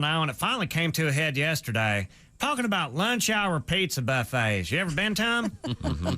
now, and it finally came to a head yesterday. Talking about lunch hour pizza buffets. You ever been to them?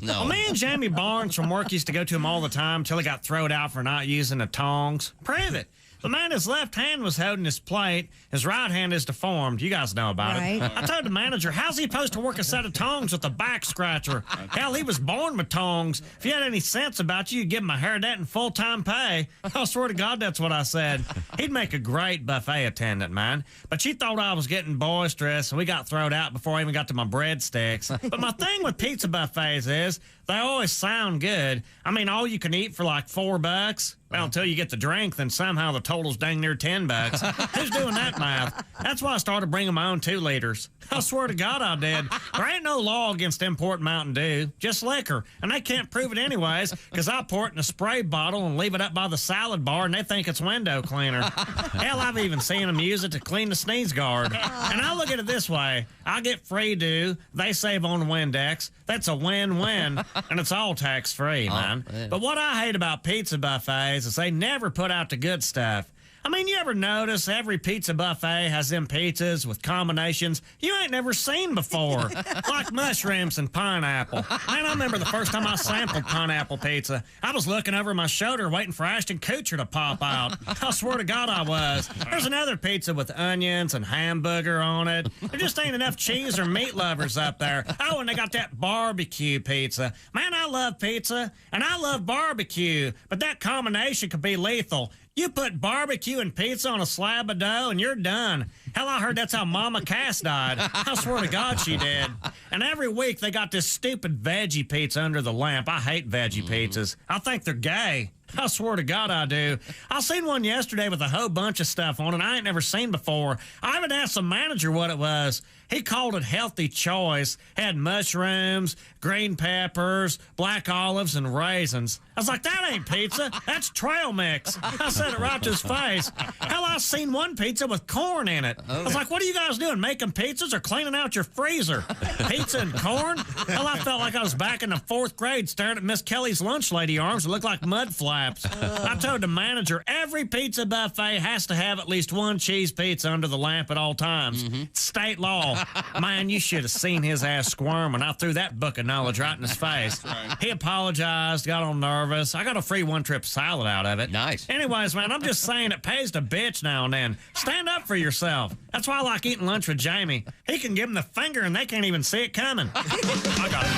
No. Well, me and Jamie Barnes from work used to go to them all the time until he got thrown out for not using the tongs. Prove it. The man, his left hand was holding his plate. His right hand is deformed. You guys know about it. I told the manager, how's he supposed to work a set of tongs with a back scratcher? Hell, he was born with tongs. If you had any sense about you, you'd give him a hairnet and full-time pay. I swear to God, that's what I said. He'd make a great buffet attendant, man. But she thought I was getting boisterous, and we got thrown out before I even got to my breadsticks. But my thing with pizza buffets is they always sound good. I mean, all you can eat for like $4. Well, until you get the drink, then somehow the total's dang near $10. Who's doing that math? That's why I started bringing my own 2 liters. I swear to God I did. There ain't no law against importing Mountain Dew, just liquor. And they can't prove it anyways, because I pour it in a spray bottle and leave it up by the salad bar, and they think it's window cleaner. Hell, I've even seen them use it to clean the sneeze guard. And I look at it this way. I get free Dew. They save on the Windex. That's a win-win, and it's all tax-free, man. Yeah. But what I hate about pizza buffets is they never put out the good stuff. I mean, you ever notice every pizza buffet has them pizzas with combinations you ain't never seen before, like mushrooms and pineapple. Man, I remember the first time I sampled pineapple pizza. I was looking over my shoulder waiting for Ashton Kutcher to pop out. I swear to God I was. There's another pizza with onions and hamburger on it. There just ain't enough cheese or meat lovers up there. Oh, and they got that barbecue pizza. Man, I love pizza, and I love barbecue, but that combination could be lethal. You put barbecue and pizza on a slab of dough, and you're done. Hell, I heard that's how Mama Cass died. I swear to God she did. And every week they got this stupid veggie pizza under the lamp. I hate veggie pizzas. I think they're gay. I swear to God I do. I seen one yesterday with a whole bunch of stuff on it I ain't never seen before. I even asked the manager what it was. He called it Healthy Choice. Had mushrooms, green peppers, black olives, and raisins. I was like, that ain't pizza. That's trail mix. I said it right to his face. Hell, I seen one pizza with corn in it. I was like, what are you guys doing, making pizzas or cleaning out your freezer? Pizza and corn? Hell, I felt like I was back in the 4th grade staring at Miss Kelly's lunch lady arms that looked like mud flaps. I told the manager every pizza buffet has to have at least one cheese pizza under the lamp at all times. It's state law. Man, you should have seen his ass squirm when I threw that book of knowledge right in his face. He apologized, got all nervous. I got a free one-trip salad out of it. Nice. Anyways, man, I'm just saying it pays to bitch now and then. Stand up for yourself. That's why I like eating lunch with Jamie. He can give them the finger and they can't even see it coming. I got it.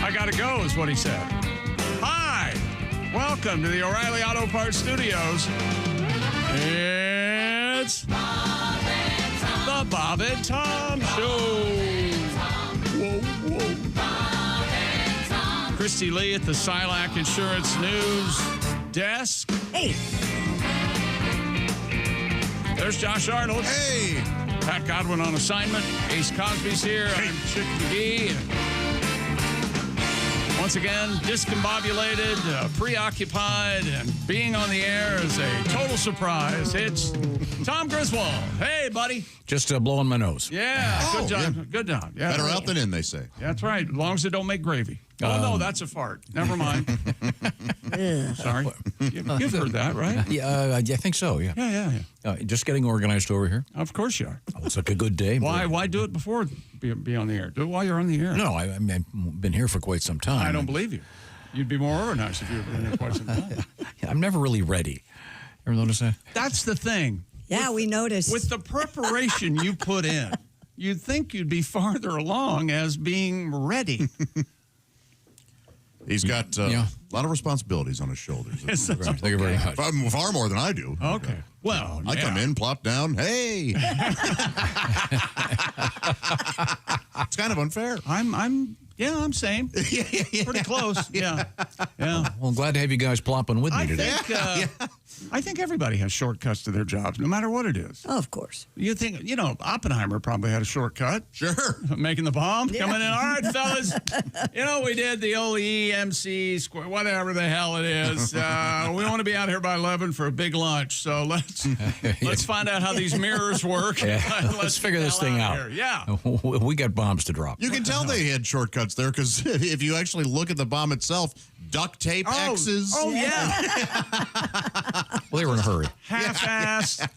I gotta go, is what he said. Hi, welcome to the O'Reilly Auto Parts Studios. It's the Bob and Tom Show. Whoa, whoa. Christy Lee at the Silac Insurance News Desk. Hey. There's Josh Arnold. Hey. Pat Godwin on assignment. Ace Cosby's here. I'm Chick McGee. Once again, discombobulated, preoccupied, and being on the air is a total surprise. It's Tom Griswold. Hey, buddy. Just blowing my nose. Yeah, good job. Yeah. Good job. Yeah, Better out than in, they say. That's right, as long as it don't make gravy. Oh, no, that's a fart. Never mind. Sorry. You've heard that, right? Yeah, I think so, yeah. Yeah. Just getting organized over here. Of course you are. Oh, it's like a good day. Why do it before be on the air? Do it while you're on the air. No, I've been here for quite some time. I don't believe you. You'd be more organized if you were in here quite some time. I'm never really ready. Ever notice that? That's the thing. Yeah, we noticed. With the preparation you put in, you'd think you'd be farther along as being ready. He's got a lot of responsibilities on his shoulders. Yes, Right. Thank you very much. Far more than I do. Okay. Well, I come in, plop down, hey. It's kind of unfair. I'm same. Pretty close. Yeah. Well, I'm glad to have you guys plopping with me today. I think everybody has shortcuts to their jobs, no matter what it is. Oh, of course. You think, Oppenheimer probably had a shortcut. Sure. Making the bomb, coming in. All right, fellas. We did the old EMC square, whatever the hell it is. We want to be out here by 11 for a big lunch. So let's find out how these mirrors work. Yeah. Let's figure this thing out. Here. Yeah. We got bombs to drop. You can tell they had shortcuts there because if you actually look at the bomb itself, duct tape X's. Oh, yeah. Well, they were in a hurry. Half-assed.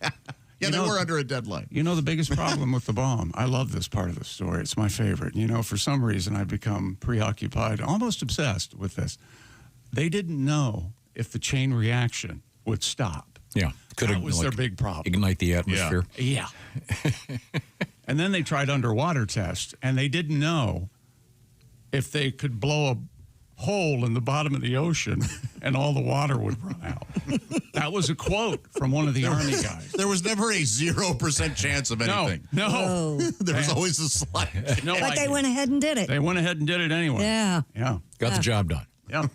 Yeah, they were under a deadline. You know the biggest problem with the bomb? I love this part of the story. It's my favorite. You know, for some reason, I've become preoccupied, almost obsessed with this. They didn't know if the chain reaction would stop. Yeah. That was their big problem. Ignite the atmosphere. Yeah. And then they tried underwater test, and they didn't know if they could blow a hole in the bottom of the ocean and all the water would run out. That was a quote from one of the Army guys. There was never a 0% chance of anything. No. Oh. There was always a slight. No, But they went ahead and did it. They went ahead and did it anyway. Yeah. Yeah. Got the job done. Yeah.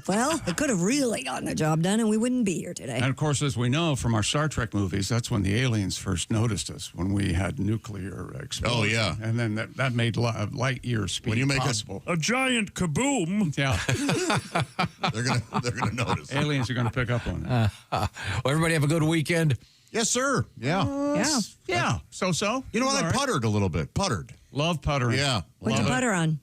Well, it could have really gotten the job done, and we wouldn't be here today. And of course, as we know from our Star Trek movies, that's when the aliens first noticed us, when we had nuclear explosion. Oh, yeah. And then that made light year speed When you make possible. A giant kaboom. Yeah. They're gonna notice. Aliens are going to pick up on it. Well, everybody have a good weekend. Yes, sir. Yeah. Yeah. So. You know what? I puttered a little bit. Puttered. Love puttering. Yeah. What'd you Love it. putter on?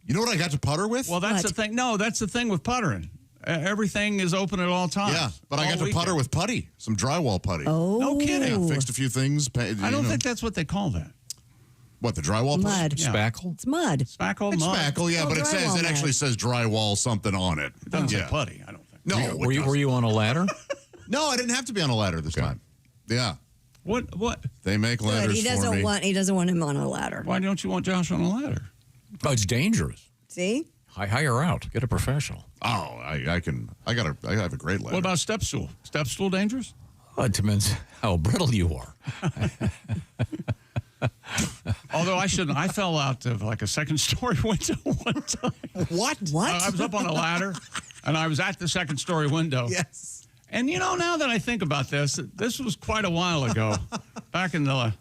You know what I got to putter with? Well, that's What? the thing. No, that's the thing with puttering. Everything is open at all times. yeah, but I All got to weekend. putter with putty, some drywall putty. Oh. No kidding. Fixed a few things. I don't think that's what they call that. What, the drywall putty? Mud. Yeah. Spackle. It's mud. Spackle, It's mud. spackle, yeah, Oh, but it drywall actually mud. says drywall something on it. It doesn't say yeah. putty, I don't think. No, Were you on a ladder? No, I didn't have to be on a ladder this time. Yeah, What? they make Good. ladders He for doesn't me. want him on a ladder. Why don't you want Josh on a ladder? Oh, it's dangerous. See? Hire out. Get a professional. Oh, I have a great ladder. What about step stool? Step stool dangerous? Oh, it depends how brittle you are. Although I fell out of like a second-story window one time. What? What? I was up on a ladder, and I was at the second-story window. Yes. And you know, now that I think about this was quite a while ago, back in the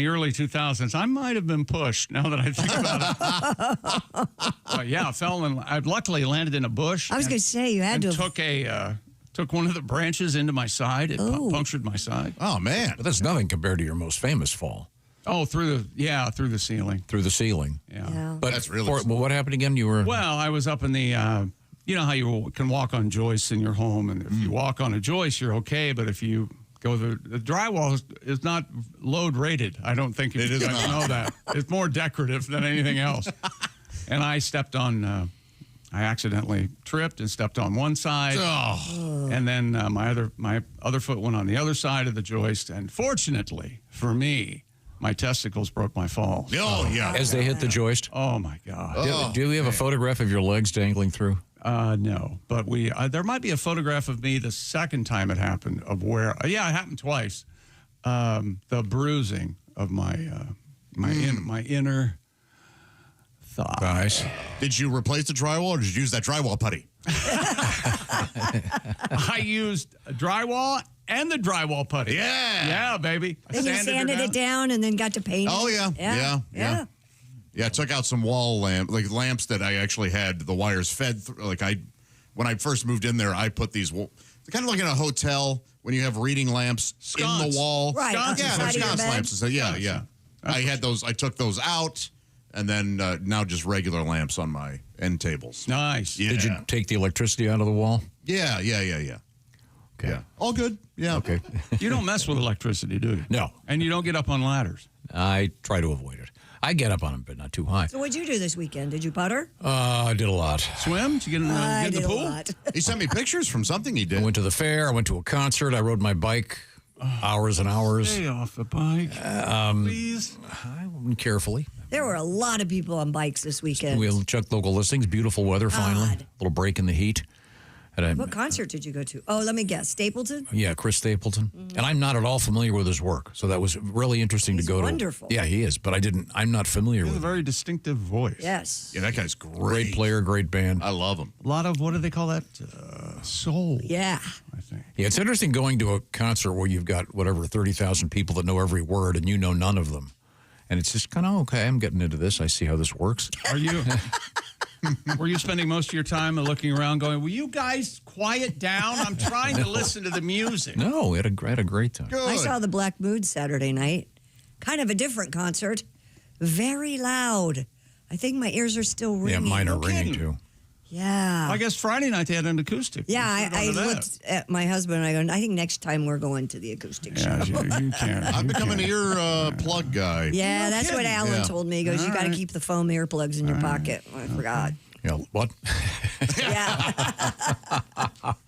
early 2000s. I might have been pushed. Now that I think about it, but yeah, I fell and I luckily landed in a bush. I was going to say, you had and to. took one of the branches into my side. It punctured my side. Oh man. But that's nothing compared to your most famous fall. Oh, through the ceiling. Through the ceiling. Yeah. But That's really well, what happened again? You were. Well, I was up in the. You know how you can walk on joists in your home, and if you walk on a joist, you're okay. But if you go the drywall is not load rated. I don't think you guys know that. It's more decorative than anything else. And I stepped on. I accidentally tripped and stepped on one side, and then my other foot went on the other side of the joist. And fortunately for me, my testicles broke my fall. Oh yeah. As they hit the joist. Oh my God! Do we have a photograph of your legs dangling through? No, but there might be a photograph of me the second time it happened of where. It happened twice. The bruising of my inner thigh. Nice. Did you replace the drywall or did you use that drywall putty? I used drywall and the drywall putty. Yeah, baby. I Then you sanded it down and then got to paint it. Oh yeah. Yeah. I took out some wall lamps that I actually had the wires fed through. When I first moved in there, I put these kind of like in a hotel when you have reading lamps Sconce. in the wall. Right, on the Yeah, side they're of your sconce bed. lamps. So yeah. I had those. I took those out, and then now just regular lamps on my end tables. Nice. Yeah. Did you take the electricity out of the wall? Yeah. Okay. Yeah. All good. Yeah. Okay. You don't mess with electricity, do you? No. And you don't get up on ladders. I try to avoid it. I get up on them, but not too high. So what'd you do this weekend? Did you putter? I did a lot. Swim? Did you get in I the did pool? a lot. He sent me pictures from something he I did. went to the fair. I went to a concert. I rode my bike hours and hours. Stay off the bike, please. I went carefully. There were a lot of people on bikes this weekend. We'll check local listings. Beautiful weather finally. God. Little break in the heat. And What concert did you go to? Oh, let me guess. Stapleton? Yeah, Chris Stapleton. And I'm not at all familiar with his work. So that was really interesting He's to go wonderful. to. Yeah, he is. But I'm not familiar He has a with him. very distinctive voice. Yes. Yeah, that guy's great. Great player, great band. I love him. A lot of, what do they call that? Soul, Yeah. I think. Yeah, it's interesting going to a concert where you've got, 30,000 people that know every word and you know none of them. And it's just kind of, okay, I'm getting into this. I see how this works. Were you spending most of your time looking around going, will you guys quiet down? I'm trying to listen to the music. No, we had a great time. Good. I saw the Black Mood Saturday night. Kind of a different concert. Very loud. I think my ears are still Yeah, ringing. mine are No ringing kidding. too. Yeah. I guess Friday night they had an acoustic. Yeah, I Let's go to that. looked at my husband and I go, I think next time we're going to the acoustic show. Yeah, you can. I'm becoming an ear plug guy. Yeah, No that's what kidding. Alan Yeah. told me. He goes, you got to keep the foam earplugs in your pocket. I forgot. Yeah, what? Yeah.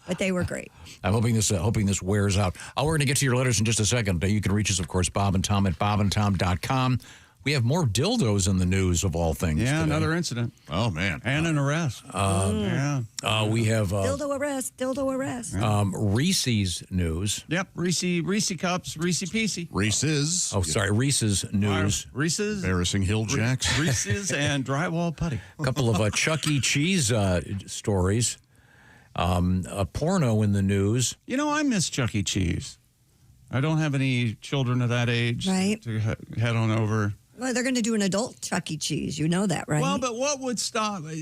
But they were great. I'm hoping this wears out. We're going to get to your letters in just a second. You can reach us, of course, Bob and Tom at bobandtom.com. We have more dildos in the news, of all things. Yeah, today. another incident. Oh, man. And an arrest. Yeah. We have Dildo arrest. Reese's news. Yep. Reese cups, Reese Piecey. Reese's. Oh, sorry, Reese's news. Reese's. Embarrassing Hill Jacks. Reese's and drywall putty. A couple of Chuck E. Cheese stories. A porno in the news. You know, I miss Chuck E. Cheese. I don't have any children of that age Right. to head on over. Well, they're going to do an adult Chuck E. Cheese. You know that, right? Well, but what would stop? Would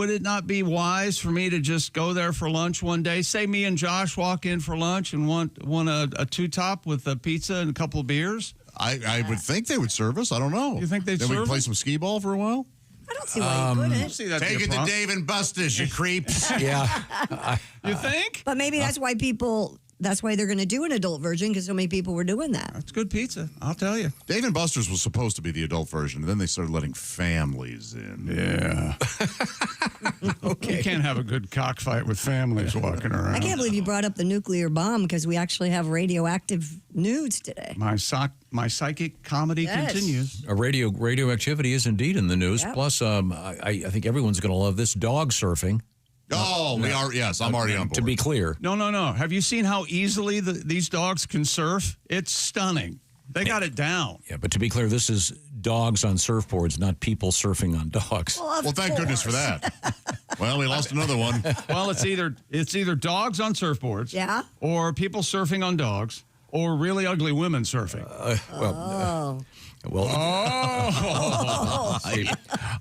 it not be wise for me to just go there for lunch one day? Say me and Josh walk in for lunch and want a two-top with a pizza and a couple of beers? I would think they would serve us. I don't know. You think they'd Then we serve can play us? some skee ball for a while? I don't see why you couldn't. See, that'd Take be a it to problem. Dave and Buster's, you creeps. Yeah. You think? But maybe that's why they're going to do an adult version because so many people were doing that. That's good pizza, I'll tell you. Dave and Buster's was supposed to be the adult version, and then they started letting families in. Yeah. Okay. You can't have a good cockfight with families walking around. I can't believe you brought up the nuclear bomb because we actually have radioactive nudes today. My psychic comedy Yes. continues. Radioactivity is indeed in the news. Yep. Plus, I think everyone's going to love this dog surfing. Oh, we are. Yes, I'm already on board. To be clear. No. Have you seen how easily these dogs can surf? It's stunning. They got it down. Yeah, but to be clear, this is dogs on surfboards, not people surfing on dogs. Well, thank goodness for that. Well, we lost another one. Well, it's either dogs on surfboards, Yeah. or people surfing on dogs, or really ugly women surfing.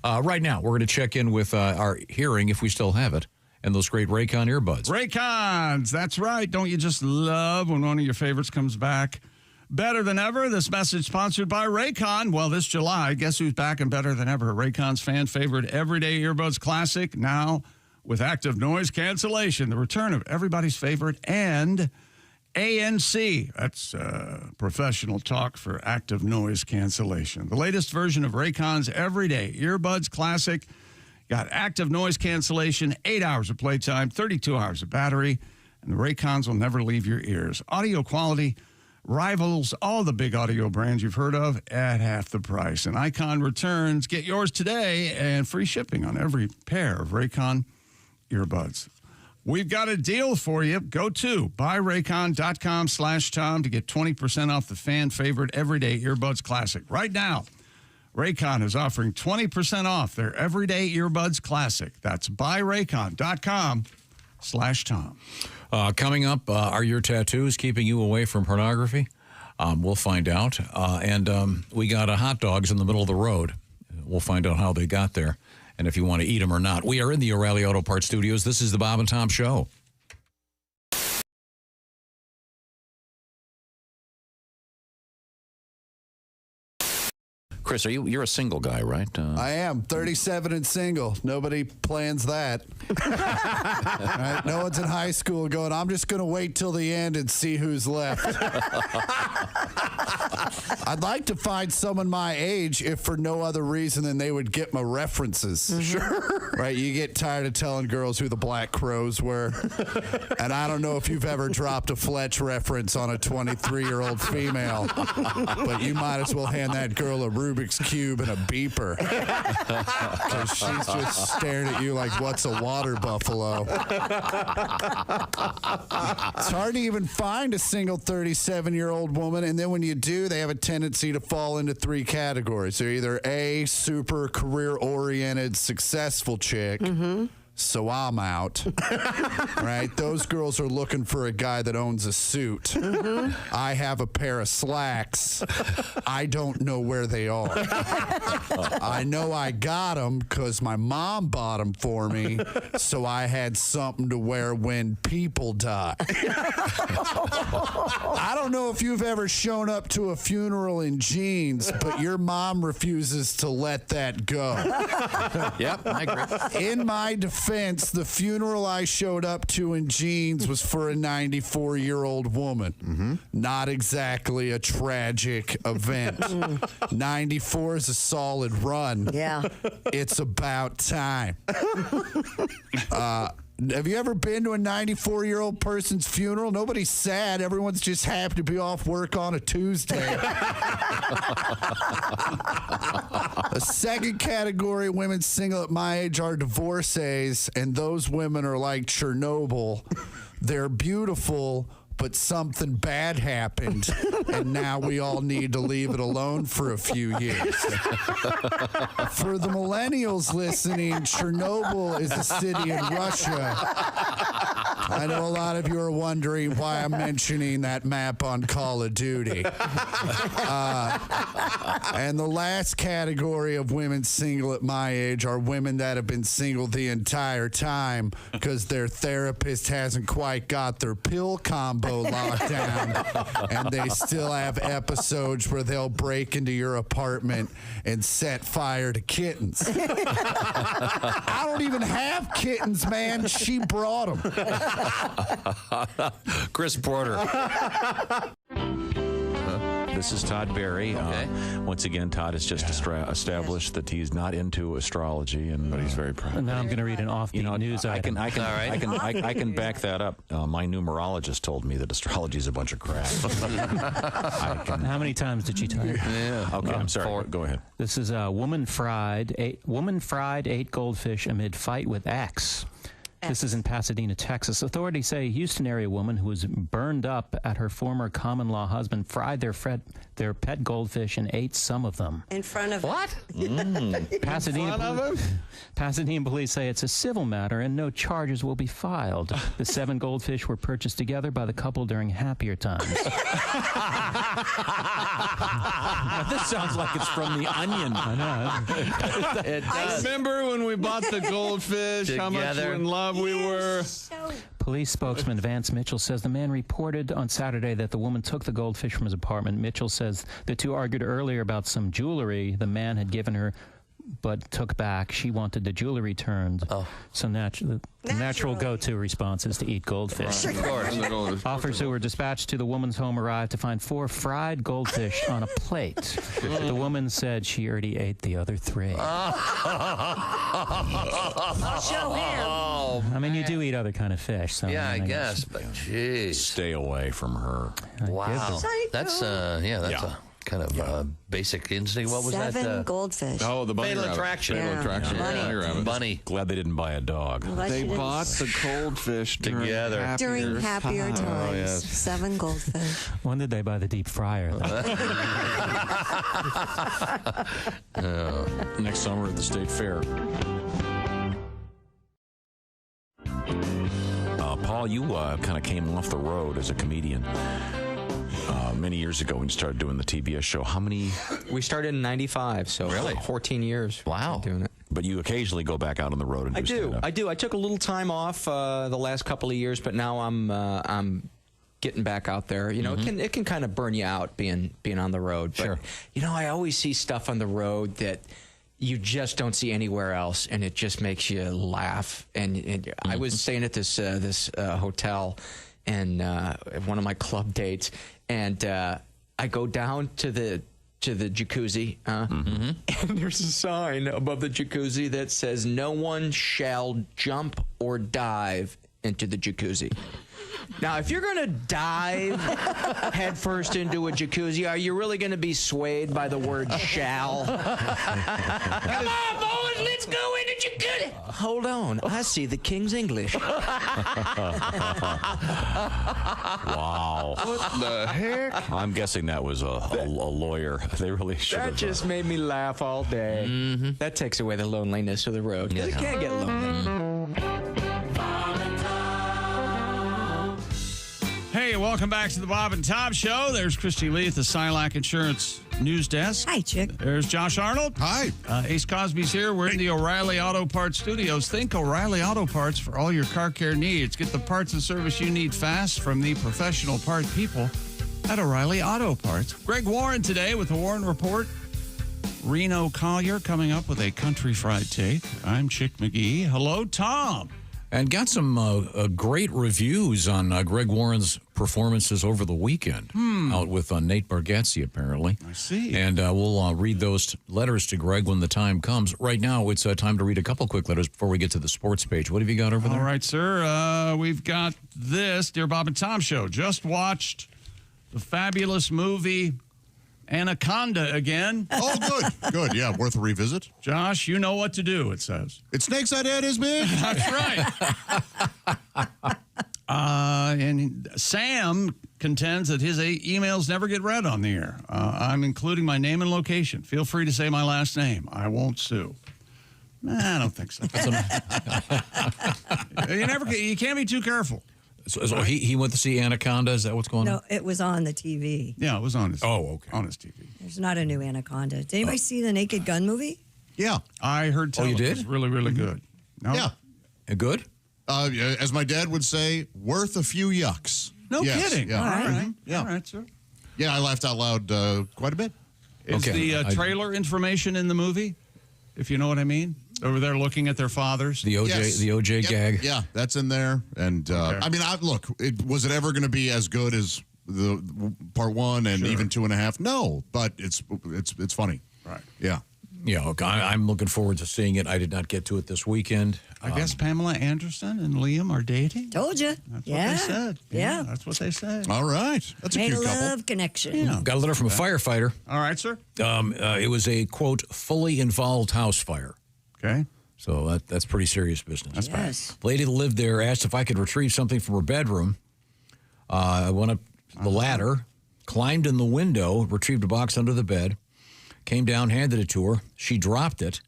Right now, we're going to check in with our hearing, if we still have it, and those great Raycon earbuds. Raycons, that's right. Don't you just love when one of your favorites comes back better than ever? This message sponsored by Raycon. Well, this July, guess who's back and better than ever? Raycon's fan favorite Everyday Earbuds Classic, now with active noise cancellation. The return of everybody's favorite and ANC. That's professional talk for active noise cancellation. The latest version of Raycon's Everyday Earbuds Classic got active noise cancellation, 8 hours of playtime, 32 hours of battery, and the Raycons will never leave your ears. Audio quality rivals all the big audio brands you've heard of at half the price. And Icon returns. Get yours today and free shipping on every pair of Raycon earbuds. We've got a deal for you. Go to buyraycon.com/Tom to get 20% off the fan favorite Everyday Earbuds Classic. Right now, Raycon is offering 20% off their Everyday Earbuds Classic. That's buyraycon.com/Tom. Coming up, are your tattoos keeping you away from pornography? We'll find out. And we got hot dogs in the middle of the road. We'll find out how they got there and if you want to eat them or not. We are in the O'Reilly Auto Parts Studios. This is the Bob and Tom Show. Chris, you're a single guy, right? I am 37 and single. Nobody plans that. Right? No one's in high school going, I'm just going to wait till the end and see who's left. I'd like to find someone my age if for no other reason than they would get my references. Sure. Right? You get tired of telling girls who the Black Crows were. And I don't know if you've ever dropped a Fletch reference on a 23-year-old female, but you might as well hand that girl a Rubik's Cube and a beeper. Because she's just staring at you like, what's a water buffalo? It's hard to even find a single 37-year-old woman, and then when you do, they have a tendency to fall into three categories. They're either A, super career-oriented, successful chick, so I'm out. Right? Those girls are looking for a guy that owns a suit. I have a pair of slacks. I don't know where they are. I know I got them because my mom bought them for me, so I had something to wear when people die. I don't know if you've ever shown up to a funeral in jeans, but your mom refuses to let that go. Yep, I agree. In my defense, the funeral I showed up to in jeans was for a 94-year-old woman. Not exactly a tragic event. 94 is a solid run. Yeah. It's about time. Have you ever been to a 94-year-old person's funeral? Nobody's sad. Everyone's just happy to be off work on a Tuesday. A second category of women single at my age are divorcees, and those women are like Chernobyl. They're beautiful, but something bad happened, and now we all need to leave it alone for a few years. For the millennials listening, Chernobyl is a city in Russia. I know a lot of you are wondering why I'm mentioning that map on Call of Duty. And the last category of women single at my age are women that have been single the entire time because their therapist hasn't quite got their pill combo locked down, and they still have episodes where they'll break into your apartment and set fire to kittens. I don't even have kittens, man. She brought them. Chris Porter. This is Todd Berry. Once again, Todd has just established that he's not into astrology, but he's very proud. And now I'm going to read an offbeat news item. I can back that up. My numerologist told me that astrology is a bunch of crap. How many times did you type? Yeah. Okay, I'm sorry. 4. Go ahead. This is a woman fried 8 goldfish amid fight with axe. This is in Pasadena, Texas. Authorities say a Houston area woman who was burned up at her former common-law husband fried their pet goldfish and ate some of them. In front of what? Pasadena police say it's a civil matter and no charges will be filed. The 7 goldfish were purchased together by the couple during happier times. Now, this sounds like it's from The Onion. I know. It does. Remember when we bought the goldfish? How much in love we were. Police spokesman Vance Mitchell says the man reported on Saturday that the woman took the goldfish from his apartment. Mitchell says the two argued earlier about some jewelry the man had given her but took back. She wanted the jewelry returned. So the natural go-to response is to eat goldfish. Of course. Officers who were dispatched to the woman's home arrived to find 4 fried goldfish on a plate. The woman said she already ate the other 3. show him. I mean, you do eat other kind of fish. So Yeah, I guess, but jeez. Stay away from her. Wow. That's a kind of basic instinct. What was 7 that? goldfish. Oh, the bunny Fatal rabbit. Attraction. Fatal Attraction. Bunny. Bunny rabbit. Bunny. Glad they didn't buy a dog. They bought the goldfish Together. During happier times. Oh, yes. 7 goldfish. When did they buy the deep fryer? Next summer at the State Fair. Paul, you kind of came off the road as a comedian many years ago when you started doing the TBS show. How many? We started in '95, so Really? 14 years. Wow. Doing it. But you occasionally go back out on the road and do stand-up. I do. I took a little time off the last couple of years, but now I'm getting back out there. You know, it can kind of burn you out being on the road. But, Sure. you know, I always see stuff on the road that you just don't see anywhere else, and it just makes you laugh. And I was staying at this hotel, and one of my club dates, and I go down to the jacuzzi, and there's a sign above the jacuzzi that says, "No one shall jump or dive into the jacuzzi." Now, if you're going to dive headfirst into a jacuzzi, are you really going to be swayed by the word shall? Come on, boys, let's go in the jacuzzi. Hold on, I see the King's English. Wow. What the heck? I'm guessing that was a lawyer. They really should have. That just made me laugh all day. That takes away the loneliness of the road. 'Cause it can get lonely. welcome back to the Bob and Tom Show. There's Christy Lee at the Silac Insurance News Desk. Hi, Chick. There's Josh Arnold. Hi. Ace Cosby's here. We're in the O'Reilly Auto Parts Studios. Think O'Reilly Auto Parts for all your car care needs. Get the parts and service you need fast from the professional part people at O'Reilly Auto Parts. Greg Warren today with the Warren Report. Reno Collier coming up with a country fried take. I'm Chick McGee. Hello, Tom. And got some great reviews on Greg Warren's performances over the weekend out with Nate Bargatze, apparently. I see. And we'll read those letters to Greg when the time comes. Right now, it's time to read a couple quick letters before we get to the sports page. What have you got over there? All right, sir. We've got this. Dear Bob and Tom Show. Just watched the fabulous movie Anaconda again. Oh, good. Good. Yeah, worth a revisit. Josh, you know what to do, it says. It's snakes I dad is big. That's right. And Sam contends that his emails never get read on the air. I'm including my name and location. Feel free to say my last name. I won't sue. Nah, I don't think so. You can't be too careful. So he went to see Anaconda. Is that what's going on? No, it was on the TV. Yeah, it was on his. Oh, okay. On his TV. There's not a new Anaconda. Did anybody see the Naked Gun movie? Yeah. I heard tell you it did? was really, really good. No? Yeah. Good? As my dad would say, worth a few yucks. No Yes, kidding. Yeah. All right. Yeah. All right, sir. Yeah, I laughed out loud quite a bit. Is Okay. the trailer information in the movie, if you know what I mean? Over there looking at their fathers. The OJ, Yes. the OJ Yep. gag. Yeah, that's in there. And I mean, look, was it ever going to be as good as the part one and even 2.5? No, but it's funny. Right. Yeah. Yeah, okay. I'm looking forward to seeing it. I did not get to it this weekend. I guess Pamela Anderson and Liam are dating. Told you. That's yeah. what they said. Yeah. That's what they said. All right. That's Made a a cute couple. love connection. Yeah. Got a letter from a firefighter. All right, sir. It was a, quote, fully involved house fire. Okay. So that's pretty serious business. That's bad. Yes. Lady that lived there asked if I could retrieve something from her bedroom. I went up the ladder, climbed in the window, retrieved a box under the bed, came down, handed it to her. She dropped it.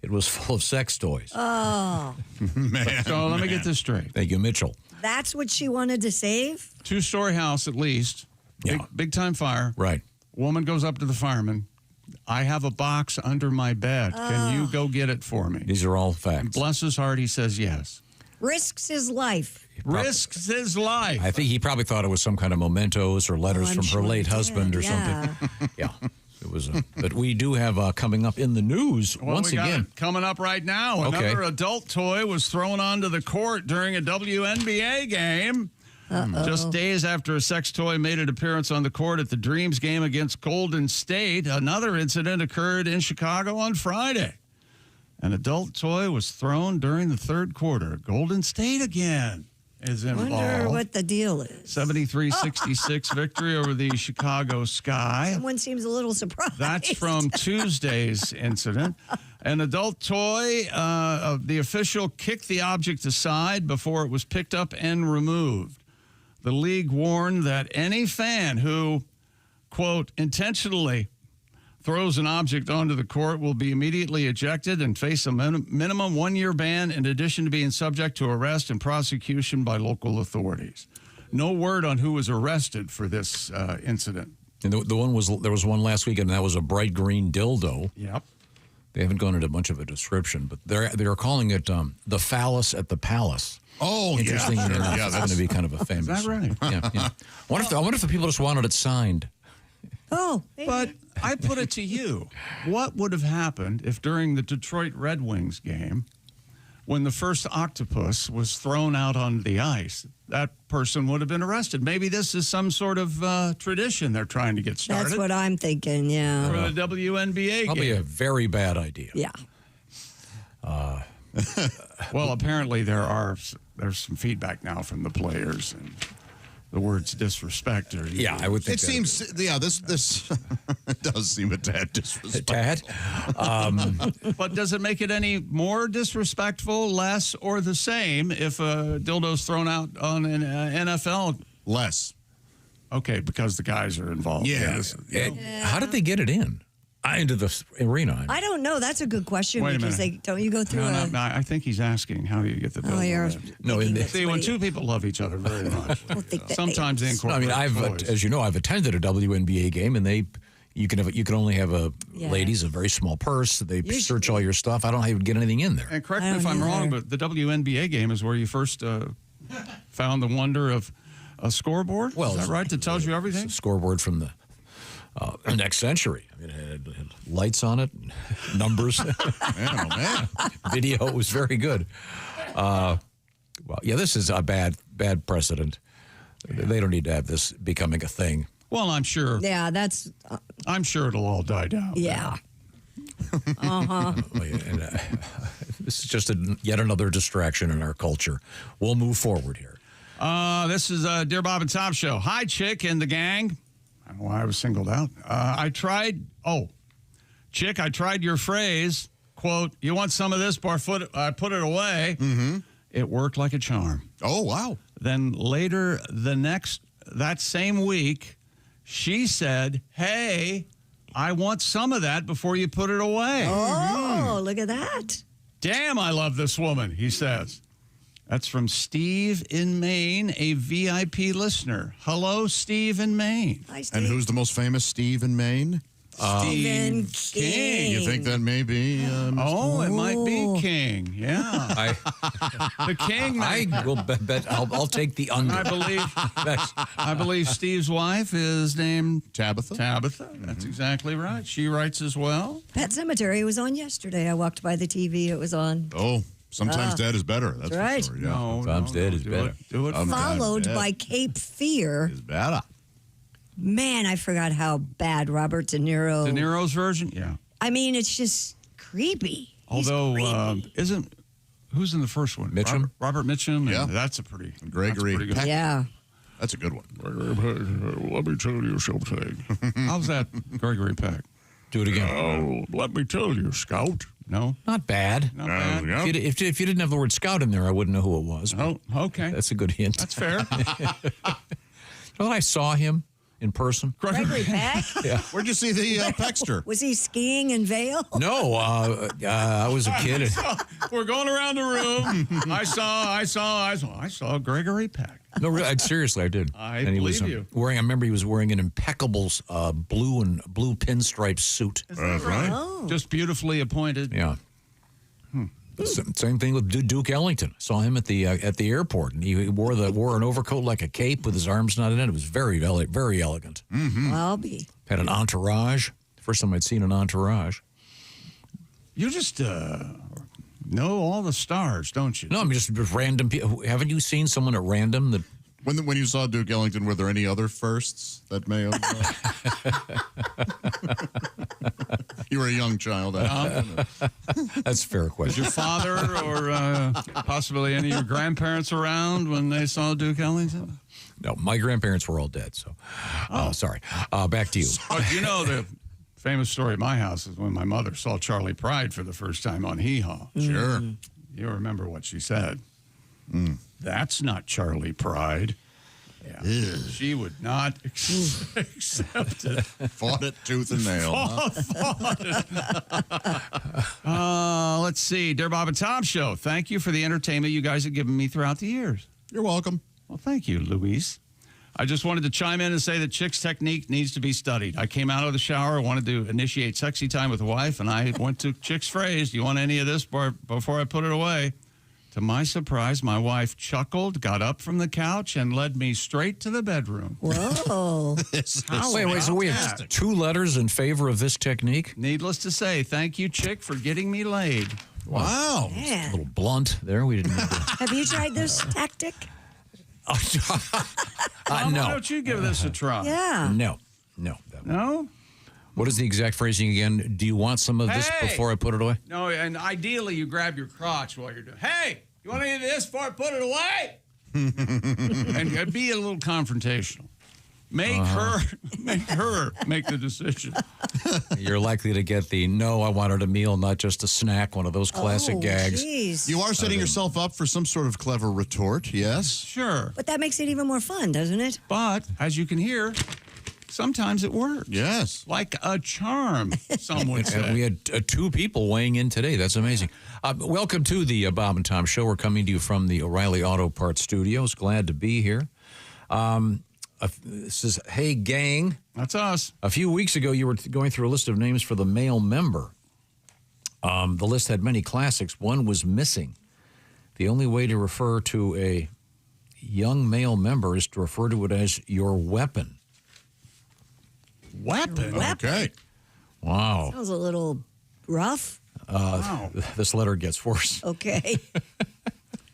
It was full of sex toys. Oh, Man. So let me get this straight. Thank you, Mitchell. that's what she wanted to save? 2-story house at least. Yeah. Big time fire. Right. Woman goes up to the fireman. I have a box under my bed. Can you go get it for me? These are all facts. Bless his heart, he says yes. Risks his life. Risks his life. I think he probably thought it was some kind of mementos or letters I'm from sure her he late did, husband or yeah. something. Yeah. It was. But we do have coming up in the news Well, once we got again. it coming up right now. Okay. Another adult toy was thrown onto the court during a WNBA game. Just days after a sex toy made an appearance on the court at the Dreams game against Golden State, another incident occurred in Chicago on Friday. An adult toy was thrown during the third quarter. Golden State again is involved. Wonder what the deal is. 73-66 victory over the Chicago Sky. Someone seems a little surprised. That's from Tuesday's incident. An adult toy, the official kicked the object aside before it was picked up and removed. The league warned that any fan who, quote, intentionally throws an object onto the court will be immediately ejected and face a minimum 1-year ban in addition to being subject to arrest and prosecution by local authorities. No word on who was arrested for this incident. And there was one last weekend, and that was a bright green dildo. Yep. They haven't gone into much of a description, but they're calling it the phallus at the palace. Oh, Interesting yeah. enough. Yeah, It's that's going to be kind of a famous. Is that right? Yeah. I wonder if the people just wanted it signed. Oh, But I put it to you, what would have happened if during the Detroit Red Wings game, when the first octopus was thrown out on the ice, that person would have been arrested? Maybe this is some sort of tradition they're trying to get started. that's what I'm thinking, yeah. for the WNBA Probably game. a very bad idea. Yeah. Well, apparently there's some feedback now from the players, and the words disrespect are. Yeah, I would think It seems, yeah, this it does seem a tad disrespectful. Tad. But does it make it any more disrespectful, less, or the same if a dildo's thrown out on an NFL? Less. Okay, because the guys are involved. Yeah. This- How did they get it in? Into the arena. I don't know. That's a good question Wait a because minute. don't you go through No, I think he's asking how do you get the bill. you're No, in the- See, when two people love each other very much, sometimes they incorporate toys. as you know, I've attended a WNBA game, and you can only have ladies a very small purse. They search all your stuff. I don't know how you would get anything in there. And correct me if I'm wrong, but the WNBA game is where you first found the wonder of a scoreboard. Well, is that right? That tells you everything. It's a scoreboard from the next century. I mean, it had lights on it, numbers, man. video. It was very good. This is a bad precedent. They don't need to have this becoming a thing. Well, I'm sure. Yeah, that's. I'm sure it'll all die down. Yeah. This is just yet another distraction in our culture. We'll move forward here. This is Dear Bob and Tom show. Hi, Chick and the gang. I don't know why I was singled out. Chick, I tried your phrase, quote, you want some of this, I put it away. Mm-hmm. It worked like a charm. Oh, wow. Then later that same week, she said, hey, I want some of that before you put it away. Oh, look at that. Damn, I love this woman, he says. That's from Steve in Maine, a VIP listener. Hello, Steve in Maine. Hi, Steve. And who's the most famous Steve in Maine? Stephen King. You think that may be? It might be King. Yeah, the King. I will bet. I'll take the under. I believe Steve's wife is named Tabitha. That's exactly right. She writes as well. Pet Cemetery was on yesterday. I walked by the TV. It was on. Oh, sometimes dead is better. That's right. For sure. Yeah. Sometimes dead is better. Do it. Followed by Cape Fear. Is better. Man, I forgot how bad Robert De Niro. De Niro's version. Yeah. I mean, it's just creepy. Although, who's in the first one? Mitchum? Robert Mitchum. Yeah. That's a pretty. Gregory That's pretty good. Peck. Yeah. That's a good one. Let me tell you something. How's that, Gregory Peck? Do it again. Oh, let me tell you, Scout. No? Not bad. Not bad. Yeah. If you didn't have the word scout in there, I wouldn't know who it was. Oh, okay. That's a good hint. That's fair. Well, I saw him in person. Gregory Peck? Yeah. Where'd you see the Peckster? Was he skiing in Vail? No, I was a kid. We're going around the room. I saw Gregory Peck. No, really, seriously, I did. I and he was believe you. I remember he was wearing an impeccable blue pinstripe suit. That's right. Oh. Just beautifully appointed. Yeah. Same thing with Duke Ellington. I saw him at the airport, and he wore an overcoat like a cape with his arms knotted in. It was very elegant. Mm-hmm. I'll be. Had an entourage. First time I'd seen an entourage. You just know all the stars, don't you? No, I mean just random people. Haven't you seen someone at random that? When you saw Duke Ellington, were there any other firsts that may have? You were a young child. That's a fair question. Was your father or possibly any of your grandparents around when they saw Duke Ellington? No, my grandparents were all dead. So, sorry. Back to you. You know the famous story at my house is when my mother saw Charlie Pride for the first time on Hee Haw. Sure. You remember what she said? That's not Charlie Pride. Yeah. She would not accept it. Fought it tooth and nail. Let's see. Dear Bob and Tom Show, thank you for the entertainment you guys have given me throughout the years. You're welcome. Well, thank you, Luis. I just wanted to chime in and say that Chick's technique needs to be studied. I came out of the shower, wanted to initiate sexy time with the wife, and I went to Chick's phrase, do you want any of this before I put it away? To my surprise, my wife chuckled, got up from the couch, and led me straight to the bedroom. Whoa. Wait, so we have 2 letters in favor of this technique? Needless to say, thank you, Chick, for getting me laid. Wow. Man. A little blunt there. We didn't. Have you tried this tactic? Why No. don't you give this a try? Yeah. No. No? What is the exact phrasing again? Do you want some of this Hey! before I put it away? No, and ideally you grab your crotch while you're doing. Hey, you want any of this before I put it away? And be a little confrontational. Make her make the decision. You're likely to get the no, I wanted a meal, not just a snack, one of those classic gags. Geez. You are setting yourself up for some sort of clever retort, yes? Sure. But that makes it even more fun, doesn't it? But as you can hear, sometimes it works. Yes. Like a charm, some would say. And we had 2 people weighing in today. That's amazing. Welcome to the Bob and Tom Show. We're coming to you from the O'Reilly Auto Parts Studios. Glad to be here. This is Hey Gang. That's us. A few weeks ago, you were going through a list of names for the male member. The list had many classics. One was missing. The only way to refer to a young male member is to refer to it as your weapon. Weapon? Okay. Wow. Sounds a little rough. Wow. This letter gets worse. Okay.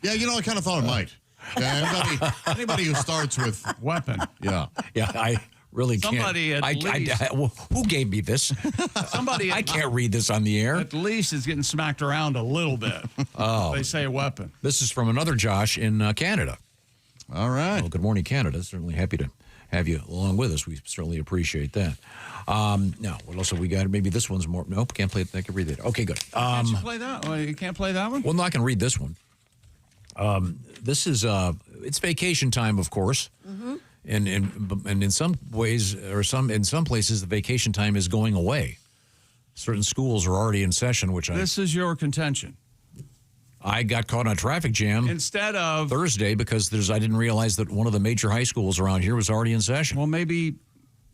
Yeah, I kind of thought it might. Yeah, anybody who starts with Weapon. yeah. Yeah, I really can't. Somebody at least. Who gave me this? Somebody I can't read this on the air. At least is getting smacked around a little bit. Oh. They say weapon. This is from another Josh in Canada. All right. Well, good morning, Canada. Certainly happy to have you along with us. We certainly appreciate that. Now, what else have we got? Maybe this one's more. Nope, can't play it. I can read it. Okay, good. Can't you play that? Well, you can't play that one? Well, no, I can read this one. This is it's vacation time, of course, and in some ways, or in some places, the vacation time is going away. Certain schools are already in session, which This is your contention. I got caught on a traffic jam Instead of Thursday because I didn't realize that one of the major high schools around here was already in session. well, maybe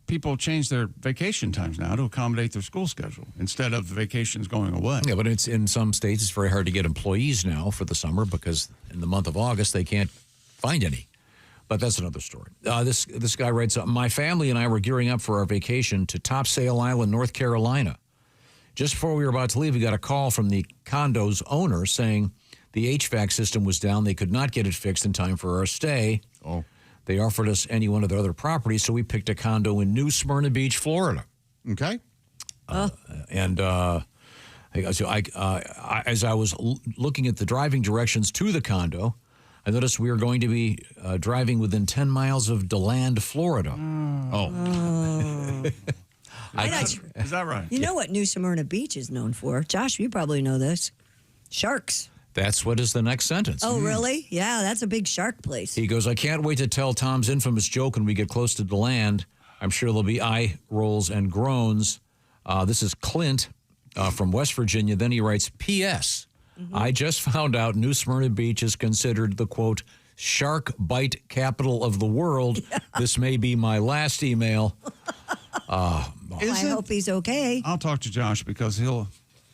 people change their vacation times now to accommodate their school schedule instead of the vacations going away. Yeah, but it's in some states it's very hard to get employees now for the summer because in the month of August they can't find any. But that's another story. This guy writes, my family and I were gearing up for our vacation to Topsail Island, North Carolina. Just before we were about to leave, we got a call from the condo's owner saying the HVAC system was down. They could not get it fixed in time for our stay. Oh. They offered us any one of their other properties, so we picked a condo in New Smyrna Beach, Florida. Okay. And as I was looking at the driving directions to the condo, I noticed we were going to be driving within 10 miles of DeLand, Florida. Is that right? You know what New Smyrna Beach is known for? Josh, you probably know this. Sharks. That's what is the next sentence. Oh, really? Yeah, that's a big shark place. He goes, I can't wait to tell Tom's infamous joke when we get close to DeLand. I'm sure there'll be eye rolls and groans. This is Clint from West Virginia. Then he writes, P.S. I just found out New Smyrna Beach is considered the, quote, shark bite capital of the world. This may be my last email. I hope he's okay. I'll talk to Josh because he'll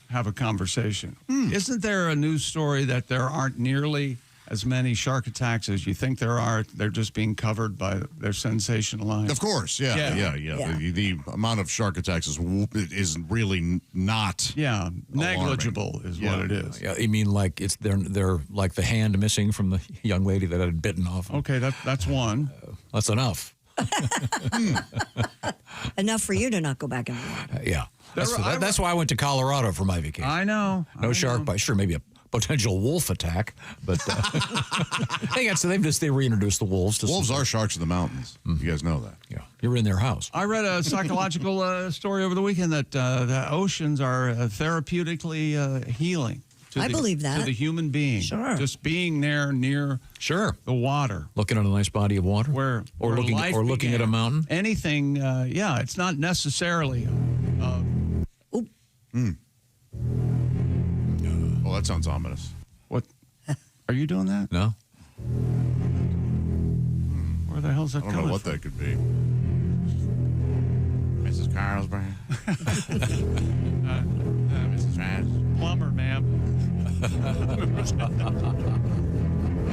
have a conversation. Isn't there a news story that there aren't nearly as many shark attacks as you think there are? They're just being covered by their sensationalized. Of course, yeah. The amount of shark attacks is really not. Yeah, negligible is what it is. Yeah, you mean like they're like the hand missing from the young lady that had bitten off. Okay, that's one. That's enough. Enough for you to not go back in the water. Yeah. That's why I went to Colorado for my vacation. I know. No shark bite. Sure, maybe a potential wolf attack, but they reintroduced the wolves. Wolves are sharks in the mountains. You guys know that. Yeah, you're in their house. I read a psychological story over the weekend that the oceans are therapeutically healing. I believe that. To the human being. Sure. Just being there near the water. Looking at a nice body of water. Where looking at a mountain. Anything, it's not necessarily. Well, that sounds ominous. What? Are you doing that? No. Where the hell's that I don't coming know what from? that could be. Mrs. Carlsberg. Mrs. Rance. Plumber, ma'am.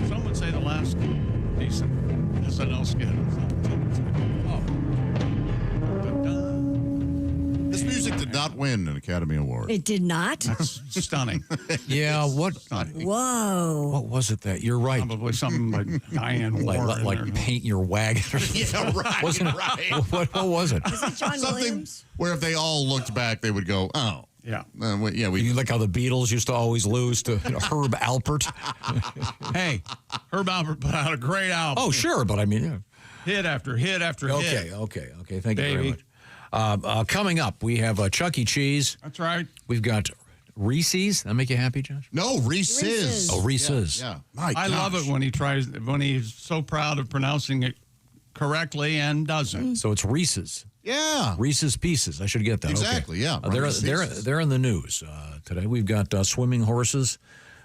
Some would say the last decent SNL skit. This music did not win an Academy Award. It did not? That's stunning. Yeah, what? Whoa. What was it that? You're right. Probably something like Diane Warren. Like paint your wagon or something. Yeah, right. Wasn't it? Right. What was it? Was it John Something Williams? where if they all looked back, they would go, oh. Yeah. You like how the Beatles used to always lose to Herb Alpert? Hey, Herb Alpert put out a great album. Oh, sure, but I mean, yeah. Hit after hit after hit. Okay. Thank you very Baby. much. Coming up, we have Chuck E. Cheese. That's right. We've got Reese's. That make you happy, Josh? No, Reese's. Oh, Reese's. Yeah. My I love gosh. it when he's so proud of pronouncing it correctly and doesn't. So it's Reese's. Yeah. Reese's Pieces. I should get that. Exactly, okay. yeah. They're in the news today. We've got swimming horses,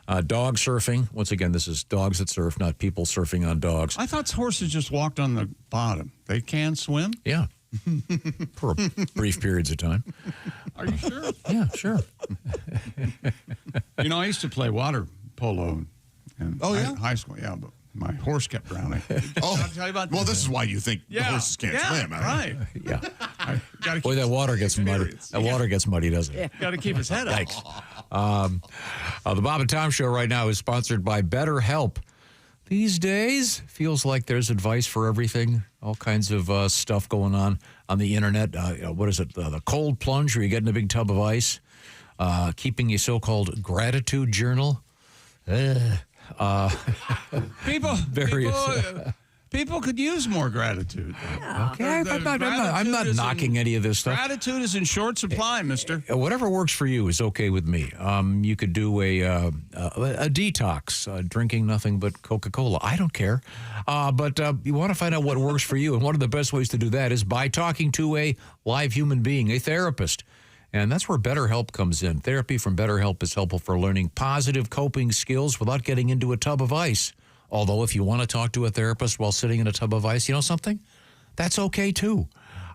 dog surfing. Once again, this is dogs that surf, not people surfing on dogs. I thought horses just walked on the bottom. They can swim? Yeah. For brief periods of time. Are you sure? Yeah, sure. I used to play water polo in yeah? high school, yeah, but my horse kept drowning. Oh, Did I tell you about well, that? this is why you think the horses can't swim. Right. Yeah. Gotta Boy, keep that water gets muddy. experience. That water gets muddy, doesn't it? Got to keep his head up. Yikes. The Bob and Tom Show right now is sponsored by BetterHelp. These days, feels like there's advice for everything, all kinds of stuff going on the internet. What is it? The cold plunge where you get in a big tub of ice, keeping a so-called gratitude journal. People could use more gratitude. Okay, I'm not knocking any of this stuff. Gratitude is in short supply, mister. Whatever works for you is okay with me. You could do a detox, drinking nothing but Coca-Cola. I don't care. But you want to find out what works for you. And one of the best ways to do that is by talking to a live human being, a therapist. And that's where BetterHelp comes in. Therapy from BetterHelp is helpful for learning positive coping skills without getting into a tub of ice. Although if you want to talk to a therapist while sitting in a tub of ice, you know something? That's okay too.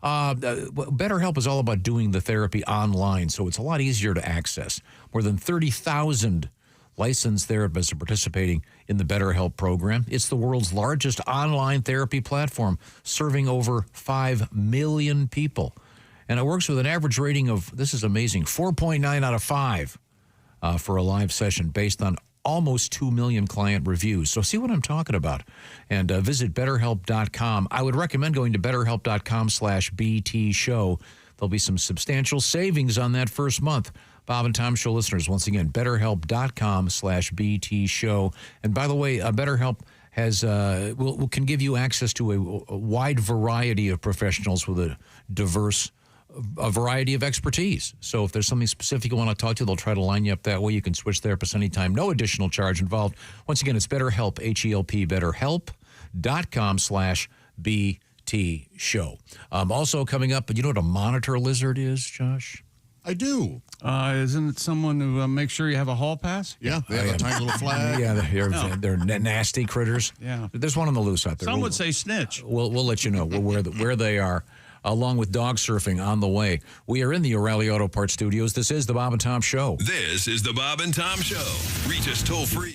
BetterHelp is all about doing the therapy online, so it's a lot easier to access. More than 30,000 licensed therapists are participating in the BetterHelp program. It's the world's largest online therapy platform, serving over 5 million people. And it works with an average rating of, this is amazing, 4.9 out of 5 for a live session based on almost 2 million client reviews. So see what I'm talking about. And visit BetterHelp.com. I would recommend going to BetterHelp.com/BT show. There'll be some substantial savings on that first month. Bob and Tom Show listeners, once again, BetterHelp.com/BT show. And by the way, BetterHelp has can give you access to a wide variety of professionals with a variety of expertise. So if there's something specific you want to talk to, they'll try to line you up that way. You can switch therapists anytime. No additional charge involved. Once again, it's BetterHelp, H-E-L-P, BetterHelp.com/BT show. Also coming up, you know what a monitor lizard is, Josh? I do. Isn't it someone who makes sure you have a hall pass? Yeah, they have a tiny little flag. Yeah, they're nasty critters. Yeah. There's one on the loose out there. Some would say snitch. We'll let you know where they are, along with dog surfing on the way. We are in the O'Reilly Auto Parts Studios. This is the Bob and Tom Show. This is the Bob and Tom Show. Reach us toll free.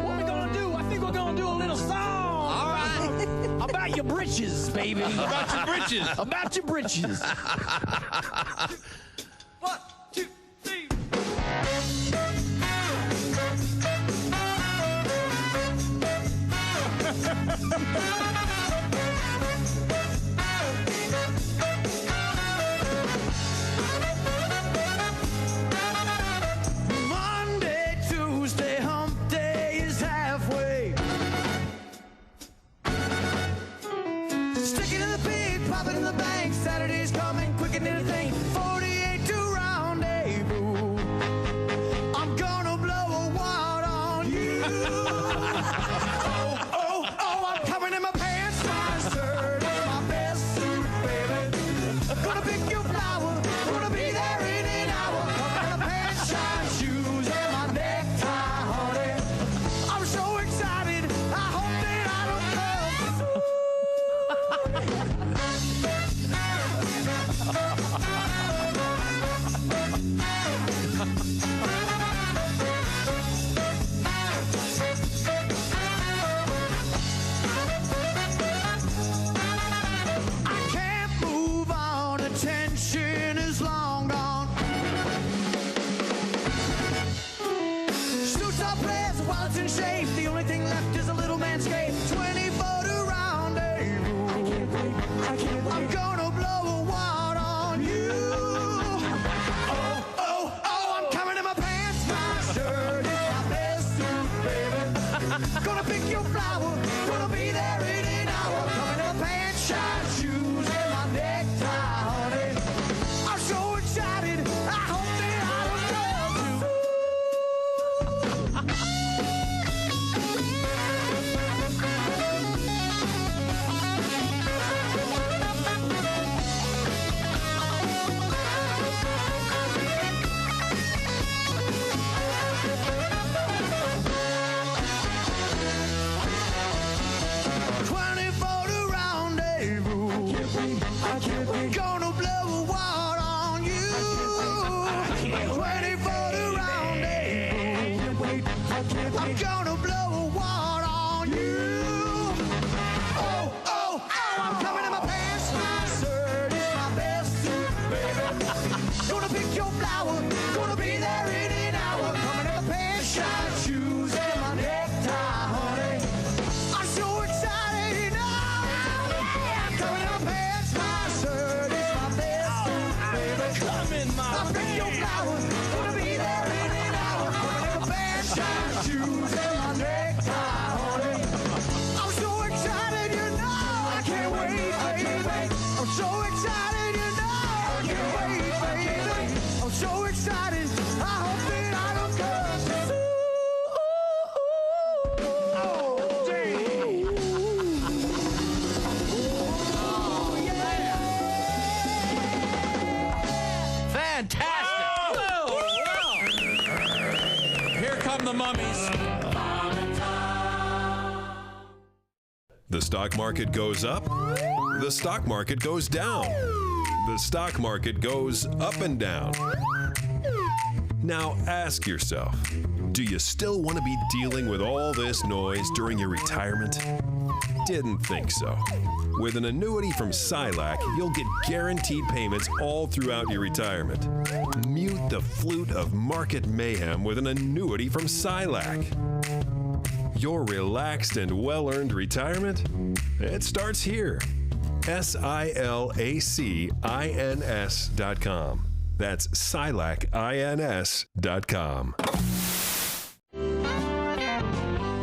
What we gonna do? I think we're gonna do a little song. All right. About your britches, baby. About your britches. About your britches. 1, 2, 3. Monday, Tuesday, hump day is halfway. Stick it in the pig, pop it in the bank. Saturday's coming quicker than anything. 48 to rendezvous. I'm gonna blow a wad on you. Oh, I'm coming in my pants, my shirt, and my best suit, baby. Gonna pick your flower, gonna be there in an hour. Coming in my pants, shine shoes, and my necktie, honey. I'm so excited, I hope that I don't come I can't move on, attention is long gone. Suits are pressed, wallets in shape. The only thing left is a little manscape. 24 to rendezvous. I can't wait. I'm gonna blow a wad on you. Oh, I'm coming in my pants, my shirt, it's my best suit, baby. Gonna pick your flower, gonna be there in an hour. Coming in my pants, shine shoes, and my necktie, honey. I'm so excited, I hope that I'm gonna blow a wad on you. Oh, oh, oh, I'm coming in my pants. My shirt is my best suit, baby. Gonna pick your flower, gonna be there in an hour. Coming in my pants, shine shoes, and my necktie, honey. I'm so excited, you know. Yeah, I'm coming in my pants. My shirt is my best suit, baby. Come in my I'll pick your flower, gonna be there in an hour. Coming in my pants, shine shoes, and my necktie, honey. I'm so excited, you know. I can't wait, baby. I'm so excited, you know. I can't wait, baby. I'm so excited. I hope that I don't come too soon. Oh, dang. Oh, yeah. Fantastic. Here come the mummies. The stock market goes up, the stock market goes down, the stock market goes up and down. Now ask yourself, do you still want to be dealing with all this noise during your retirement? Didn't think so. With an annuity from Silac, you'll get guaranteed payments all throughout your retirement. Mute the flute of market mayhem with an annuity from Silac. Your relaxed and well-earned retirement? It starts here. SILACINS.com. That's SILACINS.com.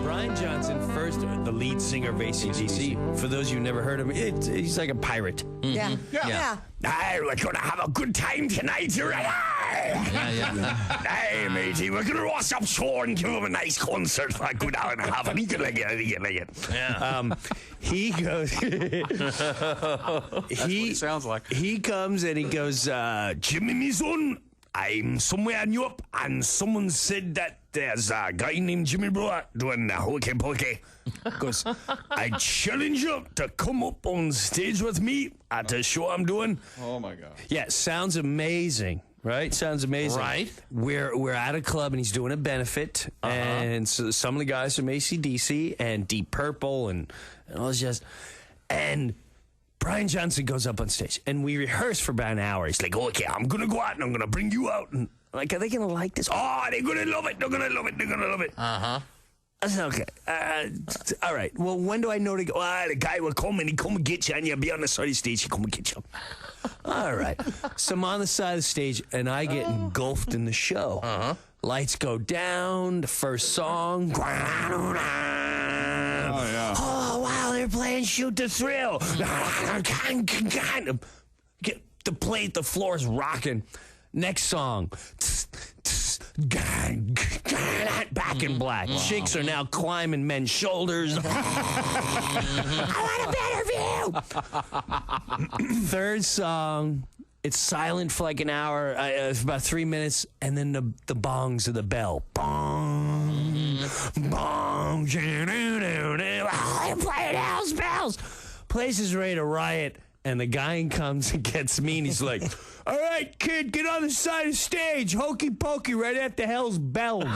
Brian Johnson, first, the lead singer of AC/DC. For those of you who never heard him, he's like a pirate. Yeah. Hey, we're gonna have a good time tonight, right? Hey, matey, we're gonna roast up shore and give him a nice concert for a good hour and a half. And he can like it. Yeah. He goes. That's what it sounds like. He comes and he goes, Jimmy, me son, I'm somewhere in Europe, and someone said that there's a guy named Jimmy Brewer doing hokey pokey. Goes, I challenge you to come up on stage with me at the show I'm doing. Oh my God. Yeah, sounds amazing. Right? Sounds amazing. Right. We're at a club and he's doing a benefit. And so some of the guys from AC/DC and Deep Purple and all this jazz. And Brian Johnson goes up on stage and we rehearse for about an hour. He's like, okay, I'm going to go out and I'm going to bring you out. And like, are they going to like this? Oh, they're going to love it. They're going to love it. They're going to love it. Uh-huh. I said, okay. All right. Well, when do I know to go? The guy will come and he come and get you and you'll be on the side of the stage. He come and get you. All right. So I'm on the side of the stage and I get engulfed in the show. Uh-huh. Lights go down. The first song. Oh, yeah. Oh, wow. They're playing Shoot the Thrill. The floor's rocking. Next song. Back in black. Wow. Chicks are now climbing men's shoulders. I want a better view. Third song, it's silent for like an hour, for about 3 minutes, and then the bongs of the bell. Bong, bong, they're playing house bells. Place is ready to riot. And the guy comes and gets me, and he's like, all right, kid, get on the side of the stage. Hokey pokey right after hell's bells. All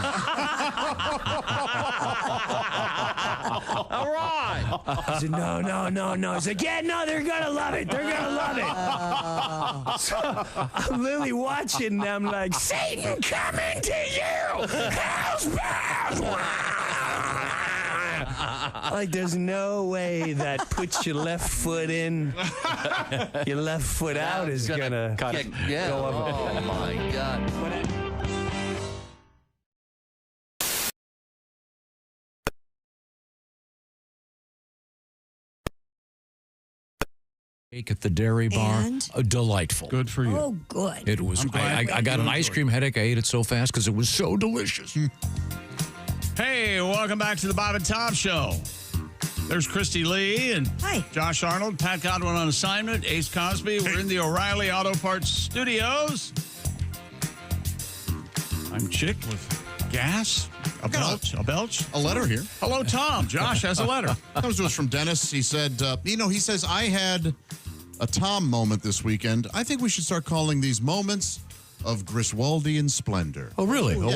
right. I said, no. He's like, yeah, no, they're going to love it. They're going to love it. So I'm literally watching them like, Satan coming to you. Hell's bells. Like, there's no way that puts your left foot in, your left foot out is gonna go up. Oh my God. Cake at the dairy bar. And? Delightful. Good for you. Oh, good. It was. I got an ice cream headache. I ate it so fast because it was so delicious. Hey, welcome back to the Bob and Tom Show. There's Christy Lee and Hi. Josh Arnold, Pat Godwin on assignment, Ace Cosby. We're in the O'Reilly Auto Parts studios. I'm Chick with gas, a belch. A letter here. Hello, Tom. Josh has a letter. Comes to us from Dennis. He said, he says, I had a Tom moment this weekend. I think we should start calling these moments of Griswoldian splendor. Oh, really? Ooh,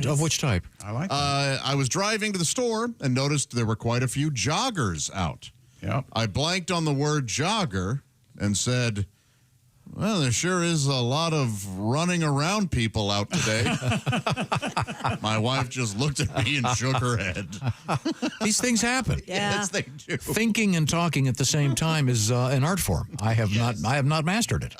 Of which type? I like I was driving to the store and noticed there were quite a few joggers out. Yep. I blanked on the word jogger and said, well, there sure is a lot of running around people out today. My wife just looked at me and shook her head. These things happen. Yeah. Yes, they do. Thinking and talking at the same time is an art form. I have not mastered it.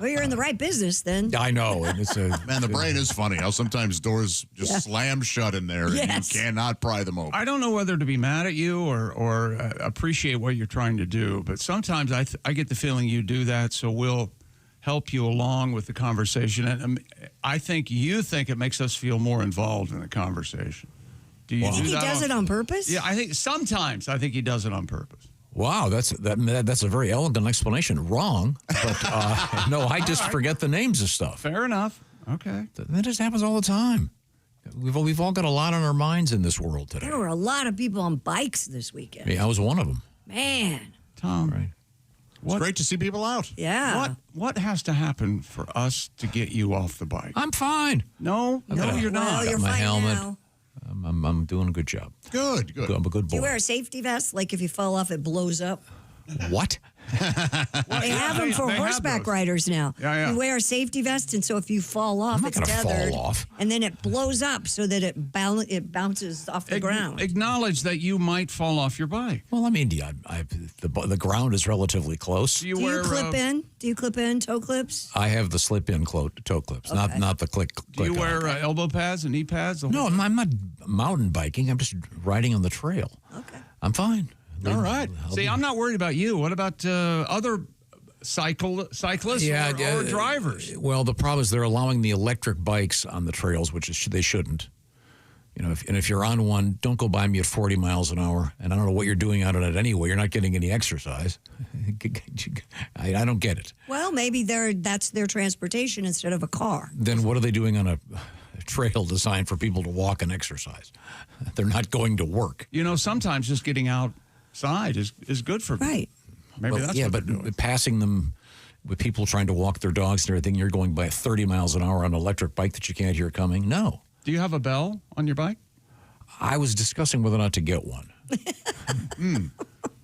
Well, you're in the right business then. I know. And it's Man, the brain is funny how sometimes doors just slam shut in there and you cannot pry them open. I don't know whether to be mad at you or appreciate what you're trying to do, but sometimes I get the feeling you do that, so we'll help you along with the conversation. And I think you think it makes us feel more involved in the conversation. Do you You think do he that does it on purpose? Yeah, I think sometimes he does it on purpose. Wow, that's a very elegant explanation. Wrong, but no, I just forget the names of stuff. Fair enough. Okay. That just happens all the time. We've all got a lot on our minds in this world today. There were a lot of people on bikes this weekend. I was one of them. Man. Tom. Right. It's great to see people out. Yeah. What has to happen for us to get you off the bike? I'm fine. No, you're not. Well, you're my fine helmet. now. I'm doing a good job. Good. I'm a good Do boy. you wear a safety vest? Like if you fall off, it blows up? What? They have them for they have horseback those. riders now. Yeah. You wear a safety vest, and so if you fall off, I'm not it's gonna fall tethered. off. And then it blows up so that it bounces off the ground. Acknowledge that you might fall off your bike. Well, I mean, the ground is relatively close. Do you Do you wear clip in? Do you clip in toe clips? I have the slip-in toe clips, not the click. Do you click on. wear elbow pads and knee pads? No, I'm not mountain biking. I'm just riding on the trail. Okay. I'm fine. All right. See, I'm not worried about you. What about other cyclists or drivers? Well, the problem is they're allowing the electric bikes on the trails, which they shouldn't. If you're on one, don't go by me at 40 miles an hour. And I don't know what you're doing out on it anyway. You're not getting any exercise. I don't get it. Well, maybe that's their transportation instead of a car. Then what are they doing on a trail designed for people to walk and exercise? They're not going to work. Sometimes just getting outside is good for me. Right. Maybe that's what but they're doing. passing them with people trying to walk their dogs and everything, you're going by 30 miles an hour on an electric bike that you can't hear coming. No. Do you have a bell on your bike? I was discussing whether or not to get one.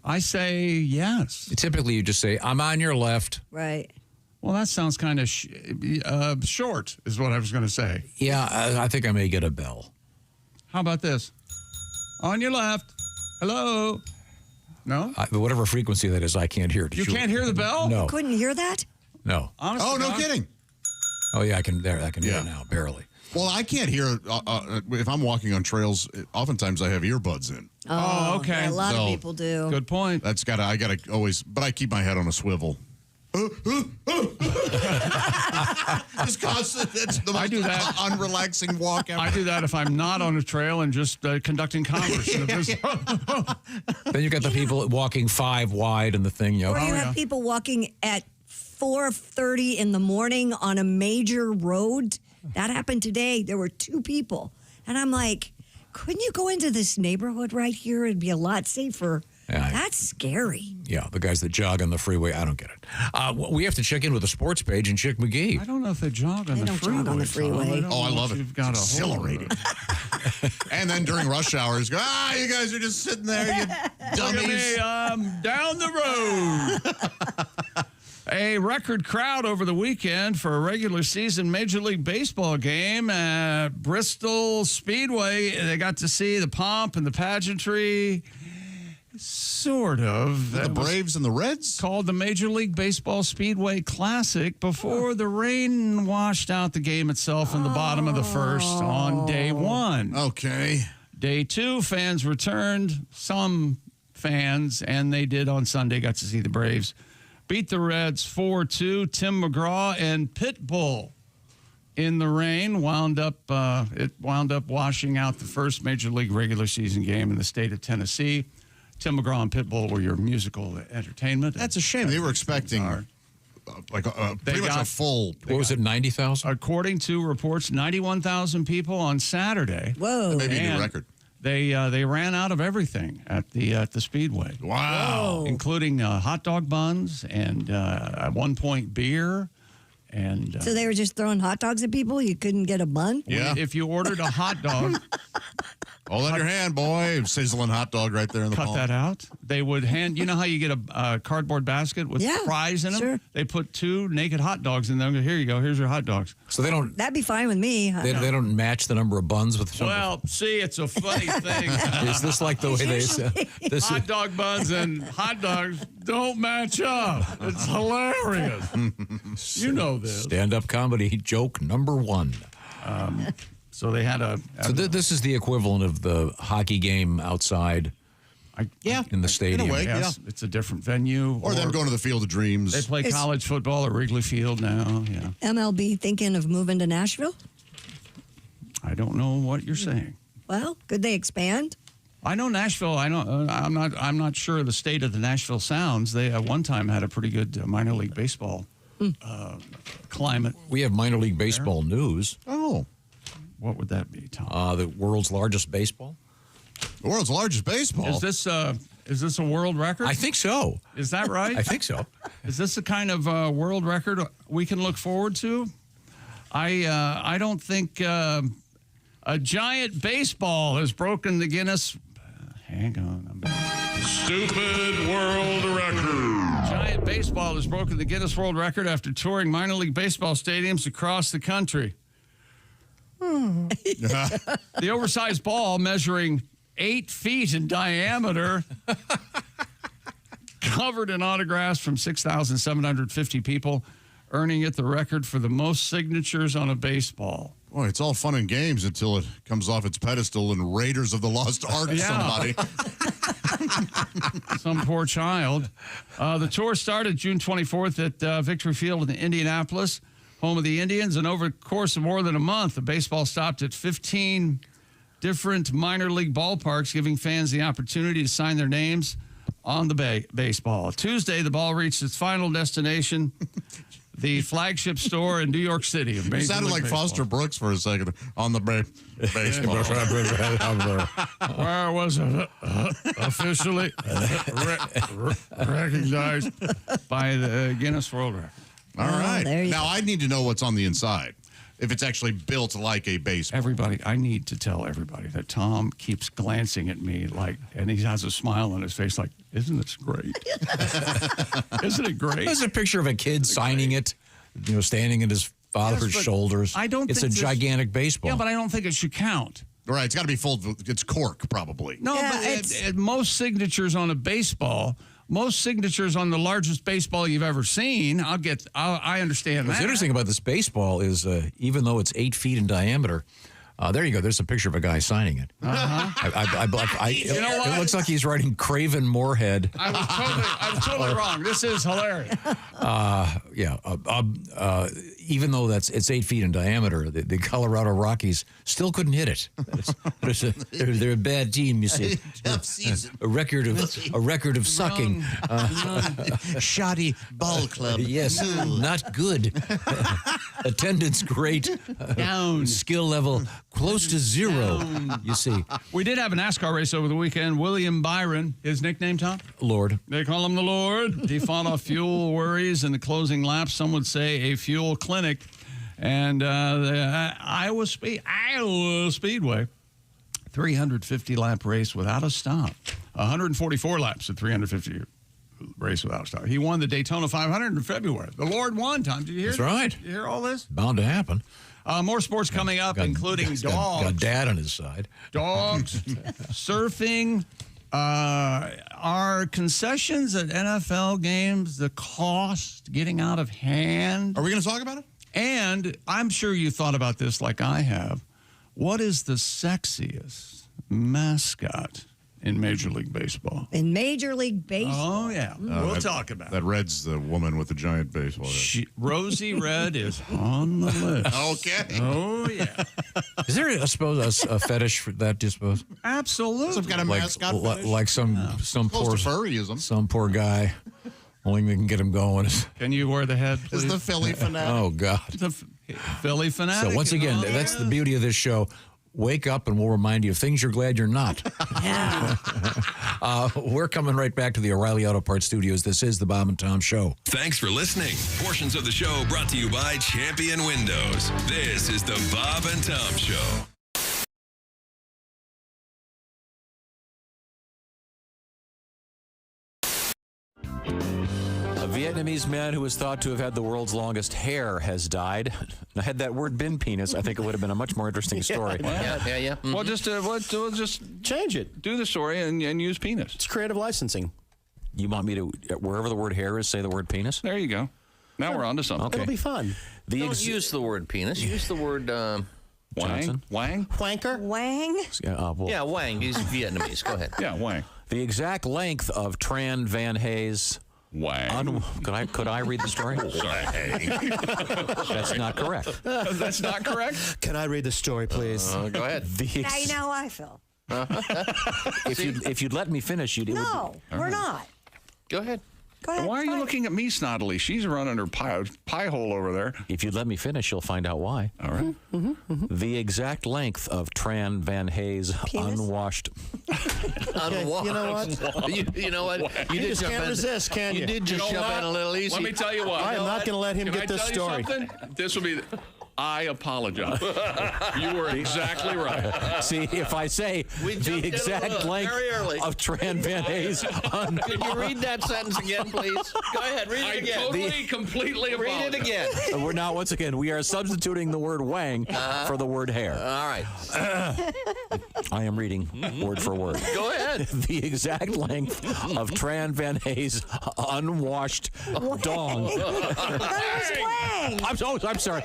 I say yes. Typically, you just say, I'm on your left. Right. Well, that sounds kind of short, is what I was going to say. Yeah, I think I may get a bell. How about this? On your left. Hello. No? Whatever frequency that is, I can't hear it. You can't hear the bell? No. Couldn't hear that? No. Honestly, Oh, no kidding. Oh, yeah, I can hear it now, barely. Well, I can't hear if I'm walking on trails. Oftentimes, I have earbuds in. Oh, okay. A lot of people do. Good point. I gotta always, but I keep my head on a swivel. Just constant. It's the most do that. unrelaxing walk ever. I do that if I'm not on a trail and just conducting commerce. Then you've got the people walking 5 wide and the thing. Or you have people walking at 4:30 in the morning on a major road. That happened today. There were 2 people. And I'm like, couldn't you go into this neighborhood right here? It'd be a lot safer. Yeah, That's scary. Yeah, the guys that jog on the freeway, I don't get it. We have to check in with the sports page and Chick McGee. I don't know if they jog on They the don't freeway. jog on the freeway. Tom. Oh, I love it. You've got It's exhilarating. And then during rush hours, go, you guys are just sitting there, you Look at dummies. me, down the road. A record crowd over the weekend for a regular season Major League Baseball game at Bristol Speedway. They got to see the pomp and the pageantry. Sort of. The Braves and the Reds? Called the Major League Baseball Speedway Classic before the rain washed out the game itself in the bottom of the first on day 1. Okay. Day 2, fans returned. Some fans, and they did on Sunday, got to see the Braves beat the Reds 4-2. Tim McGraw and Pitbull in the rain wound up washing out the first Major League regular season game in the state of Tennessee. Tim McGraw and Pitbull were your musical entertainment. That's a shame. They were expecting pretty much a full. What was it, 90,000? According to reports, 91,000 people on Saturday. Whoa. Maybe a new record. They ran out of everything at the Speedway. Wow. Whoa. Including hot dog buns and at one point beer And So they were just throwing hot dogs at people? You couldn't get a bun? Yeah. if you ordered a hot dog, Hold out your hand, boy. Sizzling hot dog right there in the cut palm. that out. They would hand, you know how you get a cardboard basket with Yeah, fries in them? sure. They put 2 naked hot dogs in there. And go, here you go. Here's your hot dogs. So they don't That'd be fine with me. they don't match the number of buns with some. Well, see, it's a funny thing. Is this like the way they say? This Hot dog buns and hot dogs don't match up. It's hilarious. You know this. stand-up comedy joke number 1. So they had a. So this is the equivalent of the hockey game outside. In the stadium. In a way, Yes, it's a different venue. Or them going to the Field of Dreams. They play college football at Wrigley Field now. Yeah. MLB thinking of moving to Nashville? I don't know what you're saying. Well, could they expand? I know Nashville. I'm not sure of the state of the Nashville Sounds. They at one time had a pretty good minor league baseball climate. We have minor league baseball news. Oh. What would that be, Tom? The world's largest baseball. The world's largest baseball. Is this a world record? I think so. Is that right? I think so. Is this the kind of world record we can look forward to? I don't think a giant baseball has broken the Guinness. Hang on. Stupid world record. Giant baseball has broken the Guinness World Record after touring minor league baseball stadiums across the country. The oversized ball, measuring 8 feet in diameter, covered in autographs from 6,750 people, earning it the record for the most signatures on a baseball. Boy, it's all fun and games until it comes off its pedestal and Raiders of the Lost Ark somebody. Some poor child. The tour started June 24th at Victory Field in Indianapolis, home of the Indians, and over the course of more than a month, the baseball stopped at 15 different minor league ballparks, giving fans the opportunity to sign their names on the baseball. Tuesday, the ball reached its final destination, the flagship store in New York City. It sounded like baseball. Foster Brooks for a second on the baseball. Where was it officially recognized by the Guinness World Record. All right. there you Now, I need to know what's on the inside. If it's actually built like a baseball. Everybody, I need to tell everybody that Tom keeps glancing at me and he has a smile on his face like, isn't this great? Isn't it great? There's a picture of a kid signing it, standing at his father's shoulders. I don't It's think a gigantic baseball. Yeah, but I don't think it should count. Right, it's got to be full. It's cork, probably. No, Yeah, but most signatures on a baseball, most signatures on the largest baseball you've ever seen, I understand What's that. interesting about this baseball is even though it's 8 feet in diameter, there you go. There's a picture of a guy signing it. You know what? It looks like he's writing Craven Moorhead. I was totally wrong. This is hilarious. Even though it's 8 feet in diameter, the Colorado Rockies still couldn't hit it. They're a bad team, you see. Tough season. A record of sucking. Shoddy ball club. Yes, not good. Attendance great. Down. Skill level close to zero. You see, We did have a NASCAR race over the weekend. William Byron, his nickname, Tom? Lord. They call him the Lord. He fought off fuel worries in the closing laps. Some would say a fuel clinic. And the Iowa Speedway, 350-lap race without a stop. 144 laps at 350 race without a stop. He won the Daytona 500 in February. The Lord won, Tom. Did you hear That's right. Did you hear all this? Bound to happen. More sports coming up, including dogs. Got Dad on his side. Dogs, surfing. Are concessions at NFL games the cost getting out of hand? Are we going to talk about it? And I'm sure you thought about this like I have. What is the sexiest mascot in Major League Baseball? In Major League Baseball. Oh, yeah. We'll talk about That it. Red's the woman with the giant baseball head. Rosie Red is on the list. Okay. Oh, yeah. Is there, I suppose, a fetish for that? Do you suppose? Absolutely. Some kind of mascot fetish? Like some Close to furryism. some poor guy. Only thing can get him going is Can you wear the head, please? Is the Philly fanatic. oh God. The Philly fanatic. So once again, Oh, that's yeah. the beauty of this show. wake up and we'll remind you of things you're glad you're not. Yeah. We're coming right back to the O'Reilly Auto Parts Studios. This is the Bob and Tom Show. Thanks for listening. Portions of the show brought to you by Champion Windows. This is the Bob and Tom Show. A Vietnamese man who is thought to have had the world's longest hair has died. Had that word been penis, I think it would have been a much more interesting story. Yeah. Mm-hmm. Well, we'll just change it. Do the story and use penis. It's creative licensing. You want me to, wherever the word hair is, say the word penis? There you go. Now we're on to something. It'll be fun. Don't use the word penis. Use the word Wang. Wanker. Wang. Yeah, Wang. He's Vietnamese. Go ahead. Yeah, Wang. The exact length of Tran Van Hayes. Wang. Could I read the story? Sorry. That's not correct. That's not correct? Can I read the story, please? Go ahead. Now you know how I feel. If you'd let me finish, you'd. No, we're not. Go ahead. Go ahead. Why are you looking at me snottily? She's running her pie hole over there. If you'd let me finish, you'll find out why. All right. The exact length of Tran Van Hayes Penis? unwashed. Unwashed. You know what? You know what? You just can't resist, can you? You did just jump in a little easy. Let me tell you what. I am not going to let him Can get I this tell you story. something? This will be. I apologize. You were exactly right. See, if I say the exact length of Tran Van Hayes. Can you read that sentence again, please? Go ahead, read it again. Completely read it again. We're now, once again, we are substituting the word wang for the word hair. All right. I am reading word for word. Go ahead. The exact length of Tran Van Hayes' unwashed dong. That was Wang. I'm sorry.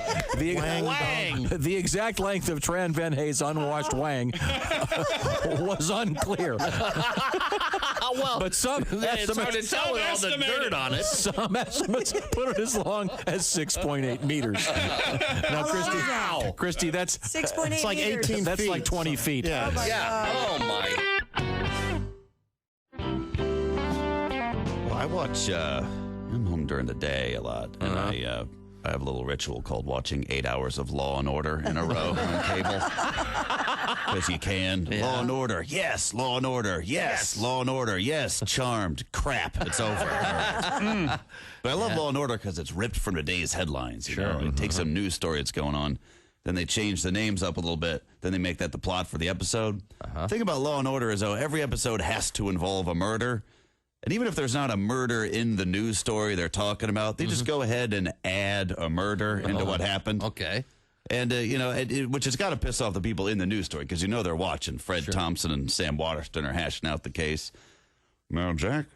The exact length of Tran Van Hayes' unwashed wang was unclear. But some estimates tell with all the dirt on it. Some estimates put it as long as 6.8 meters. Now, Christy, that's 6.8 It's like 18 feet. That's like 20 feet. Yeah. Oh my. Well, I watch. I'm home during the day a lot, and I have a little ritual called watching 8 hours of Law and Order in a row on cable. Because you can. Yeah. Law and Order, yes. Law and Order, yes. Law and Order, yes. Charmed, crap, it's over. But I love Law and Order because it's ripped from today's headlines. You know? You take some news story that's going on, then they change the names up a little bit, then they make that the plot for the episode. The thing about Law and Order is, though, every episode has to involve a murder. And even if there's not a murder in the news story they're talking about, they just go ahead and add a murder into what happened. Okay. And, which has got to piss off the people in the news story because they're watching. Fred Thompson and Sam Waterston are hashing out the case. Now, Jack,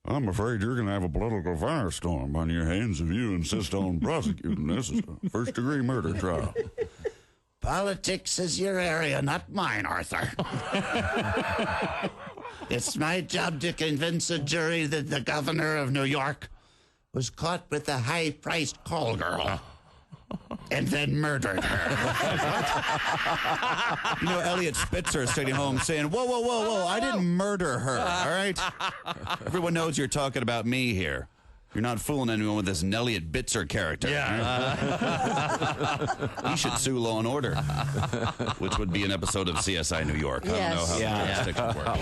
I'm afraid you're going to have a political firestorm on your hands if you insist on prosecuting this as a first-degree murder trial. Politics is your area, not mine, Arthur. It's my job to convince a jury that the governor of New York was caught with a high-priced call girl and then murdered her. Elliot Spitzer is sitting home saying, whoa, I didn't murder her, all right? Everyone knows you're talking about me here. You're not fooling anyone with this Elliot Bitzer character. Yeah. He should sue Law and Order, which would be an episode of CSI New York. I don't know how the jurisdiction works.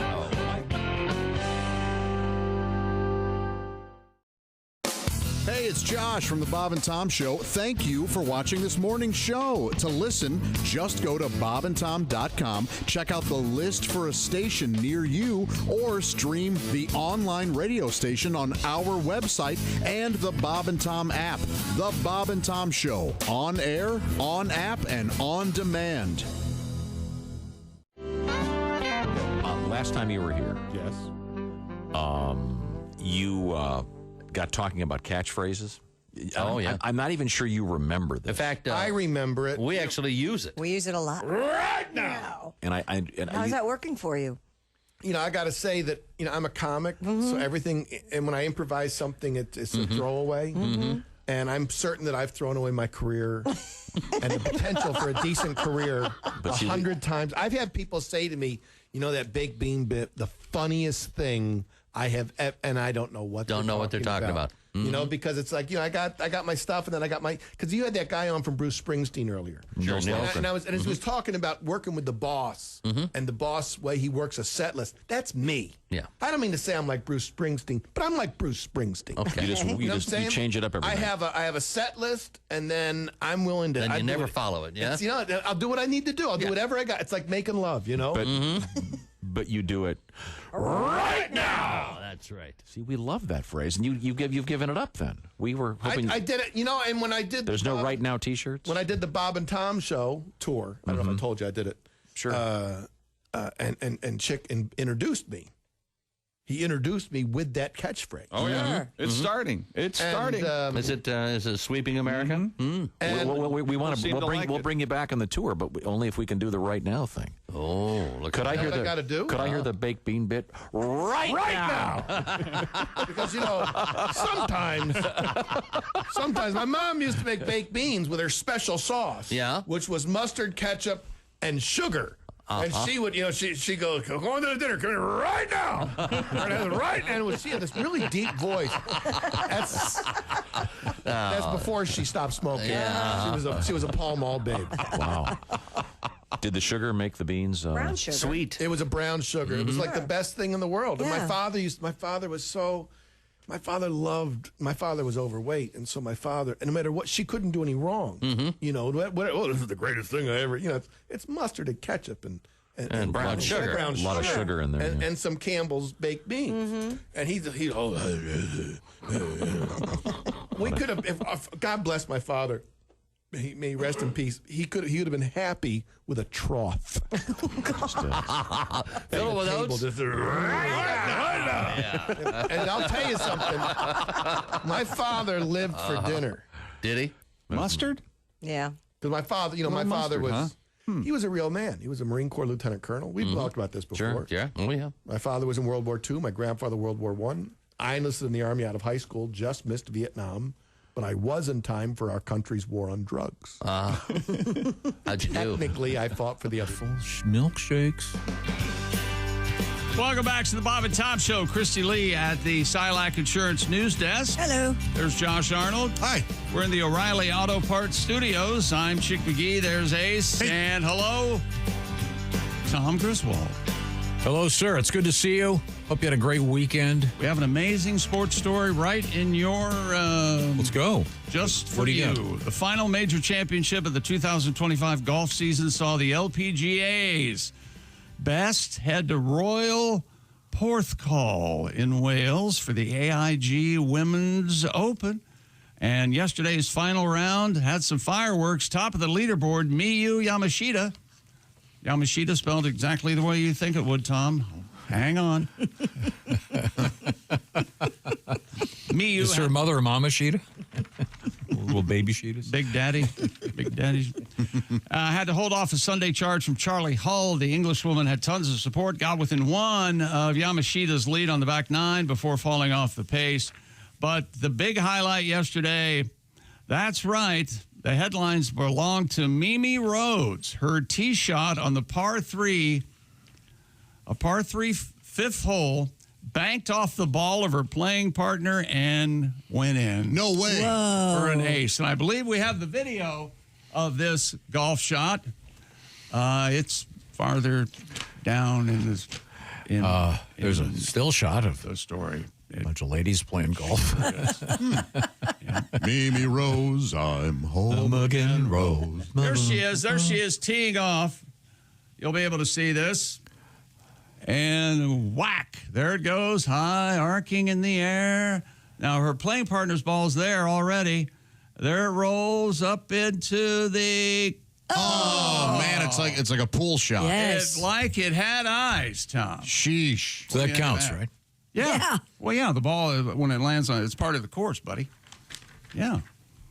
Hey, it's Josh from the Bob and Tom Show. Thank you for watching this morning's show. To listen, just go to bobandtom.com, check out the list for a station near you, or stream the online radio station on our website and the Bob and Tom app. The Bob and Tom Show, on air, on app, and on demand. Last time you were here, yes, you got talking about catchphrases. Oh, yeah. I'm not even sure you remember this. In fact, I remember it. we actually use it. We use it a lot. Right now. And How's that working for you? I got to say that, I'm a comic, so everything, and when I improvise something, it's a throwaway. And I'm certain that I've thrown away my career and the potential for a decent career 100 times. I've had people say to me, that baked bean bit, the funniest thing I have, and I don't know what Don't know what they're talking about. You know, because it's like, I got my stuff, and then I got because you had that guy on from Bruce Springsteen earlier. Sure, And he was talking about working with the boss and the boss way he works a set list. That's me. Yeah. I don't mean to say I'm like Bruce Springsteen, but I'm like Bruce Springsteen. Okay. You change it up every night. I have a set list, and then I'm willing to. And you never follow it, yeah? I'll do what I need to do. I'll do whatever I got. It's like making love, But you do it right now. Oh, that's right. See, we love that phrase, and you've given it up. Then we were hoping. I did it, and when I did, there's no right now T-shirts. When I did the Bob and Tom show tour, I don't know if I told you I did it. Sure. And Chick introduced me. He introduced me with that catchphrase. Oh yeah, it's starting. It's starting. Is it sweeping America? And we want to. We'll bring you back on the tour, but only if we can do the right now thing. Oh, look! Could I hear what I gotta do? Could I hear the baked bean bit right now? Because sometimes my mom used to make baked beans with her special sauce. Yeah. Which was mustard, ketchup, and sugar. And she would, she goes, go on to the dinner, come here right now. Right now. And she had this really deep voice. That's before she stopped smoking. Yeah. She was a Pall Mall babe. Wow. Did the sugar make the beans Brown sugar. Sweet? It was a brown sugar. It was like the best thing in the world. And Yeah. my father was overweight, and so my father, and no matter what, she couldn't do any wrong. This is the greatest thing I ever, it's mustard and ketchup and brown sugar. Brown a lot of sugar in there, and some Campbell's baked beans. And he we could have, if God bless my father, may he rest in peace. He would have been happy with a trough. Fill it with oats. And I'll tell you something. My father lived for dinner. Did he? Mustard? Yeah. Because my father, my father was, he was a real man. He was a Marine Corps lieutenant colonel. We've talked about this before. Sure. Yeah. Oh yeah. My father was in World War II. My grandfather, World War I. I enlisted in the Army out of high school, just missed Vietnam. But I was in time for our country's war on drugs. How'd you do? Technically, I fought for the other. Milkshakes. Welcome back to the Bob and Tom Show. Christy Lee at the Silac Insurance News Desk. Hello. There's Josh Arnold. Hi. We're in the O'Reilly Auto Parts Studios. I'm Chick McGee. There's Ace. Hey. And hello, Tom Griswold. Hello, sir. It's good to see you. Hope you had a great weekend. We have an amazing sports story right in your... Let's go. Just for What do you you. The final major championship of the 2025 golf season saw the LPGA's best head to Royal Porthcawl in Wales for the AIG Women's Open. And yesterday's final round had some fireworks. Top of the leaderboard, Miyu Yamashita. Yamashita spelled exactly the way you think it would, Tom. Hang on. Miyu. Is her mother Mama Sheeta? Little baby Sheetas? Big Daddy. Had to hold off a Sunday charge from Charlie Hull. The Englishwoman had tons of support, got within one of Yamashita's lead on the back nine before falling off the pace. But the big highlight yesterday, that's right, the headlines belong to Mimi Rhodes. Her tee shot on the par 3 fifth hole, banked off the ball of her playing partner and went in. No way. For an ace. And I believe we have the video of this golf shot. It's farther down in this. There's a still shot of the story. A bunch of ladies playing golf. Mimi Rose, I'm home again, Rose. There she is. There she is teeing off. You'll be able to see this. And whack, there it goes, high, arcing in the air. Now, her playing partner's ball's there already. There it rolls up into the... Oh, man, it's like a pool shot. Yes. It's like it had eyes, Tom. Sheesh. So that counts, right? Yeah. Well, yeah, the ball, when it lands on it, it's part of the course, buddy. Yeah.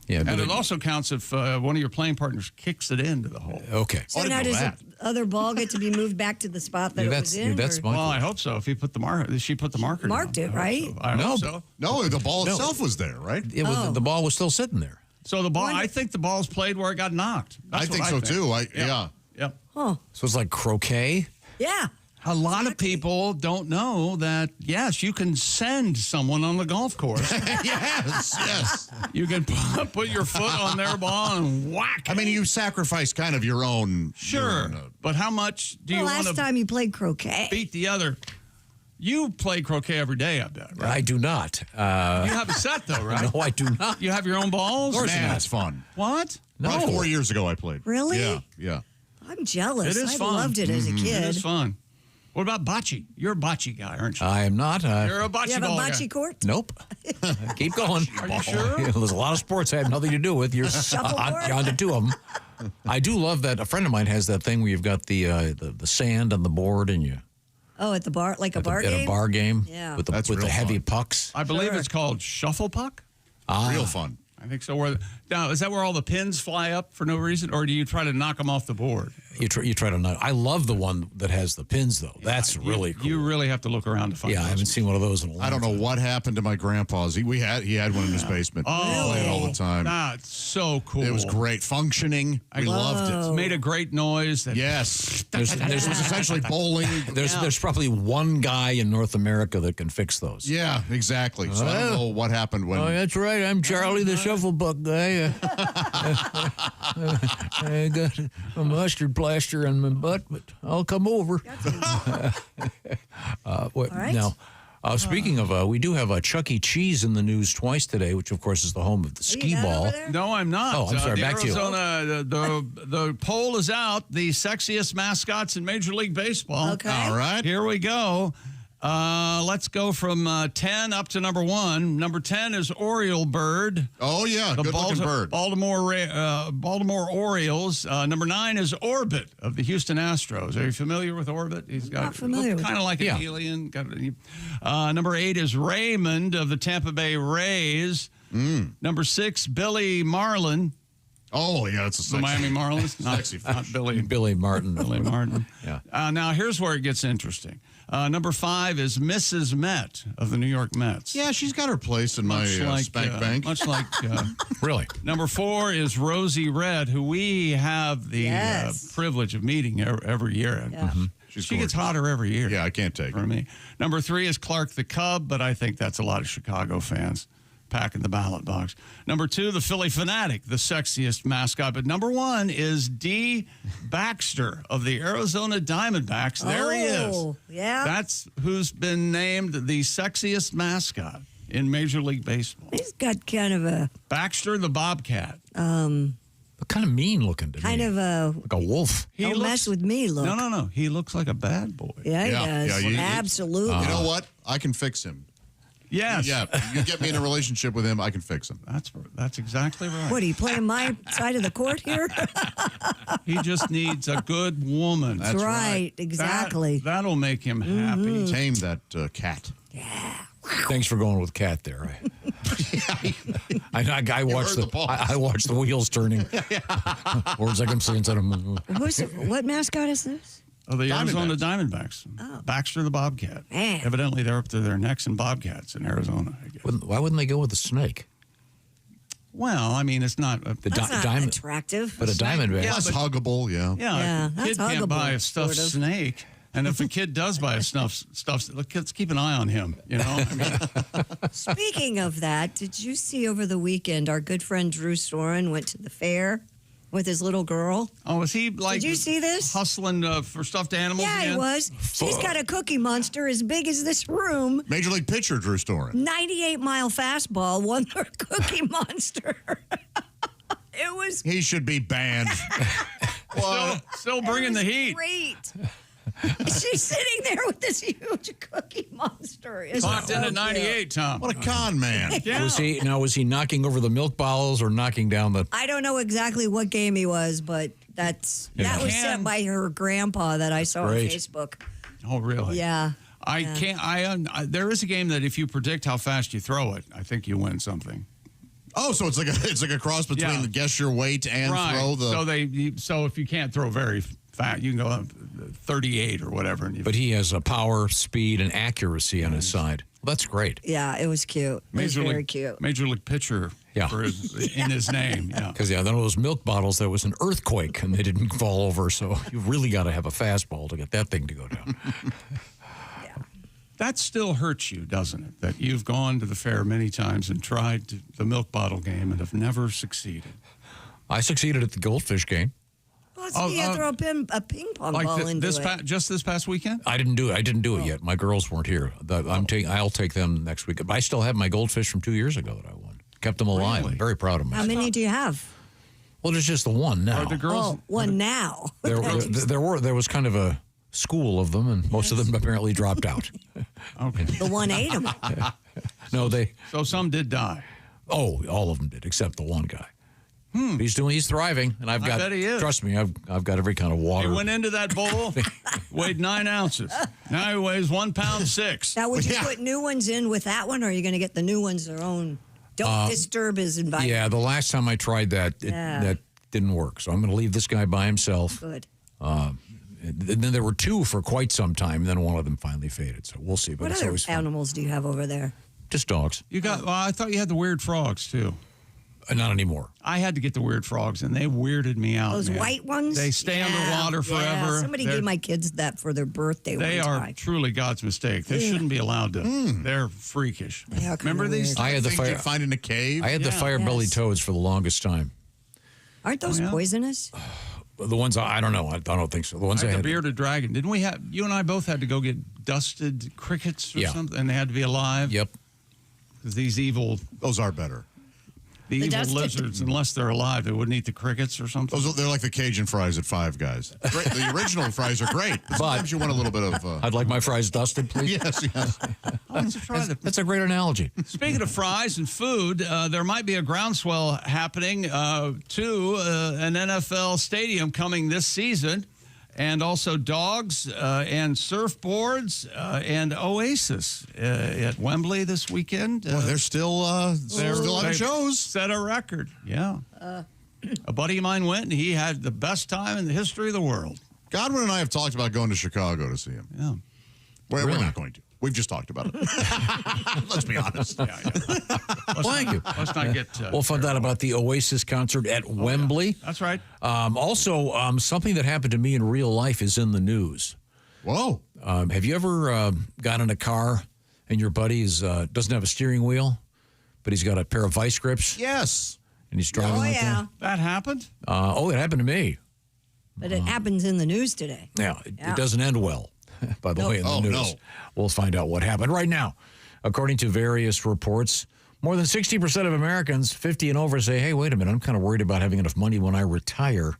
Yeah, And it also counts if one of your playing partners kicks it into the hole. Okay. So now does the other ball get to be moved back to the spot that it was in? Well, I hope so. If he put the marker, she put the marker marked down. it, right? I hope so. No, the ball itself was there, right? It was, the ball was still sitting there. So the ball, I think the ball's played where it got knocked. That's I think so too. Yeah. Yep. Huh. So it's like croquet? Yeah. A lot of people don't know that, yes, you can send someone on the golf course. yes. You can put your foot on their ball and whack. I mean, you sacrifice kind of your own. Sure. But how much do The you want last to time you played croquet. beat the other? You play croquet every day, I bet, right? I do not. You have a set, though, right? No, I do not. You have your own balls? Of course Man, not. it's fun. What? About 4 years ago, I played. Really? Yeah. I'm jealous. It is I fun. loved it as a kid. It is fun. What about bocce? You're a bocce guy, aren't you? I am not. You're a bocce You have a ball guy. bocce court? Nope. Keep going. Are you sure? There's a lot of sports I have nothing to do with. You're Shuffleboard? on to two of them. I do love that. A friend of mine has that thing where you've got the sand on the board and you Oh, at the bar, like a bar at game? a bar game. Yeah. With the That's with the real heavy fun. pucks. I believe it's called shuffle puck. Real fun. I think so. Now, is that where all the pins fly up for no reason, or do you try to knock them off the board? You try to not. I love the one that has the pins though. That's really cool. You really have to look around to find. Yeah, I haven't seen one of those in a long I don't know time. what happened to my grandpa's. He had one in his basement. Oh, Played all the time. That's so cool. It was great, functioning. We loved it. It's made a great noise. Yes, it was essentially bowling. There's probably one guy in North America that can fix those. Yeah, exactly. So I don't know what happened when. Oh, that's right. I'm Charlie the Shufflebuck guy. I got a mustard plaster on my butt, but I'll come over. right. Now, speaking of, we do have Chuck E. Cheese in the news twice today, which of course is the home of the skee ball. No, I'm not. Oh, I'm sorry. The Back to you. Arizona, the poll is out. The sexiest mascots in Major League Baseball. Okay. All right. Here we go. Let's go from 10 up to number 1. Number 10 is Oriole Bird. Oh yeah, The good looking bird. Baltimore Orioles. Number 9 is Orbit of the Houston Astros. Are you familiar with Orbit? He's got Not familiar with kind of like an alien. Number 8 is Raymond of the Tampa Bay Rays. Number 6, Billy Marlin. Oh yeah, it's a The sexy, Miami Marlins. sexy Not Billy Martin. Billy Martin. Yeah. Now here's where it gets interesting. Number 5 is Mrs. Met of the New York Mets. Yeah, she's got her place in my spank bank. Much like Really. Number 4 is Rosie Red, who we have the privilege of meeting every year. Yeah. She gets hotter every year. Yeah, I can't take For her. me. Number 3 is Clark the Cub, but I think that's a lot of Chicago fans packing the ballot box. Number 2, the Philly Fanatic, the sexiest mascot. But number 1 is D. Baxter of the Arizona Diamondbacks. There he is. Yeah. That's who's been named the sexiest mascot in Major League Baseball. He's got kind of a Baxter the Bobcat. Kind of mean looking to kind me. of a Like a wolf. don't mess with me look. No. He looks like a bad boy. Yeah, he does. Absolutely. You know what? I can fix him. Yes. Yeah, you get me in a relationship with him, I can fix him. That's exactly right. What, are you playing my side of the court here? He just needs a good woman. That's right. Exactly. That'll make him happy. Tame that cat. Thanks for going with cat there. I watched heard the pause. I watched the wheels turning. Words like I'm saying instead of. What mascot is this? Oh, the Arizona Diamondbacks. Baxter the Bobcat. Man. Evidently, they're up to their necks in bobcats in Arizona, I guess. Why wouldn't they go with a snake? Well, I mean, it's not... That's not diamond, attractive. but a diamondback. Less huggable, yeah. Yeah, a that's kid can't buy a huggable, stuffed sort of. snake. And if a kid does buy a stuffed, let's keep an eye on him, you know? I mean, Speaking of that, did you see over the weekend our good friend Drew Storen went to the fair with his little girl? oh, is he like... Did you see this? Hustling for stuffed animals Yeah, again? he was. She's got a cookie monster as big as this room. Major League pitcher Drew Storen. 98-mile fastball won her cookie monster. It was He should be banned. Still bringing the heat. great. She's sitting there with this huge cookie monster. It's Clocked in so at 98, Tom. What a con man. Yeah. Was he knocking over the milk bottles or knocking down the? I don't know exactly what game he was, but that was sent by her grandpa that I saw on Great. Facebook. Oh, really? Yeah. I can't. There is a game that if you predict how fast you throw it, I think you win something. Oh, so it's like a cross between Yeah. the guess your weight and Right. throw the. So if you can't throw very fast, you can go up 38 or whatever. And But he has a power, speed, and accuracy on his side. Well, that's great. Yeah, it was cute. It was very cute. Major League pitcher in his name. Yeah. Because, then those milk bottles, there was an earthquake and they didn't fall over. So you really got to have a fastball to get that thing to go down. That still hurts you, doesn't it? That you've gone to the fair many times and tried the milk bottle game and have never succeeded. I succeeded at the goldfish game. Well, so you throw a ping pong ball into it. Just this past weekend? I didn't do it yet. My girls weren't here. I'll take them next week. I still have my goldfish from 2 years ago that I won. Kept them alive. Really? I'm very proud of myself. How many do you have? Well, there's just the one now. Are the girls? One now. There was kind of a school of them, and most of them apparently dropped out. Okay. The one ate them. No, So some did die. Oh, all of them did, except the one guy. He's thriving, and I bet he is. Trust me, I've got every kind of water. He went into that bowl, weighed 9 ounces. Now he weighs 1 pound 6. Now, would you put new ones in with that one, or are you going to get the new ones their own? Don't disturb his environment. Yeah, the last time I tried that, that didn't work. So I'm going to leave this guy by himself. Good. And then there were 2 for quite some time, and then one of them finally faded. So we'll see. But What it's other always fun. animals do you have over there? Just dogs. You got? Well, I thought you had the weird frogs too. Not anymore. I had to get the weird frogs, and they weirded me out. Those man. white ones? They stay underwater forever. Yeah. Somebody gave my kids that for their birthday. They one are time. truly God's mistake. They shouldn't be allowed to. They're freakish. Remember these? I had the things you find in a cave. I had the fire-bellied toads for the longest time. Aren't those poisonous? The ones I don't know. I don't think so. The ones I I had had. the bearded dragon. Didn't we have? You and I both had to go get dusted crickets or something, and they had to be alive. Yep. Because these evil, those are better. The evil lizards, unless they're alive, they wouldn't eat the crickets or something. They're like the Cajun fries at Five Guys. Great. The original fries are great. But sometimes you want a little bit of. I'd like my fries dusted, please. Yes. That's a great analogy. Speaking of fries and food, there might be a groundswell happening to an NFL stadium coming this season, and also dogs and surfboards and Oasis at Wembley this weekend. Well, they're still having shows. Set a record, yeah. A buddy of mine went, and he had the best time in the history of the world. Godwin and I have talked about going to Chicago to see him. Yeah. We're not going to. We've just talked about it. Let's be honest. Thank you. Let's not get. We'll find out about the Oasis concert at Wembley. Yeah. That's right. Also, something that happened to me in real life is in the news. Whoa. Have you ever got in a car and your buddy doesn't have a steering wheel, but he's got a pair of vice grips? Yes. And he's driving like that? That happened? It happened to me. But it happens in the news today. Yeah, it doesn't end well, by the way, in the news. No. We'll find out what happened right now. According to various reports, more than 60% of Americans 50 and over say, hey, wait a minute, I'm kind of worried about having enough money when I retire.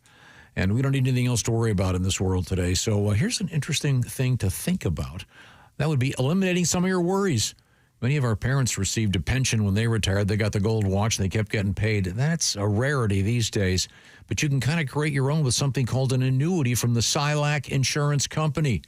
And we don't need anything else to worry about in this world today. So here's an interesting thing to think about. That would be eliminating some of your worries. Many of our parents received a pension when they retired. They got the gold watch and they kept getting paid. That's a rarity these days. But you can kind of create your own with something called an annuity from the Silac Insurance Company.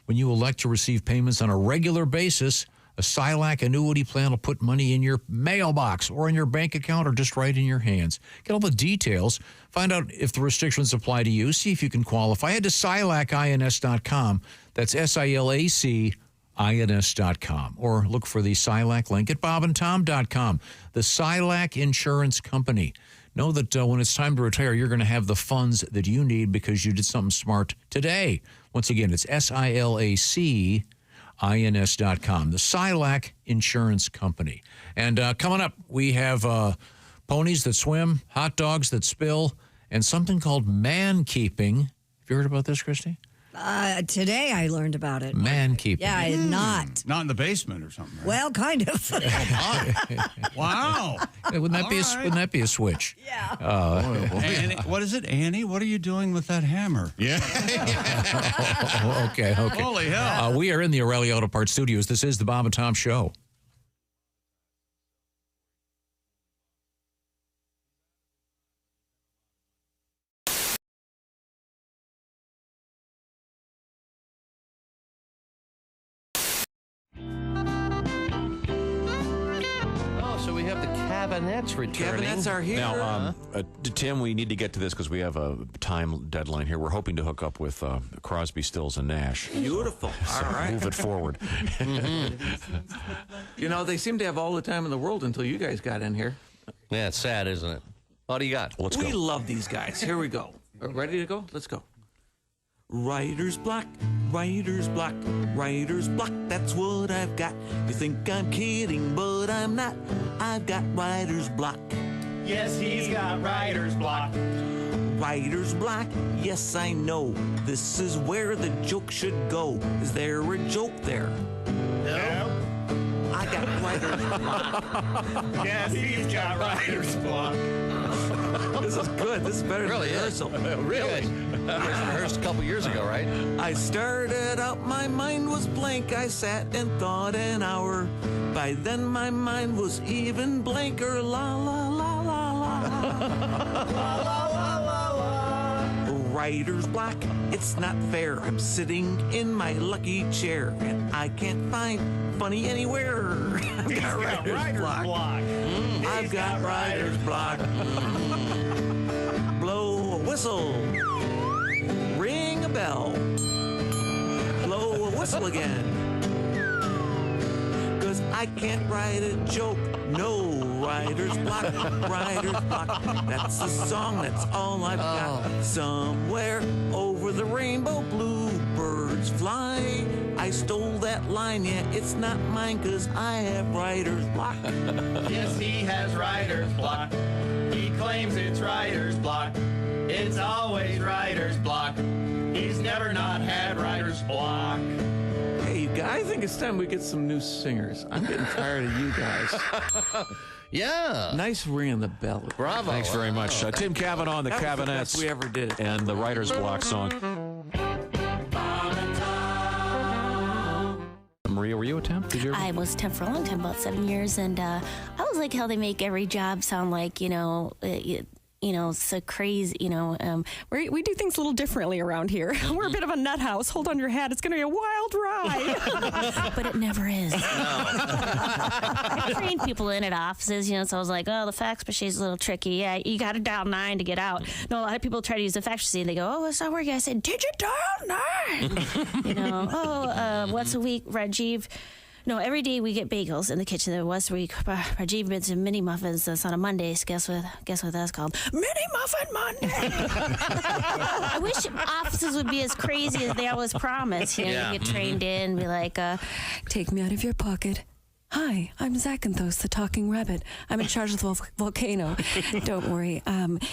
When you elect to receive payments on a regular basis, a Silac annuity plan will put money in your mailbox or in your bank account or just right in your hands. Get all the details. Find out if the restrictions apply to you. See if you can qualify. Head to SilacINS.com. That's SILACINS.com. Or look for the Silac link at bobandtom.com. The Silac Insurance Company. Know that when it's time to retire, you're going to have the funds that you need because you did something smart today. Once again, it's SILACINS.com, the Silac Insurance Company. And coming up, we have ponies that swim, hot dogs that spill, and something called man keeping. Have you heard about this, Christy? Today I learned about it. Man keeping. Yeah, I did not. Not in the basement or something. Right? Well, kind of. Wow. Wouldn't that be a switch? Yeah. Annie, what is it, Annie? What are you doing with that hammer? Yeah. Okay. Holy hell. We are in the O'Reilly Auto Parts studios. This is the Bob and Tom Show. Cabinets returning. Cabinets are here. Now, Tim, we need to get to this because we have a time deadline here. We're hoping to hook up with Crosby, Stills, and Nash. Beautiful. So all right. move it forward. You know, they seem to have all the time in the world until you guys got in here. Yeah, it's sad, isn't it? What do you got? Let's We go. love these guys. Here we go. Ready to go? Let's go. Writer's block, writer's block, writer's block, that's what I've got. You think I'm kidding, but I'm not. I've got writer's block. Yes, he's got writer's block. Writer's block, yes, I know. This is where the joke should go. Is there a joke there? No. I got writer's block. Yes, he's got writer's block. This is good. This is better Really than is. rehearsal. Really? You guys rehearsed a couple years ago, right? I started out, my mind was blank. I sat and thought an hour. By then my mind was even blanker. La la la la la. La la la la la. Writer's block, it's not fair. I'm sitting in my lucky chair and I can't find funny anywhere. I've got writer's block. I've got writer's block. Blow a whistle. Ring a bell. Blow a whistle again. 'Cause I can't write a joke. No, writer's block, writer's block. That's the song, that's all I've got. Somewhere over the rainbow, bluebirds fly. I stole that line, yeah, it's not mine, 'cause I have writer's block. Yes, he has writer's block. He claims it's writer's block. It's always writer's block. He's never not had writer's block. Hey, I think it's time we get some new singers. I'm getting tired of you guys. Yeah. Nice ringing the bell. Bravo. Thanks very much. Tim Cavanaugh and the That was the Cavanets. best we ever did. And the Writer's Block song. Maria, were you a temp? Did you ever? I was temp for a long time, about 7 years, and I always like how they make every job sound like, so crazy, we do things a little differently around here. We're a bit of a nut house. Hold on your hat. It's going to be a wild ride. but it never is. I trained people in at offices, so I was like, oh, the fax machine's a little tricky. Yeah, you got to dial 9 to get out. No, a lot of people try to use the fax machine. They go, oh, it's not working. I said, did you dial 9? Once a week, Rajiv. No, every day we get bagels in the kitchen. There was week. Rajiv made some mini muffins. That's on a Monday. Guess what that's called? Mini Muffin Monday. I wish offices would be as crazy as they always promise. You get trained in, be like, take me out of your pocket. Hi, I'm Zachanthos, the talking rabbit. I'm in charge of the volcano. Don't worry,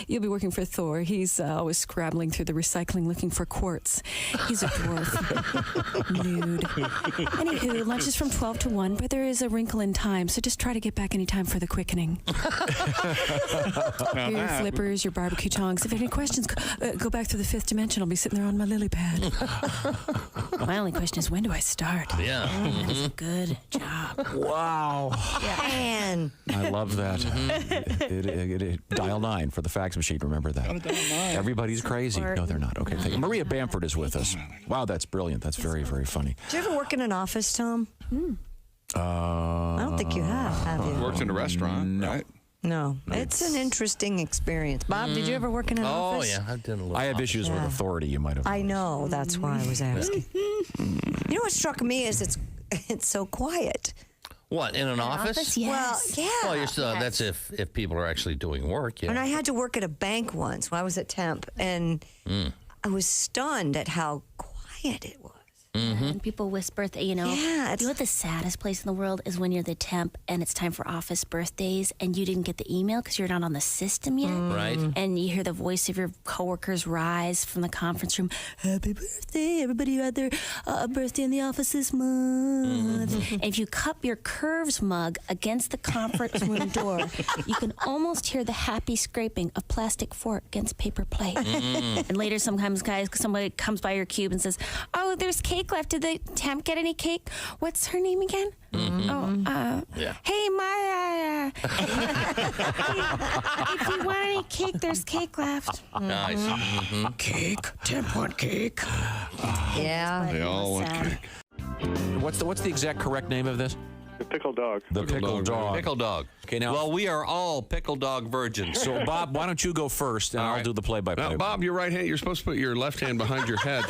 you'll be working for Thor. He's always scrabbling through the recycling looking for quartz. He's a dwarf. Nude. Anywho, lunch is from 12 to 1, but there is a wrinkle in time, so just try to get back any time for the quickening. Your flippers, your barbecue tongs. If you have any questions, go back to the 5th dimension. I'll be sitting there on my lily pad. My only question is, when do I start? Yeah. That is a good job. Wow. Man. I love that. Dial 9 for the fax machine. Remember that. Everybody's crazy. No, they're not. Okay. Thank you. Maria Bamford is with us. Wow, that's brilliant. That's very, very funny. Did you ever work in an office, Tom? I don't think you have you? Worked in a restaurant, right? No. It's an interesting experience. Bob, did you ever work in an office? Oh, yeah. I did a little. I have issues with authority, you might have. I know. That's why I was asking. You know what struck me is it's so quiet. What, in an office? Yes. Well, yeah. Well, that's if people are actually doing work, yeah. And I had to work at a bank once when I was at temp, and I was stunned at how quiet it was. And people whisper, Yeah, what the saddest place in the world is when you're the temp and it's time for office birthdays and you didn't get the email because you're not on the system yet. Right. And you hear the voice of your coworkers rise from the conference room, happy birthday, everybody who had their birthday in the office this month. And if you cup your Curves mug against the conference room door, you can almost hear the happy scraping of plastic fork against paper plate. And later sometimes, somebody comes by your cube and says, oh, there's cake left. Did the temp get any cake? What's her name again? Hey, my, if you want any cake, there's cake left. Nice. Cake? Temp want cake? Yeah. They all want cake. What's the exact correct name of this? The pickle dog. The pickle dog. Pickle dog. Okay, now. Well, we are all pickle dog virgins. So, Bob, why don't you go first, and I'll do the play-by-play. Now, Bob, your right hand, you're supposed to put your left hand behind your head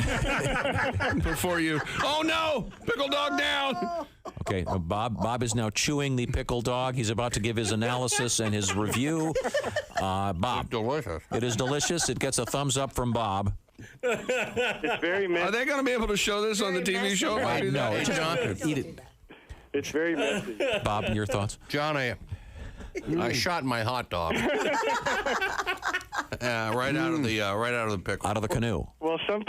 before you. Oh, no! Pickle dog down! Okay, Bob is now chewing the pickle dog. He's about to give his analysis and his review. Bob. Delicious. It is delicious. It gets a thumbs up from Bob. It's very messy. Are they going to be able to show this on the TV show? No, Hey, John, eat it. It's very messy. Bob, your thoughts? John, I shot my hot dog. Right out of the pickle. Out of the canoe. Well, some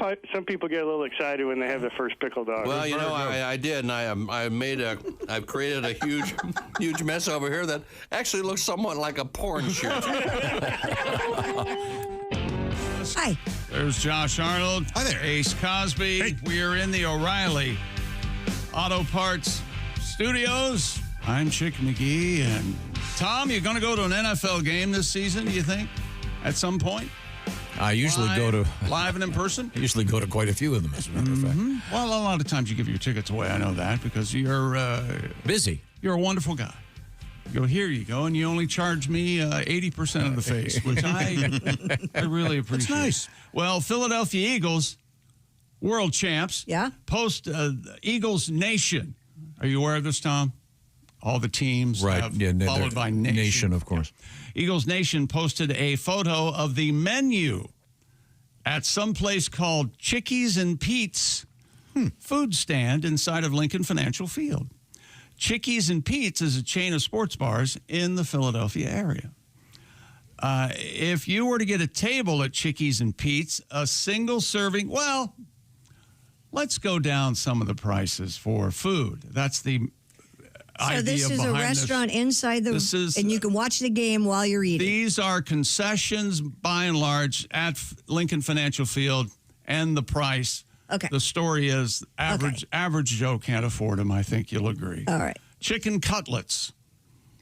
people get a little excited when they have the first pickle dog. Well, you know, I did, and I've created a huge mess over here that actually looks somewhat like a porn shoot. Hi. There's Josh Arnold. Hi there. Ace Cosby. Hey. We are in the O'Reilly Auto Parts Studios. I'm Chick McGee. And Tom, you're going to go to an NFL game this season, do you think, at some point? I usually go to live and in person. I usually go to quite a few of them, as a matter of fact. Well, a lot of times you give your tickets away. I know that because you're busy. You're a wonderful guy. You go, here you go, and you only charge me 80% of the face, which I really appreciate. That's nice. Well, Philadelphia Eagles, world champs. Yeah. Post Eagles Nation. Are you aware of this, Tom? All the teams Right. have Yeah, followed by Nation. Nation, of course. Eagles Nation posted a photo of the menu at some place called Chickies and Pete's food stand inside of Lincoln Financial Field. Chickies and Pete's is a chain of sports bars in the Philadelphia area. If you were to get a table at Chickies and Pete's, a single serving, well, let's go down some of the prices for food. That's the idea So this is a behind restaurant inside and you can watch the game while you're eating. These are concessions, by and large, at Lincoln Financial Field, and the price. Okay. The story is average Joe can't afford them. I think you'll agree. All right. Chicken cutlets.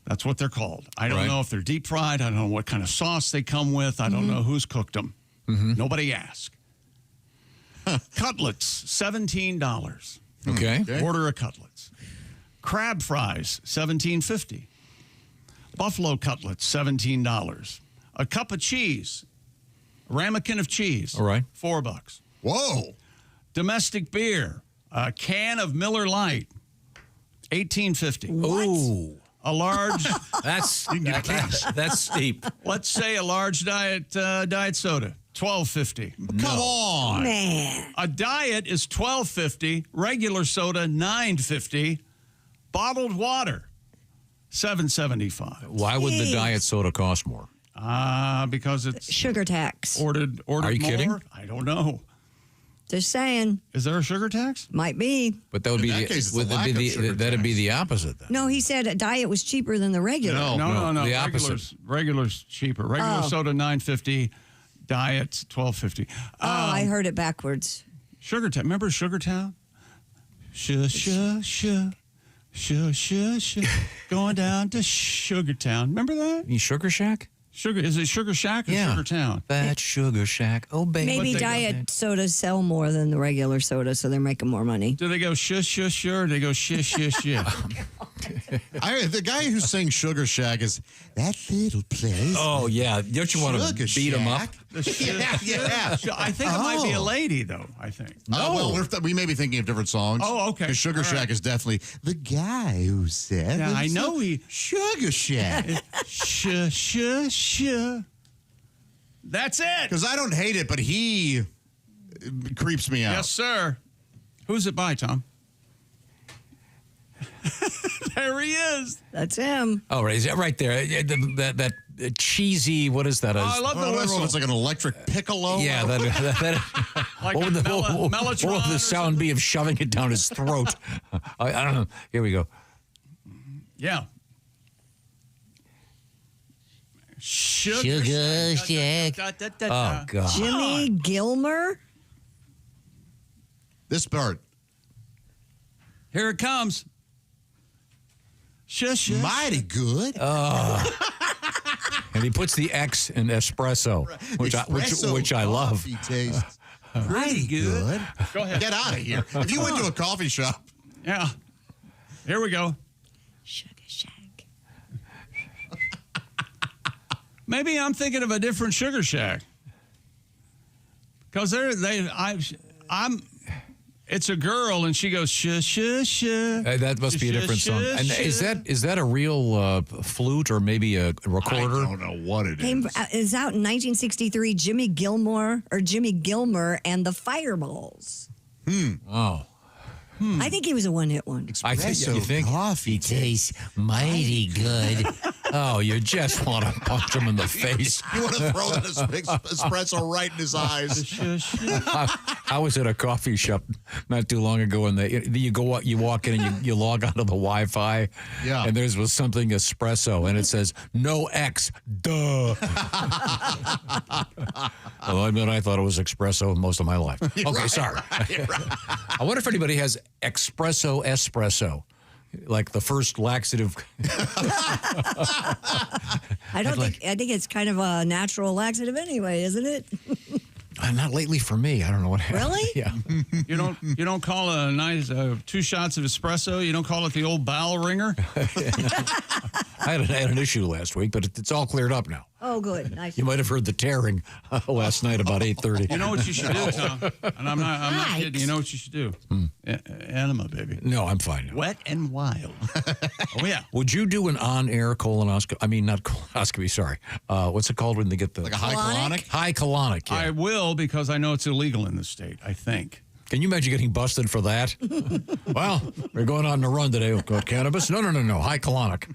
That's what they're called. I don't know if they're deep fried. I don't know what kind of sauce they come with. I don't know who's cooked them. Nobody asked. Cutlets, $17. Okay. Order of cutlets. Crab fries, $17.50. Buffalo cutlets, $17. A cup of cheese, a ramekin of cheese. All right. $4. Whoa. Domestic beer, a can of Miller Lite, $18.50. Ooh. A large. That's steep. Let's say a large diet soda, $12.50. Come on. Man. A diet is $12.50. Regular soda, $9.50. Bottled water, $7.75. Why would the diet soda cost more? Because it's sugar tax. Ordered Are you more? kidding? I don't know. Just saying. Is there a sugar tax? Might be. But that would be that'd be the opposite then. No, he said a diet was cheaper than the regular. No. The opposite. Regular's cheaper. Regular soda, $9.50. Diet, $12.50. I heard it backwards. Sugartown. Remember Sugartown? Going down to Sugartown. Remember that? Sugar Shack? Is it Sugar Shack or Sugartown? That Sugar Shack. Oh, baby. Maybe diet sodas sell more than the regular soda, so they're making more money. Do they go shush, or do they go shish? The guy who sings Sugar Shack is that little place. Oh, yeah. Don't you want to beat him up? Yeah. I think it might be a lady, though, I think. Well, we may be thinking of different songs. Oh, okay. Because Sugar Shack is definitely the guy who said. Yeah, I know he. Sugar Shack. Shush. That's it. Because I don't hate it, but he creeps me out. Yes, sir. Who's it by, Tom? There he is. That's him. Oh, right. Is that right there? That cheesy, what is that? I love the whistle. It's like an electric piccolo. Yeah, that Like what would the Mellotron what would the sound be of shoving it down his throat? I don't know. Here we go. Yeah. Sugar Shack. Oh, God. Jimmy Gilmer? This part. Here it comes. Shush. Mighty good. And he puts the X in espresso, which I love. Tastes pretty good. Go ahead. Get out of here. If you went to a coffee shop. Yeah. Here we go. Sugar Shack. Maybe I'm thinking of a different Sugar Shack. Because I'm It's a girl, and she goes, shuh, shuh, shuh. That must be a different song. And is that a real flute or maybe a recorder? I don't know what it Is out in 1963. Jimmy Gilmer and the Fireballs. Oh. I think he was a one-hit one. I think you think coffee tastes mighty good. Oh, you just want to punch him in the face. You want to throw that espresso right in his eyes. I was at a coffee shop not too long ago, and you walk in and you log onto the Wi-Fi, and there was something espresso, and it says no X, duh. Well, I admit I thought it was espresso most of my life. Okay, sorry. I wonder if anybody has espresso. Like the first laxative. I think it's kind of a natural laxative anyway, isn't it? Not lately for me. I don't know what happened. Really? Yeah. You don't call a nice 2 shots of espresso. You don't call it the old bowel ringer. I had an issue last week, but it's all cleared up now. Oh, good. Nice. You might have heard the tearing last night about 8:30. You know what you should do, Tom? And I'm not kidding. You know what you should do? Enema, baby. No, I'm fine. Wet and wild. Oh, yeah. Would you do an on-air colonoscopy? I mean, not colonoscopy, sorry. What's it called when they get the... Like a high colonic? High colonic, yeah. I will, because I know it's illegal in this state, I think. Can you imagine getting busted for that? Well, we're going on the run today. Cannabis? No. High colonic.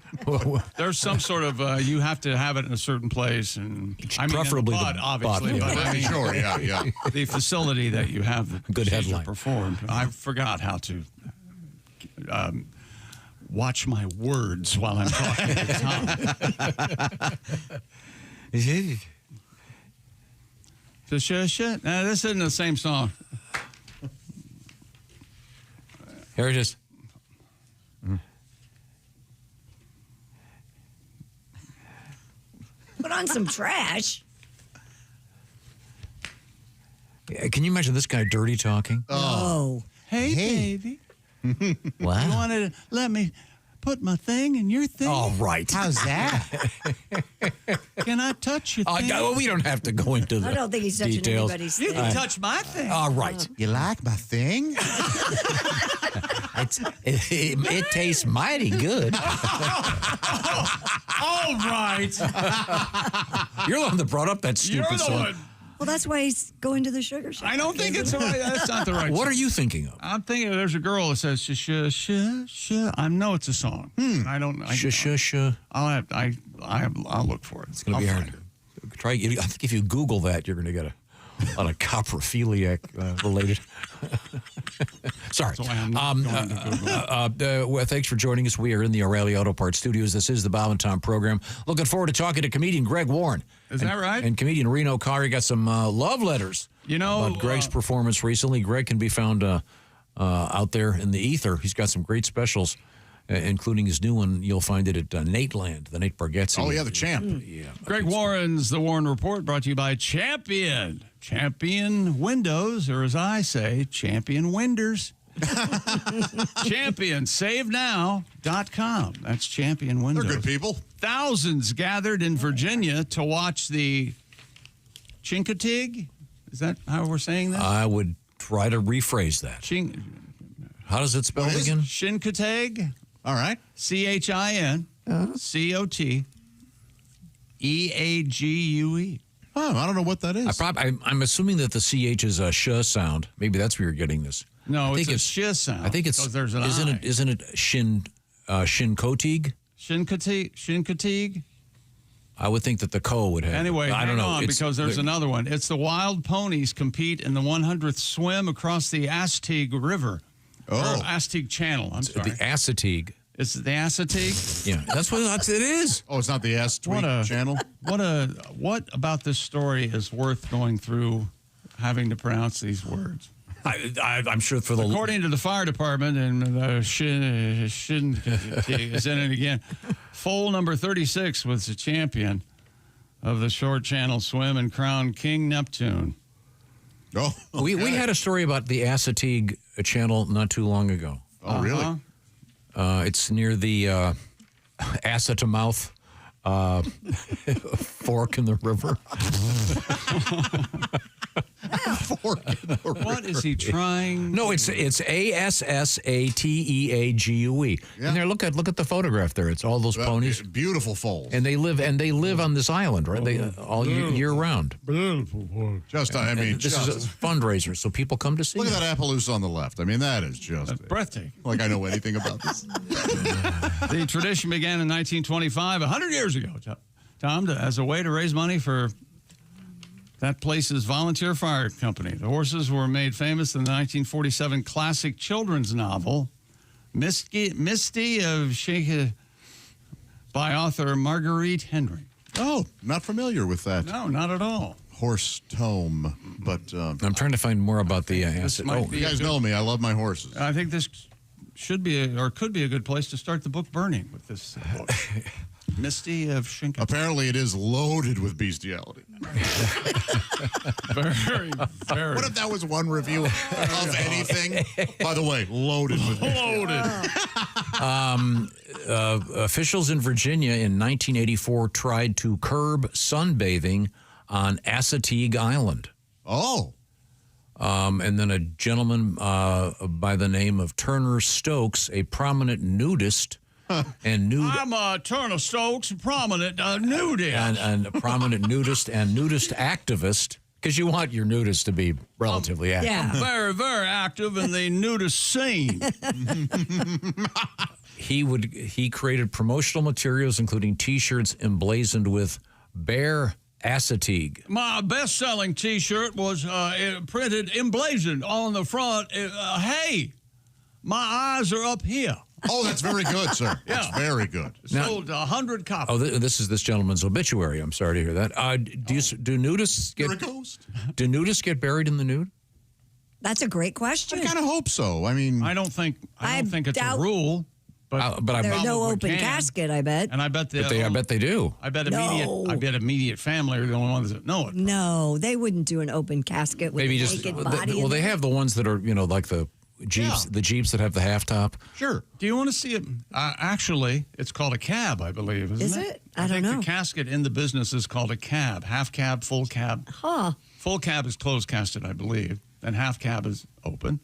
There's some sort of, you have to have it in a certain place. And preferably in the butt, obviously. butt, But I mean, sure, yeah. The facility that you have the good headline performed. I forgot how to watch my words while I'm talking to Tom. No, this isn't the same song. Here it is. Put on some trash. Can you imagine this guy dirty talking? Oh. Hey, baby. Wow. You want to let me put my thing in your thing? All right. How's that? Can I touch your thing? Well, we don't have to go into the I don't think he's touching details. anybody's You thing. can touch my thing. All right. You like my thing? It tastes mighty good. All right. You're the one that brought up that stupid You're the song. one. Well, that's why he's going to the sugar shop. I don't think it's the right. That's not the right. What song. are you thinking of? I'm thinking there's a girl that says sh sh sh sh. I know it's a song. I don't. Sh. I'll look for it. It's going to be hard. I think if you Google that, you're going to get a lot of coprophiliac related. Sorry. Well, thanks for joining us. We are in the O'Reilly Auto Parts Studios. This is the Bob and Tom program. Looking forward to talking to comedian Greg Warren. Is that right? And comedian Reno Collier got some love letters. About Greg's performance recently. Greg can be found out there in the ether. He's got some great specials, including his new one. You'll find it at Nateland, the Nate Bargatze. Oh, yeah, the champ. Yeah. Greg Warren's The Warren Report, brought to you by Champion. Champion Windows, or as I say, Champion Winders. ChampionSaveNow.com. That's Champion Windows. They're good people. Thousands gathered in Virginia to watch the Chincoteague. Is that how we're saying this? I would try to rephrase that. How does it spell again? Chincoteague. All right. ChinCoteague. Oh, I don't know what that is. I'm assuming that the CH is a sh sound. Maybe that's where you're getting this. No, it's a sh sound. I think it's. There's an isn't I. it? Isn't it Chincoteague? Chincoteague. I would think that the co would have. Anyway, I don't hang know. on, It's- because there's they're- another one. It's the wild ponies compete in the 100th swim across the Assateague River. Oh. Or Assateague Channel. I'm sorry. The Assateague. It's the Assateague? Yeah, that's what it is. Oh, it's not the Tweet channel? What about this story is worth going through having to pronounce these words? I'm sure for the... According to the fire department, and Shin is in it again, foal number 36 was the champion of the short channel swim and crowned King Neptune. Oh, okay. We had a story about the Assateague channel not too long ago. Oh, really? It's near the Assateague fork in the river. What is he trying? No, it's ASSATEAGUE. Yeah. And there, look at the photograph there. It's all those ponies. Beautiful foals. And they live on this island, right? They all year round. Beautiful. Just, I mean, this is a fundraiser, so people come to see. Look it. at that Appaloosa on the left. I mean, that is just breathtaking. Like I know anything about this. The tradition began in 1925, 100 years ago, Tom, as a way to raise money for that place's volunteer fire company. The horses were made famous in the 1947 classic children's novel, Misty of Shake by author Marguerite Henry. Oh, not familiar with that. No, not at all. Horse tome, but I'm trying to find more about the acid. You guys know me. I love my horses. I think this should be or could be a good place to start the book burning with this book. Misty of Shinka. Apparently, it is loaded with bestiality. Very. What if that was one review of anything? By the way, loaded with bestiality. Officials in Virginia in 1984 tried to curb sunbathing on Assateague Island. Oh. And then a gentleman by the name of Turner Stokes, a prominent nudist, I'm Turner Stokes, a prominent nudist. And a prominent nudist and nudist activist, because you want your nudist to be relatively active. Yeah. Very, very active in the nudist scene. He created promotional materials, including T-shirts emblazoned with Bear Assateague. My best-selling T-shirt was printed, emblazoned on the front. Hey, my eyes are up here. Oh, that's very good, sir. Yeah. That's very good. Sold 100 copies. Oh, this is this gentleman's obituary. I'm sorry to hear that. Do nudists get? You're a ghost. Do nudists get buried in the nude? That's a great question. I kind of hope so. I mean, I don't think it's doubt- a rule, but There's no open casket, I bet. And I bet I bet they do. I bet No. immediate family are the only ones that know it. No, they wouldn't do an open casket with Maybe a just naked body. well, they have the ones that are like the Jeeps, the Jeeps that have the half top. Sure. Do you want to see it? Actually, it's called a cab, I believe, isn't Is it? it? I don't think know. the casket in the business is called a cab. Half cab, full cab. Huh. Full cab is closed casket, I believe. And half cab is open.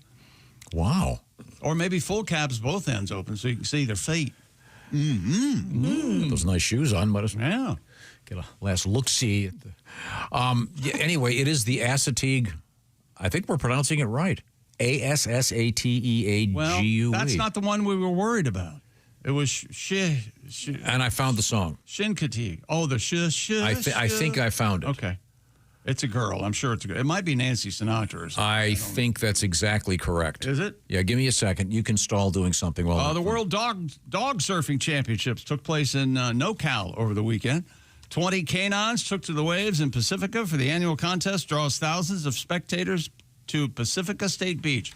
Wow. Or maybe full cab's both ends open so you can see their feet. Those nice shoes on. Let us Yeah. get a last look-see. Anyway, it is the Assateague. I think we're pronouncing it right. Assateague. Well, that's not the one we were worried about. It was And I found the song. Shinkatigue. Oh, the I think I found it. Okay. It's a girl. I'm sure it's a girl. It might be Nancy Sinatra or something. I think that's exactly correct. Is it? Yeah, give me a second. You can stall doing something while The World Dog Surfing Championships took place in NoCal over the weekend. 20 canines took to the waves in Pacifica for the annual contest, draws thousands of spectators to Pacifica State Beach.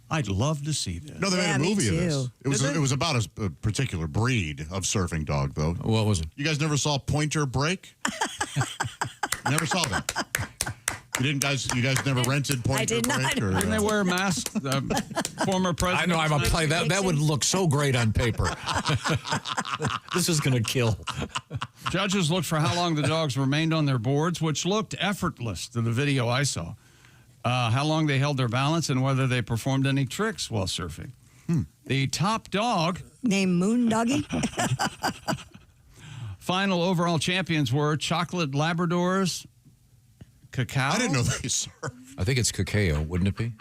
I'd love to see this. No, they made a movie of this. It was about a particular breed of surfing dog, though. What was it? You guys never saw Pointer Break? Never saw that. You guys never rented Pointer I did Break? not. Or, Didn't they wear masks? Former president. I know I'm a play. That would look so great on paper. This is going to kill. Judges looked for how long the dogs remained on their boards, which looked effortless to the video I saw. How long they held their balance and whether they performed any tricks while surfing. The top dog, named Moon Doggy. final overall champions were Chocolate Labradors, Cacao. I didn't know they surf. I think it's cacao, wouldn't it be?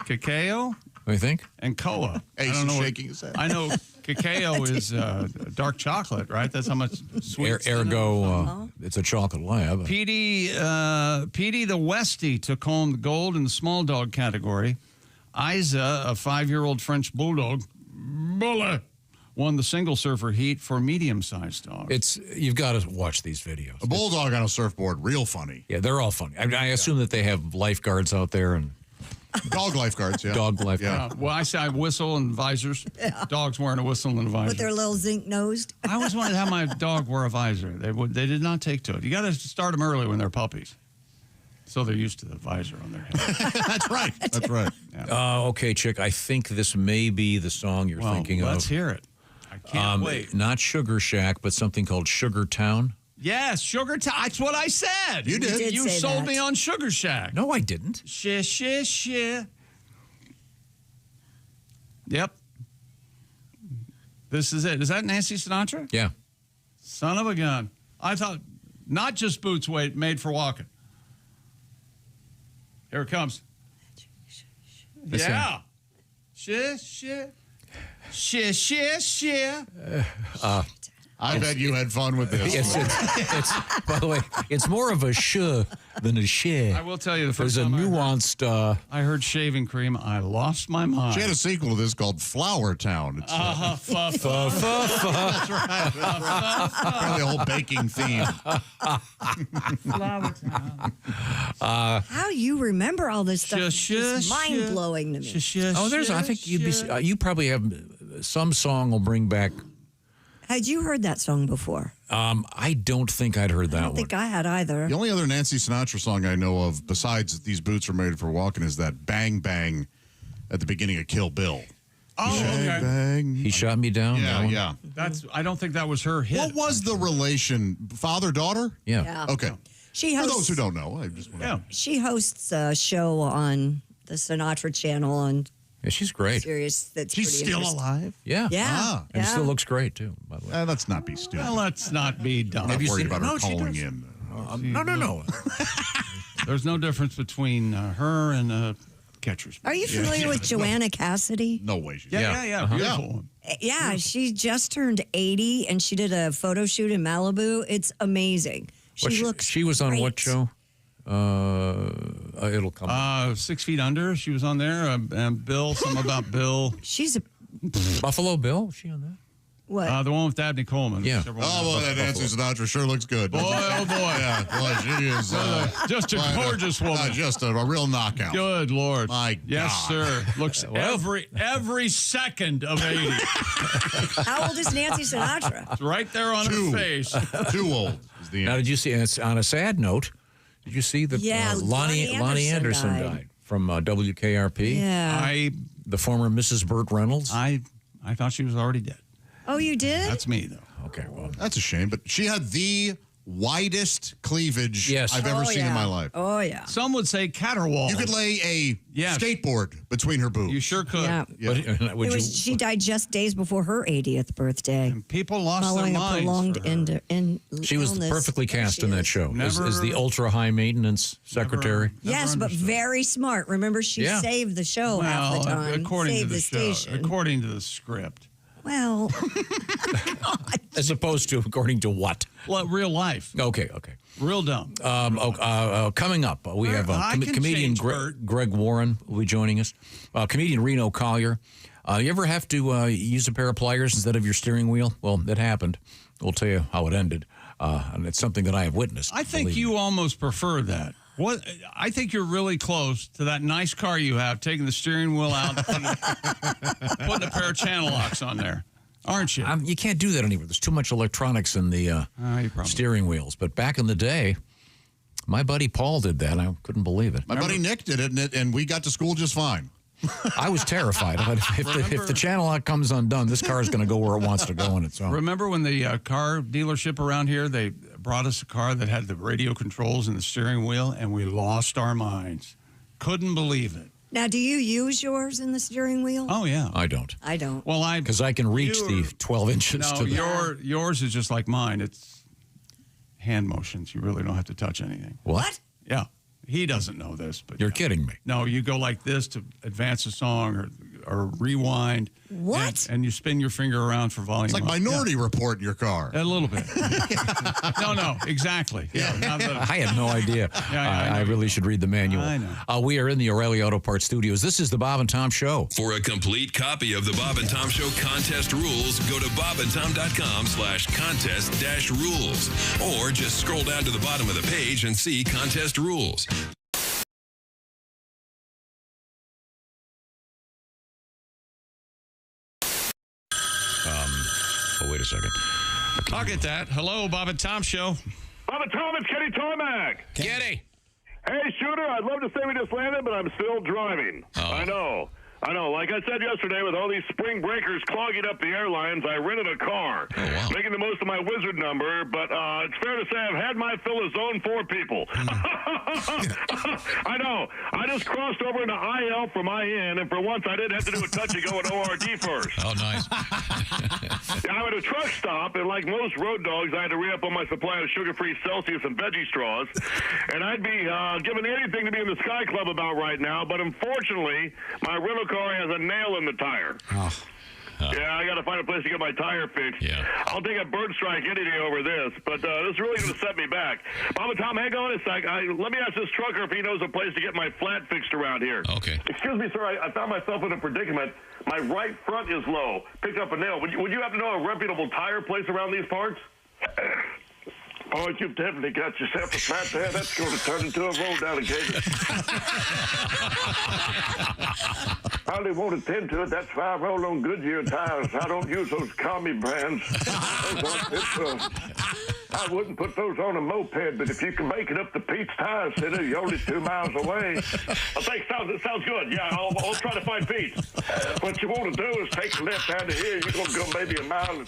Cacao? What do you think? And Koa. Ace I don't is know shaking his head. I know cacao is dark chocolate, right? That's how much sweet. Ergo, it's a chocolate lab. Petey the Westie took home the gold in the small dog category. Isa, a 5-year-old French bulldog, Bully, won the single surfer heat for medium-sized dogs. You've got to watch these videos. A bulldog on a surfboard, real funny. Yeah, they're all funny. I assume that they have lifeguards out there and dog lifeguards. Yeah, dog lifeguards. Well, I say whistle and visors. Yeah. Dogs wearing a whistle and a visor. With their little zinc nosed. I always wanted to have my dog wear a visor. They did not take to it. You got to start them early when they're puppies, so they're used to the visor on their head. That's right. That's right. Yeah. Okay, Chick. I think this may be the song you're thinking of. Let's hear it. I can't wait. Not Sugar Shack, but something called Sugar Town. Yes, Sugar Town. That's what I said. You did. You say sold that. me on Sugar Shack. No, I didn't. Shit. Yep. This is it. Is that Nancy Sinatra? Yeah. Son of a gun. I thought not just boots made for walking. Here it comes. That's Yeah. Shit. I bet you had fun with this. It's by the way, it's more of a sh than a shit. I will tell you the first There's a time nuanced. I heard shaving cream. I lost my mind. She had a sequel to this called Flower Town. It's That's right. probably the whole baking theme. Flower Town. How you remember all this stuff is just Shush, mind-blowing to me. I think you'd be. You probably have some song will bring back. Had you heard that song before? I don't think I'd heard that I don't one. think I had either. The only other Nancy Sinatra song I know of, besides These Boots Are Made for Walking, is that Bang Bang at the beginning of Kill Bill. Oh, okay. Bang. He shot me down. Yeah. I don't think that was her hit. What was the relation? Father-daughter? Yeah. Okay. She For hosts, those who don't know, I just want to. She hosts a show on the Sinatra Channel on Yeah, she's great. Sirius. That's She's pretty still interesting. alive? Yeah. Yeah. And still looks great, too, by the way. Let's not be stupid. Well, let's not be dumb. I'm not worried about her No, she calling does. in. No. There's no difference between her and catcher's. Are you familiar with Joanna Cassidy? No way. She's Yeah. Beautiful. Yeah, she just turned 80 and she did a photo shoot in Malibu. It's amazing. She was on great. what show? It'll come. 6 Feet Under. She was on there. And Bill, something about Bill. She's a Buffalo Bill? Was she on that? what? The one with Dabney Coleman. Yeah. Oh, boy, that Nancy Sinatra sure looks good. Boy, oh, boy. Yeah, boy, she is. Just a gorgeous woman. Just a real knockout. Good Lord. My Yes, God. sir. Looks every second of 80. How old is Nancy Sinatra? It's right there on her face. Too old is the Now, did you see, and it's on a sad note, did you see that Yeah, Lonnie Anderson died from WKRP? Yeah. The former Mrs. Burt Reynolds? I thought she was already dead. Oh, you did? That's me, though. Okay, well. That's a shame, but she had the widest cleavage I've ever seen in my life. Oh, yeah. Some would say caterwaul. You could lay a skateboard between her boobs. You sure could. Yeah. But, She died just days before her 80th birthday. And people lost following their a minds. prolonged she was illness. perfectly cast in that show as Never- the ultra high maintenance secretary. Yes, but very smart. Remember, she Yeah. saved the show half the Well, time. according to saved the show, station. according to the script. Well, As opposed to according to what? Well, real life. Okay. Real dumb. Coming up, we have I can comedian change, Bert. Greg Warren will be joining us. Comedian Reno Collier. You ever have to use a pair of pliers instead of your steering wheel? Well, it happened. We'll tell you how it ended. And it's something that I have witnessed. I think you almost prefer that. What I think you're really close to that nice car you have, taking the steering wheel out, putting a pair of channel locks on there, aren't you? You can't do that anymore. There's too much electronics in the steering wheels. But back in the day, my buddy Paul did that. I couldn't believe it. My buddy Nick did it, and we got to school just fine. I was terrified. If the channel lock comes undone, this car is going to go where it wants to go on its own. Remember when the car dealership around here, they brought us a car that had the radio controls and the steering wheel, and we lost our minds. Couldn't believe it. now, do you use yours in the steering wheel? Oh, yeah. I don't. I don't. Well, Because I can reach the 12 inches No, to the... yours is just like mine. It's hand motions. You really don't have to touch anything. What? Yeah. He doesn't know this, but You're kidding me. no, you go like this to advance a song or rewind. What? And you spin your finger around for volume. It's like up. Minority Report in your car. Yeah, a little bit. No, exactly. Yeah. Now that- I had no idea. I really should read the manual. I know. We are in the O'Reilly Auto Parts studios. This is the Bob and Tom Show. For a complete copy of the Bob and Tom Show contest rules, go to bobandtom.com/contest-rules. Or just scroll down to the bottom of the page and see contest rules. Wait a second. I'll get that. Hello, Bob and Tom Show. Bob and Tom, it's Kenny Tarmac. Kenny. Hey, Shooter, I'd love to say we just landed, but I'm still driving. I know. I know. Like I said yesterday, with all these spring breakers clogging up the airlines, I rented a car, making the most of my wizard number. But it's fair to say I've had my fill of zone 4 people. I know. I just crossed over into IL from IN, and for once I didn't have to do a touch-and-go at ORD first. Oh, nice. I'm at a truck stop, and like most road dogs, I had to re-up on my supply of sugar-free Celsius and veggie straws. And I'd be giving anything to be in the Sky Club about right now, but unfortunately, my rental car has a nail in the tire. Yeah, I got to find a place to get my tire fixed. Yeah. I'll take a bird strike any day over this, but this is really going to set me back. Bob and Tom, hang on a sec. Let me ask this trucker if he knows a place to get my flat fixed around here. Okay. Excuse me, sir. I found myself in a predicament. My right front is low. Picked up a nail. Would you happen to know a reputable tire place around these parts? Oh, you've definitely got yourself a flat there. That's going to turn into a roll alligator. I only won't attend to it. That's why I roll on Goodyear tires. I don't use those commie brands. I wouldn't put those on a moped, but if you can make it up to Pete's Tire Center, you're only 2 miles away. I think it sounds good. Yeah, I'll try to find Pete. What you want to do is take a left out of here. You're going to go maybe a mile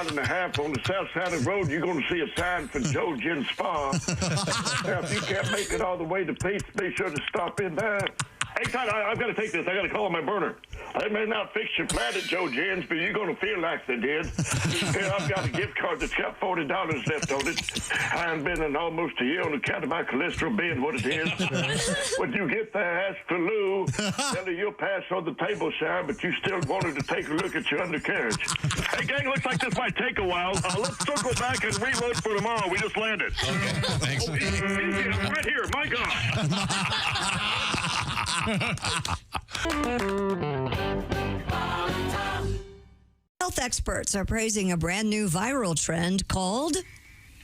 and a half on the south side of the road. You're going to see a sign for Joe Gin Spa. Now, if you can't make it all the way to Pete's, be sure to stop in there. Hey, Todd, I've got to take this. I got to call on my burner. They may not fix your flat at Joe Gin's, but you're going to feel like they did. Here, I've got a gift card that's got $40 left on it. I haven't been in almost a year on account of my cholesterol being what it is. When you get there, ask for Lou. Tell her you'll pass on the table sign, but you still wanted to take a look at your undercarriage. Hey, gang, looks like this might take a while. Let's circle back and reload for tomorrow. We just landed. Okay, thanks. Easy, I'm right here. My God. Health experts are praising a brand new viral trend called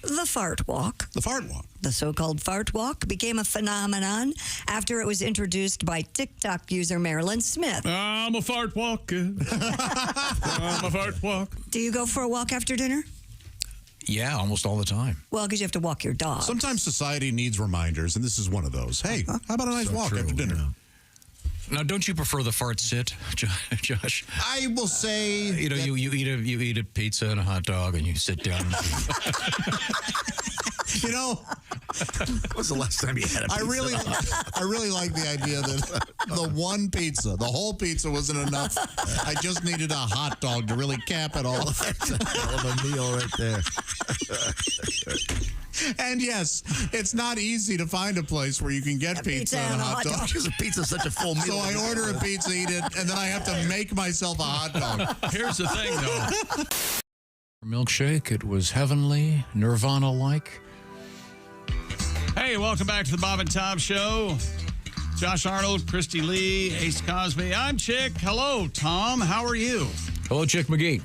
the fart walk. The fart walk. The so-called fart walk became a phenomenon after it was introduced by TikTok user Marilyn Smith. I'm a fart walker. I'm a fart walk. Do you go for a walk after dinner? Yeah, almost all the time. Well, because you have to walk your dog. Sometimes society needs reminders, and this is one of those. Hey, how about a nice walk after dinner? Yeah. Now, don't you prefer the fart sit, Josh? I will say, you eat a pizza and a hot dog, and you sit down. When was the last time you had a pizza? I really like the idea that the one pizza, the whole pizza wasn't enough. I just needed a hot dog to really cap it all. That's a hell of a meal right there. And yes, it's not easy to find a place where you can get pizza and a hot dog. Because a pizza's such a full meal. So I order a pizza, eat it, and then I have to make myself a hot dog. Here's the thing, though. Milkshake, it was heavenly, Nirvana-like. Hey, welcome back to the Bob and Tom Show. Josh Arnold, Christy Lee, Ace Cosby. I'm Chick. Hello, Tom. How are you? Hello, Chick McGee.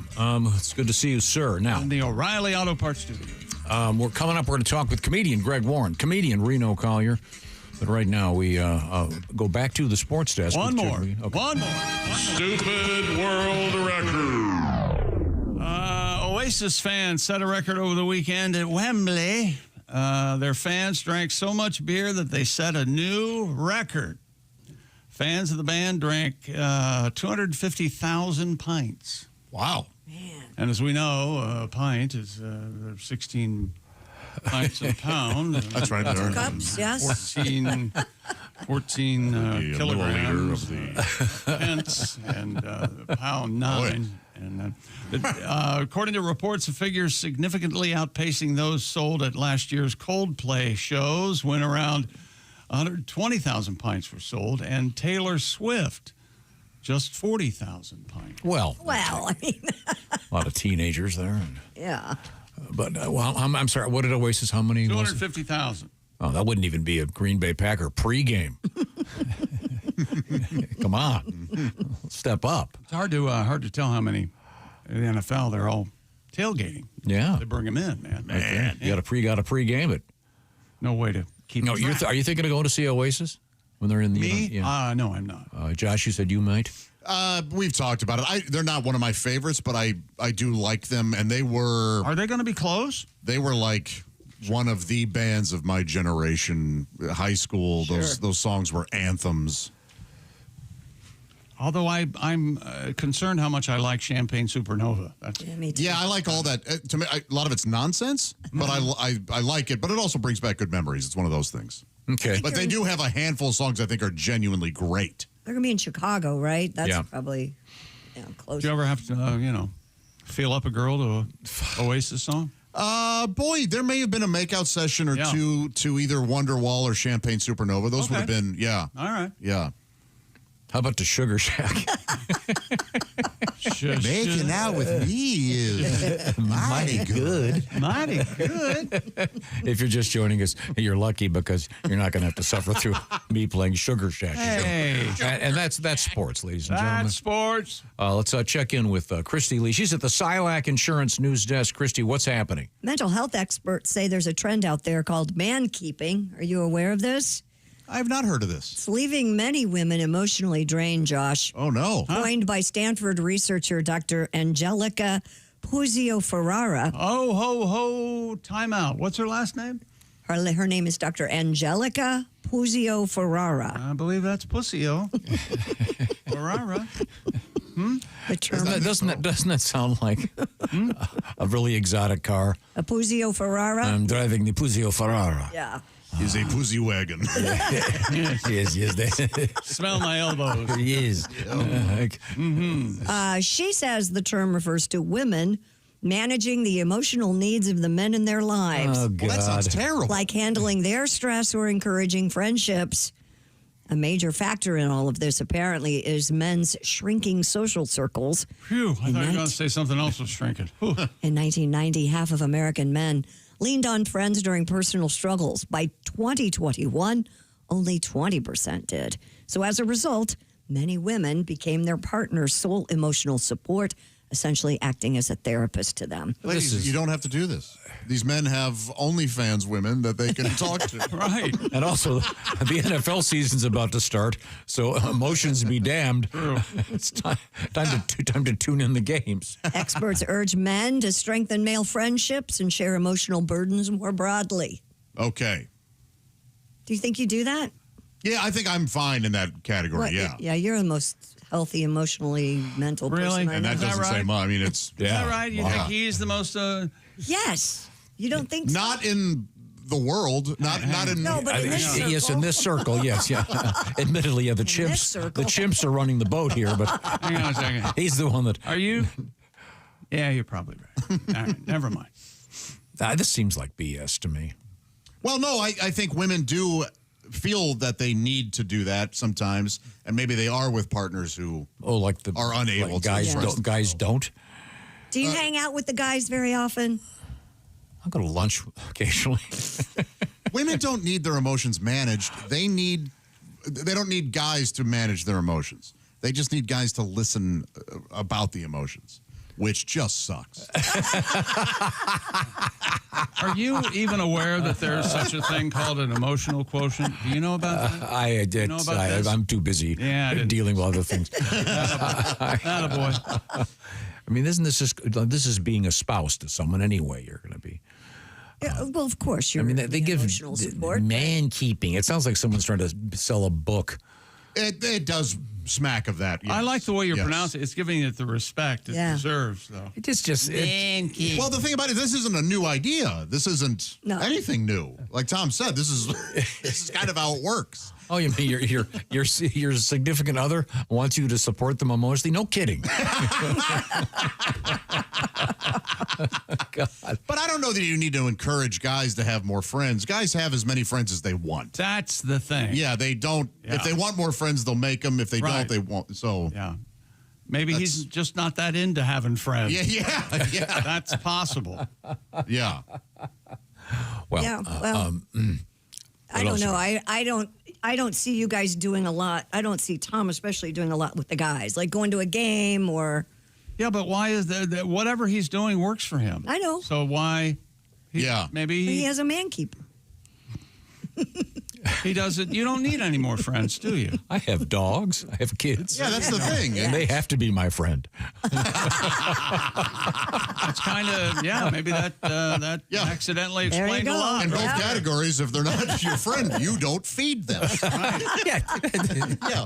It's good to see you, sir. Now, in the O'Reilly Auto Parts Studio. We're coming up. We're going to talk with comedian Greg Warren, comedian Reno Collier. But right now, we go back to the sports desk. One more. Stupid world record. Oasis fans set a record over the weekend at Wembley. Their fans drank so much beer that they set a new record. Fans of the band drank 250,000 pints. Wow. Man. And as we know, a pint is 16 pints a pound. That's right. 2 cups, yes. 14 kilograms of the pence and pound 9. And according to reports, the figures significantly outpacing those sold at last year's Coldplay shows, when around 120,000 pints were sold, and Taylor Swift, just 40,000 pints. Well, I mean, a lot of teenagers there. Yeah. But, I'm sorry, what did Oasis, how many? 250,000. Oh, that wouldn't even be a Green Bay Packer pregame. Come on. Step up. It's hard to tell how many in the NFL, they're all tailgating. Yeah. They bring them in, man. Okay. You got to pregame it. No way to keep No, them. are you thinking of going to see Oasis when they're in the Me? No, I'm not. Josh, you said you might? We've talked about it. They're not one of my favorites, but I do like them, and they were... Are they going to be close? They were like one of the bands of my generation, high school. Sure. Those songs were anthems. Although I'm concerned how much I like Champagne Supernova. Me too. Yeah, I like all that. To me, a lot of it's nonsense, but I like it. But it also brings back good memories. It's one of those things. Okay. But they do have a handful of songs I think are genuinely great. They're going to be in Chicago, right? That's Yeah. probably close. Do you ever have to, feel up a girl to a Oasis song? Boy, there may have been a makeout session or two to either Wonderwall or Champagne Supernova. Those would have been, All right. Yeah. How about the Sugar Shack? Making out with me is mighty good. Mighty good. If you're just joining us, you're lucky because you're not going to have to suffer through me playing Sugar Shack. Hey. And that's sports, ladies and gentlemen. That's sports. Let's check in with Christy Lee. She's at the Silac Insurance News Desk. Christy, what's happening? Mental health experts say there's a trend out there called man-keeping. Are you aware of this? I have not heard of this. It's leaving many women emotionally drained, Josh. Oh, no. Coined by Stanford researcher Dr. Angelica Puzio-Ferrara. Oh, ho, time out. What's her last name? Her name is Dr. Angelica Puzio-Ferrara. I believe that's Pussio. Ferrara. The term Doesn't that sound like a really exotic car? a Puzio-Ferrara? I'm driving the Puzio Ferrara. Yeah. He's a pussy wagon. Yes. Smell my elbows. He is. She says the term refers to women managing the emotional needs of the men in their lives. Oh, God. Well, that sounds terrible. Like handling their stress or encouraging friendships. A major factor in all of this, apparently, is men's shrinking social circles. Phew, I thought you were going to say something else was shrinking. Whew. In 1990, half of American men leaned on friends during personal struggles. By 2021, only 20% did. So as a result, many women became their partner's sole emotional support, essentially acting as a therapist to them. Ladies, you don't have to do this. These men have OnlyFans women that they can talk to. Right. And also, the NFL season's about to start, so emotions be damned. It's time to tune in the games. Experts urge men to strengthen male friendships and share emotional burdens more broadly. Okay. Do you think you do that? Yeah, I think I'm fine in that category, What- yeah. Yeah, you're the most healthy, emotionally, mental person I And know. that doesn't say much. I mean, it's... Is that right? You think he's the most... Yes. You don't think so? Not in the world. Not in... No, but in this circle. Yes, in this circle, yes, yeah. Admittedly, yeah, the chimps are running the boat here, but Hang on a second. he's the one that... Are you? Yeah, you're probably right. All right, never mind. This seems like BS to me. Well, no, I think women do feel that they need to do that sometimes, and maybe they are with partners who are unable to. Guys don't. Do you hang out with the guys very often? I'll go to lunch occasionally. Women don't need their emotions managed. They don't need guys to manage their emotions. They just need guys to listen about the emotions, which just sucks. Are you even aware that there's such a thing called an emotional quotiont? Do you know about that? I did. You know about this? I'm too busy dealing with other things. Attaboy. I mean, isn't this just this is being a spouse to someone anyway? You're going to be. Yeah, well, of course. You're they give emotional support. man keeping. It sounds like someone's trying to sell a book. It does smack of that. Yes. I like the way you pronounce it. It's giving it the respect it deserves, though. It just well, the thing about it, this isn't a new idea. This isn't anything new. Like Tom said, this is kind of how it works. Oh, you mean your significant other wants you to support them emotionally? No kidding. God. But I don't know that you need to encourage guys to have more friends. Guys have as many friends as they want. That's the thing. Yeah, they don't. Yeah. If they want more friends, they'll make them. If they Right. don't, they won't. So yeah, maybe he's just not that into having friends. Yeah. That's possible. Yeah. Well, Yeah, well, I don't know. I don't see you guys doing a lot. I don't see Tom especially doing a lot with the guys, like going to a game or. Yeah, but why is that? Whatever he's doing works for him. I know. So why? Maybe He has a man keeper. He doesn't. You don't need any more friends, do you? I have dogs. I have kids. Yeah, that's the thing. And they have to be my friend. It's kind of, maybe that accidentally explained a lot. In both categories, if they're not your friend, you don't feed them. Yeah,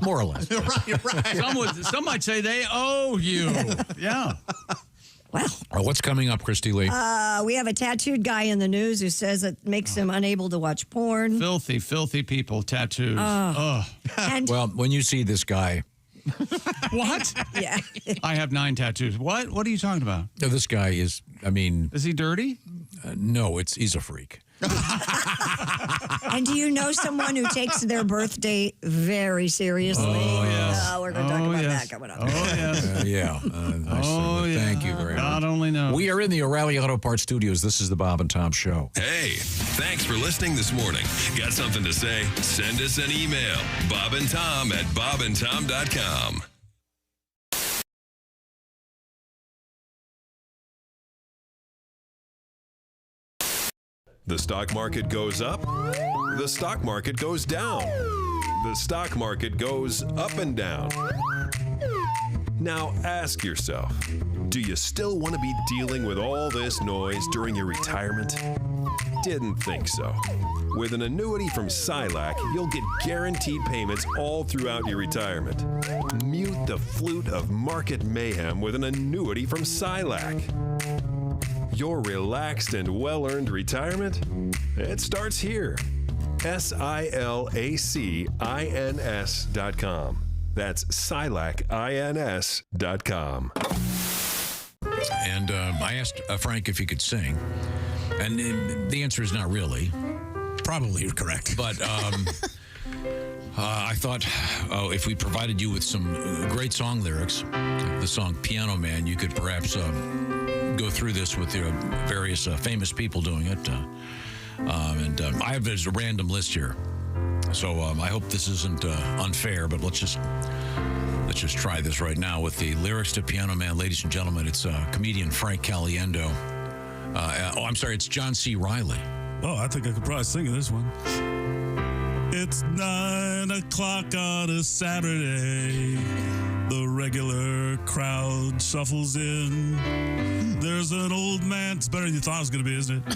more or less. Right. Some might say they owe you. Yeah. Well, what's coming up, Christy Lee? We have a tattooed guy in the news who says it makes him unable to watch porn. Filthy, filthy people, tattoos. And well, when you see this guy. What? Yeah. I have 9 tattoos. What? What are you talking about? No, this guy is, Is he dirty? No, he's a freak. And do you know someone who takes their birthday very seriously? Oh, yes. We're going to talk about that coming up. Oh, yes. Thank you very much. God only knows. We are in the O'Reilly Auto Parts Studios. This is the Bob and Tom Show. Hey, thanks for listening this morning. Got something to say? Send us an email. bobandtom@bobandtom.com. The stock market goes up. The stock market goes down. The stock market goes up and down. Now ask yourself, do you still want to be dealing with all this noise during your retirement? Didn't think so. With an annuity from Silac, you'll get guaranteed payments all throughout your retirement. Mute the flute of market mayhem with an annuity from Silac. Your relaxed and well-earned retirement? It starts here. SILACINS.com. That's SILACINS.com. And I asked Frank if he could sing, and the answer is not really. Probably you're correct. But I thought if we provided you with some great song lyrics, the song Piano Man, you could perhaps go through this with your various famous people doing it. And I have a random list here. So I hope this isn't unfair, but let's just try this right now with the lyrics to Piano Man. Ladies and gentlemen, it's comedian Frank Caliendo. I'm sorry, it's John C. Reilly. Oh, I think I could probably sing this one. It's 9 o'clock on a Saturday. The regular crowd shuffles in. There's an old man. It's better than you thought it was going to be, isn't it?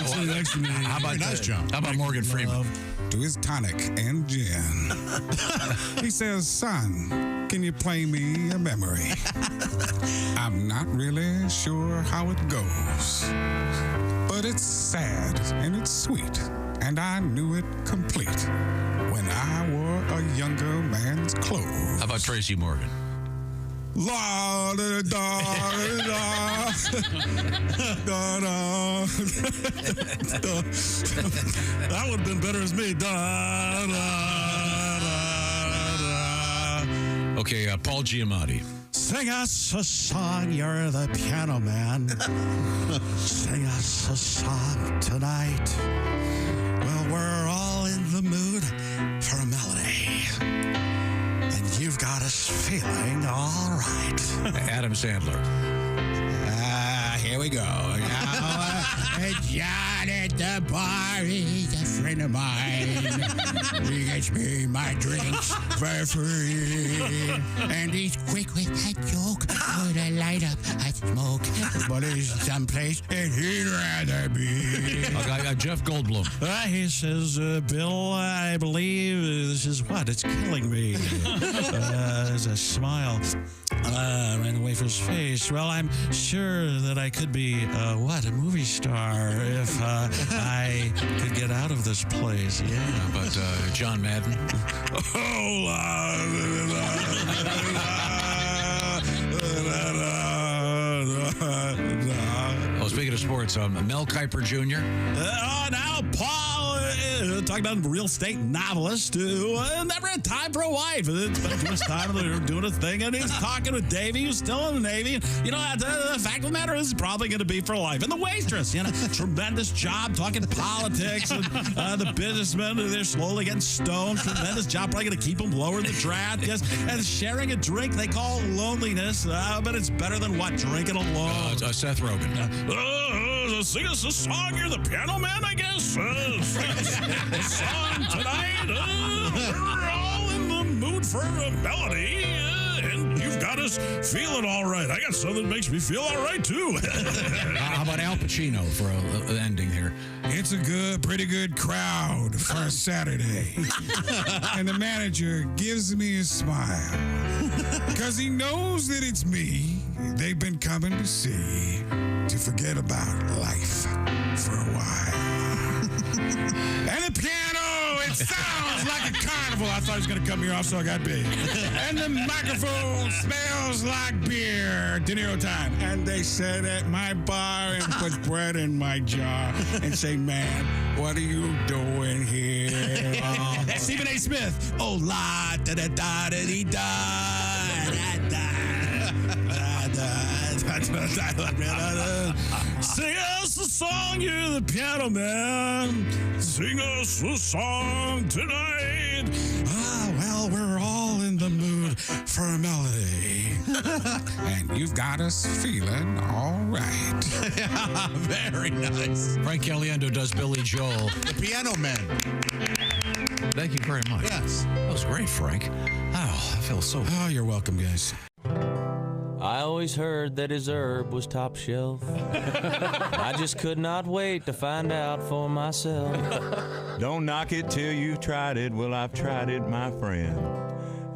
Sitting next to me. How about nice, John? How about Morgan Freeman? To his tonic and gin. He says, son, can you play me a memory? I'm not really sure how it goes, but it's sad and it's sweet, and I knew it complete when I wore a younger man's clothes. How about Tracy Morgan? La da da da da da. That would have been better as me. Da da da da. Okay, Paul Giamatti. Sing us a song, you're the piano man. Sing us a song tonight. Well, we're all in the mood for a melody. And you've got us feeling all right. Adam Sandler. Here we go. Now, John at the bar, he's a friend of mine. He gets me my drinks for free. And he's quick with that joke. Would I light up a smoke? But he's someplace that he'd rather be. Jeff Goldblum. He says, Bill, I believe this is what? It's killing me. There's a smile ran away from his face. Well, I'm sure that I could be, a movie star if I could get out of this place. Yeah. But John Madden. Oh, speaking of sports, Mel Kiper Jr. Now, Paul, talking about a real estate novelist who never had time for a wife. Spent too much time doing a thing, and he's talking with Davey, who's still in the Navy. You know, the fact of the matter is probably going to be for life. And the waitress, tremendous job talking politics. And the businessmen, they're slowly getting stoned. Tremendous job, probably going to keep them lower in the draft. Yes, and sharing a drink they call loneliness, but it's better than what? Drinking alone. Seth Rogen. sing us a song? You're the piano man, I guess. Sing us a song tonight. We're all in the mood for a melody, and you've got us feeling all right. I got something that makes me feel all right, too. How about Al Pacino for an ending here? It's a pretty good crowd for a Saturday. And the manager gives me a smile because he knows that it's me they've been coming to see to forget about life for a while. And the piano, it sounds like a carnival. I thought he was going to cut me off, so I got big. And the microphone smells like beer. De Niro time. And they sit at my bar and put bread in my jar and say, man, what are you doing here? Stephen A. Smith. Oh, la, da, da, da, da, dee, da, da, da. Sing us a song, you're the piano man. Sing us a song tonight. Well, we're all in the mood for a melody. And you've got us feeling all right. Very nice. Frank Caliendo does Billy Joel. The Piano Man. Thank you very much. Yes. That was great, Frank. Oh, I feel so... Oh, you're welcome, guys. I always heard that his herb was top shelf. I just could not wait to find out for myself. Don't knock it till you've tried it. Well, I've tried it, my friend.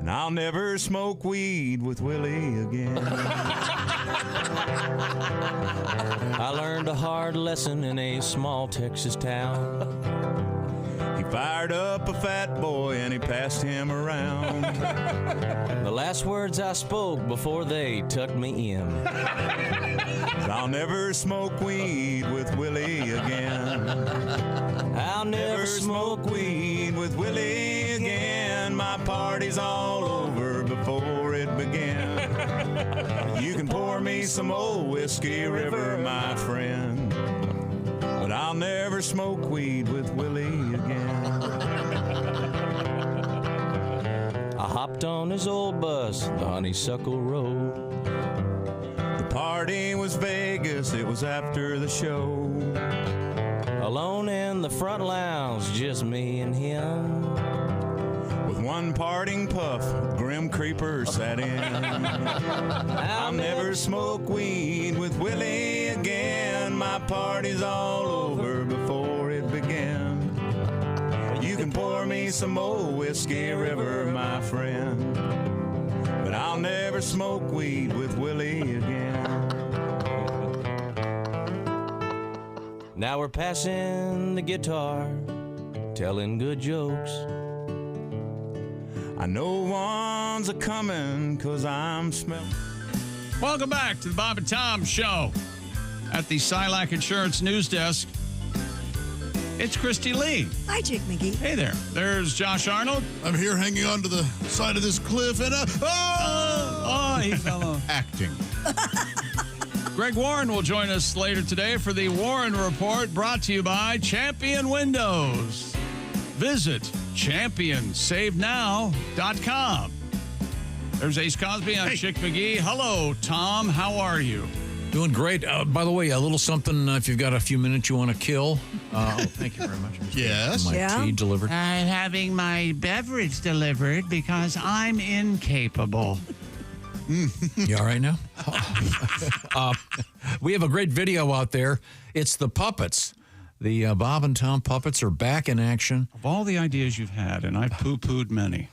And I'll never smoke weed with Willie again. I learned a hard lesson in a small Texas town. He fired up a fat boy and he passed him around. The last words I spoke before they tucked me in. I'll never smoke weed with Willie again. I'll never smoke weed with Willie again. My party's all over before it began. You can pour me some old Whiskey River, my friend, but I'll never smoke weed with Willie again. I hopped on his old bus, the Honeysuckle Road. The party was Vegas, it was after the show. Alone in the front lounge, just me and him. With one parting puff, Grim Creeper sat in. I'll never smoke weed with Willie again. My party's all over before it began. You can pour me some old Whiskey River, my friend, but I'll never smoke weed with Willie again. Now we're passing the guitar, telling good jokes. I know one's a-coming 'cause I'm smelling. Welcome back to the Bob and Tom Show at the Silac Insurance News Desk. It's Christy Lee. Hi, Jake McGee. Hey there. There's Josh Arnold. I'm here hanging onto the side of this cliff and he fell off. Acting. Greg Warren will join us later today for the Warren Report, brought to you by Champion Windows. Visit championsavenow.com. There's Ace Cosby. I'm Chick McGee. Hello, Tom. How are you? Doing great. By the way, a little something if you've got a few minutes you want to kill. Thank you very much. Yes. My tea delivered. I'm having my beverage delivered because I'm incapable. You all right now? We have a great video out there. It's the puppets. The Bob and Tom puppets are back in action. Of all the ideas you've had, and I've poo-pooed many,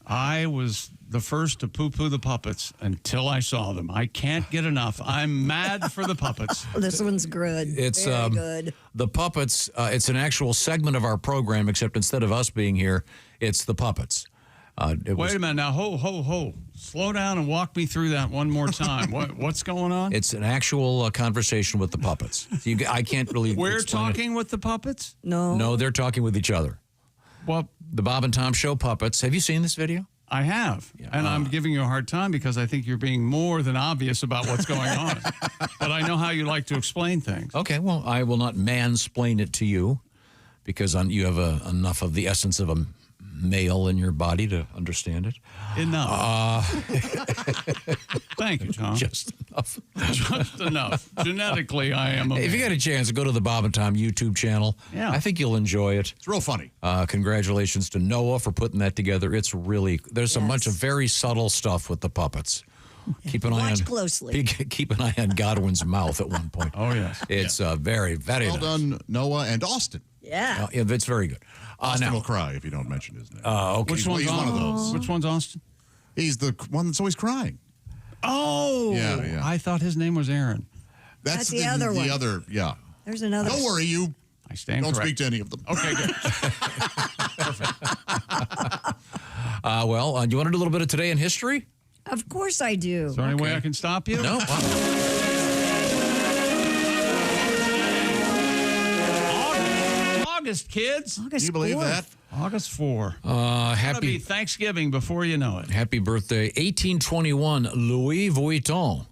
I was the first to poo-poo the puppets until I saw them. I can't get enough. I'm mad for the puppets. This one's good. It's very good. The puppets. It's an actual segment of our program, except instead of us being here, it's the puppets. Wait a minute now. Ho. Slow down and walk me through that one more time. What's going on? It's an actual conversation with the puppets. I can't really. We're talking with the puppets? No, they're talking with each other. Well, the Bob and Tom Show puppets. Have you seen this video? I have, and I'm giving you a hard time because I think you're being more than obvious about what's going on. But I know how you like to explain things. Okay, well, I will not mansplain it to you because you have enough of the essence of a male in your body to understand it. Enough. Thank you, Tom. Just enough. Just enough. Genetically, I am. If you get a chance, go to the Bob and Tom YouTube channel. Yeah. I think you'll enjoy it. It's real funny. Congratulations to Noah for putting that together. It's really, there's a bunch of very subtle stuff with the puppets. Keep an eye on closely. Keep an eye on Godwin's mouth at one point. Oh, yes. It's very, very Well nice. done, Noah and Austin. Yeah. Yeah, it's very good. Austin will cry if you don't mention his name. Okay. Which one's He's one of those. Which one's Austin? He's the one that's always crying. Oh, Yeah. I thought his name was Aaron. That's the other one. The other, yeah. There's another. Don't worry, you. I stand Don't correct. speak to any of them. Okay, good. Well, do you want to do a little bit of today in history? Of course I do. Is there any way I can stop you? No. August, kids. August Can you believe 4th. that? August 4. It's gonna be Happy Thanksgiving before you know it. Happy birthday, 1821, Louis Vuitton.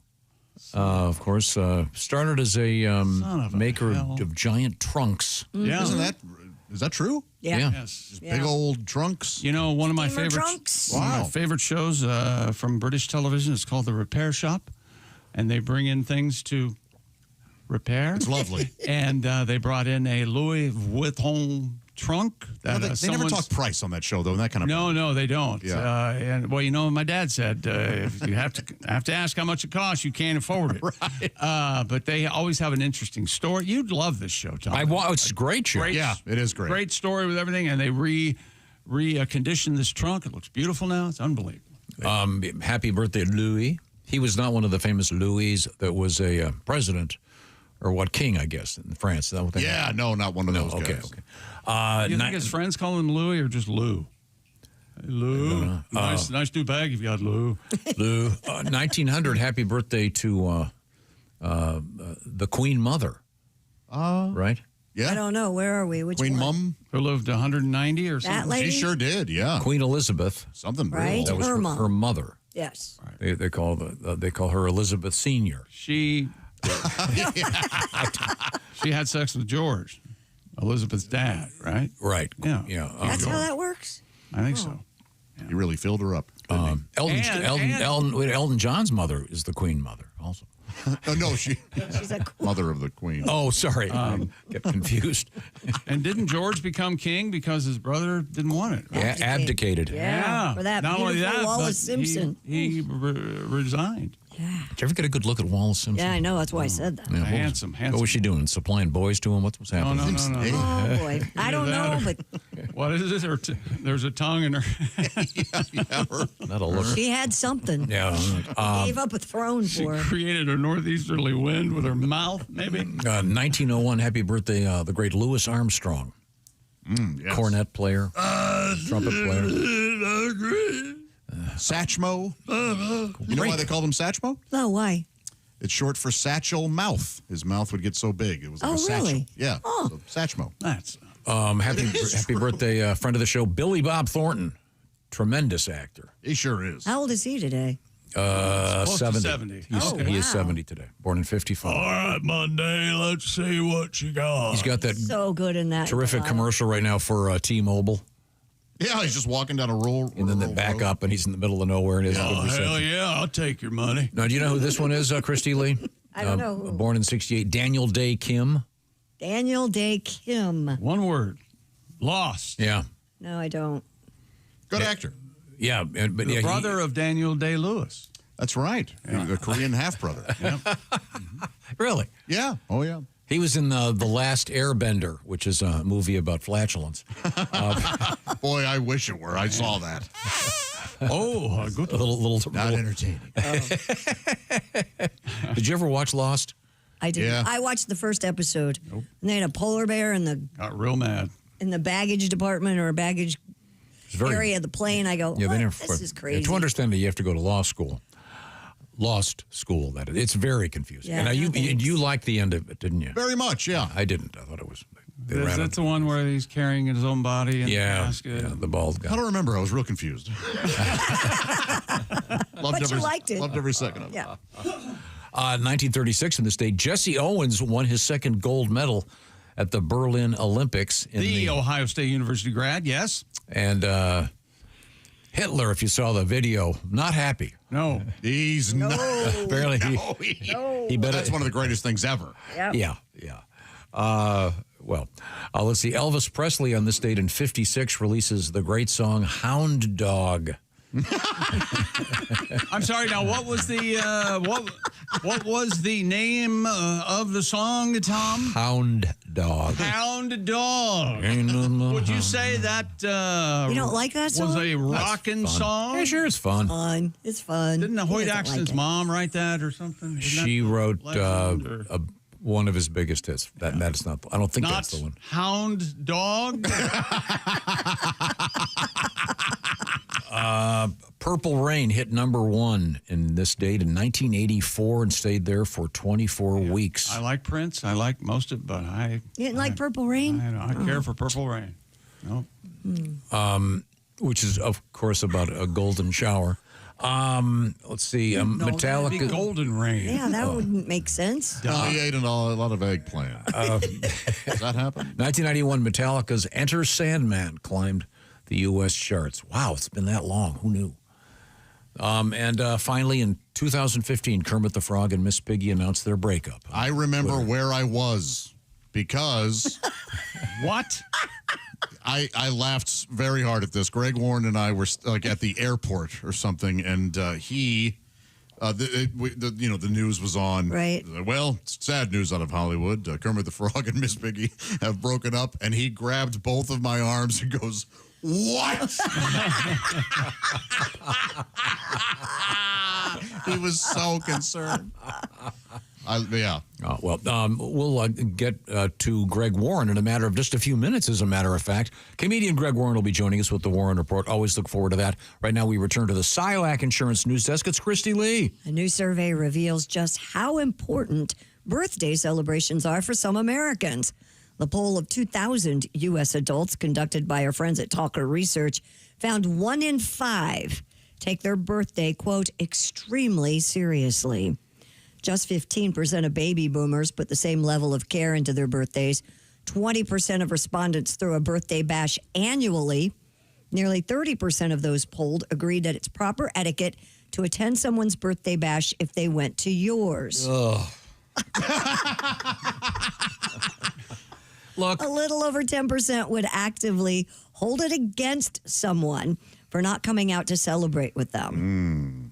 Of course, started as a of a maker hell. of giant trunks. Yeah. Is that true? Yeah. Yes. Big old trunks. You know, one of my Steamer favorite trunks? one of my favorite shows from British television is called The Repair Shop, and they bring in things to repair. It's lovely. And they brought in a Louis Vuitton trunk. That, they never someone's- talk price on that show, though. That kind of. No, they don't. Yeah. And well, you know, my dad said if you have to ask how much it costs, you can't afford it. Right. But they always have an interesting story. You'd love this show, Tom. It's a great show. Yeah, it is great. Great story with everything, and they reconditioned this trunk. It looks beautiful now. It's unbelievable. Happy birthday, Louis. He was not one of the famous Louis that was a president, or what, king, I guess, in France. Is that what they Yeah, no, not one of those okay, guys. okay. Do you think his friends call him Louis or just Lou? Hey, Lou, nice new bag you've got, Lou. Lou. 1900, happy birthday to the Queen Mother. Right? Yeah. I don't know. Where are we? Which Queen one? Mum. Who lived 190 or something? That lady? She sure did. Yeah. Queen Elizabeth. Something Right. real. That was Her mom. her mother. Yes. They call her Elizabeth Senior. She had sex with George, Elizabeth's dad, right? Right. Yeah. Yeah. That's how that works? I think so. You really filled her up. didn't Elton John's mother is the Queen Mother also. Oh, no, she's a mother of the Queen. Oh, sorry. Get confused. And didn't George become king because his brother didn't want it? Yeah, abdicated. Yeah. For that Not only beautiful that, Wallace but Simpson. he resigned. Yeah. Did you ever get a good look at Wallace Simpson? Yeah, I know. That's why I said that. Yeah, Handsome. What was she doing? Supplying boys to him? What was happening? No. Oh, boy. I don't know, but What is it? There's a tongue in her. Not a look. she had something. Yeah. Gave up a throne She for her. created a northeasterly wind with her mouth, maybe. 1901, happy birthday, the great Louis Armstrong. Yes. Cornet player, trumpet player. Satchmo. You know why they called him Satchmo? No, why? It's short for satchel mouth. His mouth would get so big. It was like Oh, a satchel. really? Yeah. So Satchmo. That's Happy birthday, friend of the show, Billy Bob Thornton. Tremendous actor. He sure is. How old is he today? Close to 70. 70. He is wow. 70 today. Born in 55. All right, Monday, let's see what you got. He's got that So good in that. terrific commercial right now for T-Mobile. Yeah, he's just walking down a roll. And then they back up, and he's in the middle of nowhere. And he has a good Oh, reception. hell yeah, I'll take your money. Now, do you know who this one is, Christy Lee? I don't know who. Born in 68, Daniel Day Kim. Daniel Day Kim. One word. Lost. Yeah. No, I don't. Good actor. Yeah. But The yeah, brother of Daniel Day-Lewis. That's right. The Korean half brother. Really? Yeah. Oh, yeah. He was in The Last Airbender, which is a movie about flatulence. Boy, I wish it were. I saw that. Oh, good. A little Not entertaining. Did you ever watch Lost? I did. Yeah. I watched the first episode. Nope. And they had a polar bear in the Got real mad. baggage department or baggage area of the plane. I go, Yeah, what? they never. This is crazy. To understand that, you have to go to law school. Lost school, that is. It's very confusing. Yeah, and now no you thanks. liked the end of it, didn't you? Very much, yeah. I didn't. I thought it was. They Is ran that the one where he's carrying his own body in the basket? the bald guy. I don't remember. I was real confused. But you liked it. Loved every second of it. Yeah. 1936 in this day, Jesse Owens won his second gold medal at the Berlin Olympics. In The Ohio State University grad, yes. And Hitler, if you saw the video, not happy. No. He's not. Apparently, he better. That's one of the greatest things ever. Yep. Yeah. Let's see. Elvis Presley on this date in 56 releases the great song Hound Dog. I'm sorry. Now, what was the name of the song, Tom? Hound Dog. Hound Dog. Would you say that You don't like that song? was a rockin' song? Yeah, sure, it's fun. It's fun. Didn't Hoyt He doesn't Axton's like it. mom write that or something? Isn't She that wrote legend, or- one of his biggest hits. That's not. I don't think Not that's the one. Hound Dog? Purple Rain hit #1 in this date in 1984 and stayed there for 24 weeks. I like Prince. I like most of it, but You didn't like Purple Rain? I care for Purple Rain. Nope. Which is, of course, about a golden shower. Let's see. Metallica. That'd be Golden Rain. Yeah, that wouldn't make sense. He ate a lot of eggplant. Does that happen? 1991, Metallica's Enter Sandman climbed the U.S. charts. Wow, it's been that long. Who knew? And finally, in 2015, Kermit the Frog and Miss Piggy announced their breakup. I remember where I was because... What? I laughed very hard at this. Greg Warren and I were like at the airport or something, and the news was on. Right. Well, sad news out of Hollywood. Kermit the Frog and Miss Piggy have broken up, and he grabbed both of my arms and goes, "What?" He was so concerned. We'll get to Greg Warren in a matter of just a few minutes, as a matter of fact. Comedian Greg Warren will be joining us with the Warren Report. Always look forward to that. Right now, we return to the SIOAC Insurance News Desk. It's Christy Lee. A new survey reveals just how important birthday celebrations are for some Americans. The poll of 2,000 U.S. adults conducted by our friends at Talker Research found 1 in 5 take their birthday, quote, extremely seriously. Just 15% of baby boomers put the same level of care into their birthdays. 20% of respondents throw a birthday bash annually. Nearly 30% of those polled agreed that it's proper etiquette to attend someone's birthday bash if they went to yours. Look, a little over 10% would actively hold it against someone for not coming out to celebrate with them.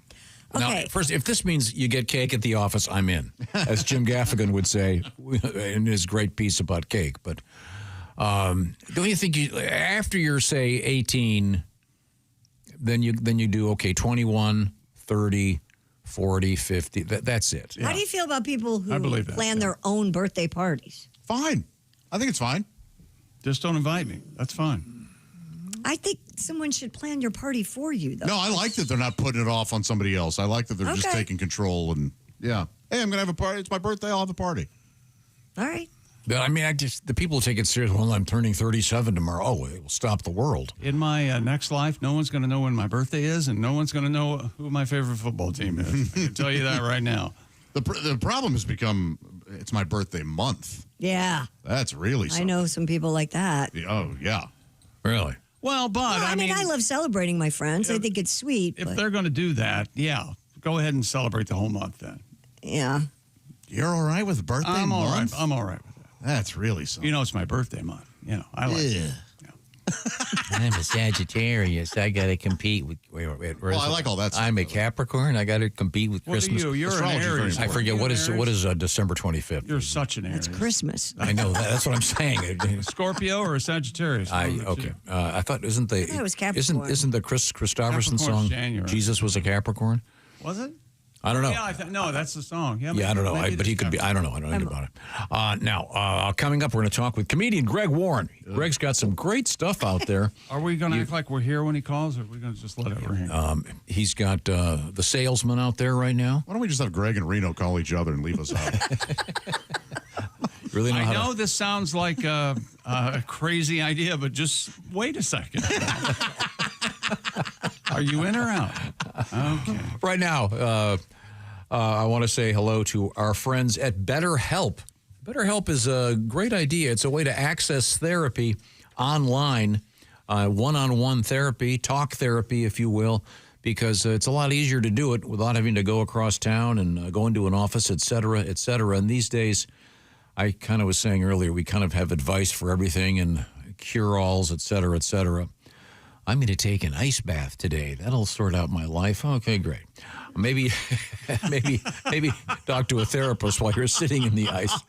Okay. Now, first, if this means you get cake at the office, I'm in, as Jim Gaffigan would say in his great piece about cake. But don't you think after you're, say, 18, then you do, 21, 30, 40, 50, that's it. How do you feel about people who plan their own birthday parties? Fine. I think it's fine. Just don't invite me. That's fine. I think someone should plan your party for you, though. No, I like that they're not putting it off on somebody else. I like that they're just taking control and, hey, I'm going to have a party. It's my birthday. I'll have a party. All right. But I mean, the people take it serious. Well, I'm turning 37 tomorrow. Oh, it will stop the world. In my next life, no one's going to know when my birthday is, and no one's going to know who my favorite football team is. I can tell you that right now. The problem has become, it's my birthday month. Yeah. That's really something. I know some people like that. Oh, yeah. Really? Well, but I mean, I love celebrating my friends. I think it's sweet. If they're going to do that, go ahead and celebrate the whole month then. Yeah. You're all right with birthday I'm month? all right. I'm all right with that. That's really something. You know, it's my birthday month. I like it. I'm a Sagittarius. I got to compete with. Wait, I like all that stuff. I'm a Capricorn. I got to compete with What are Christmas. you? You're an Aries. I forget what is December 25th. You're such an Aries. It's Christmas. I know that's what I'm saying. Scorpio or a Sagittarius? Okay. I thought it was Capricorn. Isn't the Chris Christopherson Capricorn's song January. Jesus was a Capricorn? Was it? I don't know. Yeah, no, that's the song. I don't know. But he could be. I don't know. I don't know about it. Now, coming up, we're going to talk with comedian Greg Warren. Greg's got some great stuff out there. Are we going to act like we're here when he calls, or are we going to just let it ring? He's got the salesman out there right now. Why don't we just have Greg and Reno call each other and leave us out? Really I know this sounds like a crazy idea, but just wait a second. Are you in or out? Okay. Right now, I want to say hello to our friends at BetterHelp. BetterHelp is a great idea. It's a way to access therapy online, one-on-one therapy, talk therapy, if you will, because it's a lot easier to do it without having to go across town and go into an office, et cetera, et cetera. And these days, I kind of was saying earlier, we kind of have advice for everything and cure-alls, et cetera, et cetera. I'm going to take an ice bath today. That'll sort out my life. Okay, great. Maybe talk to a therapist while you're sitting in the ice.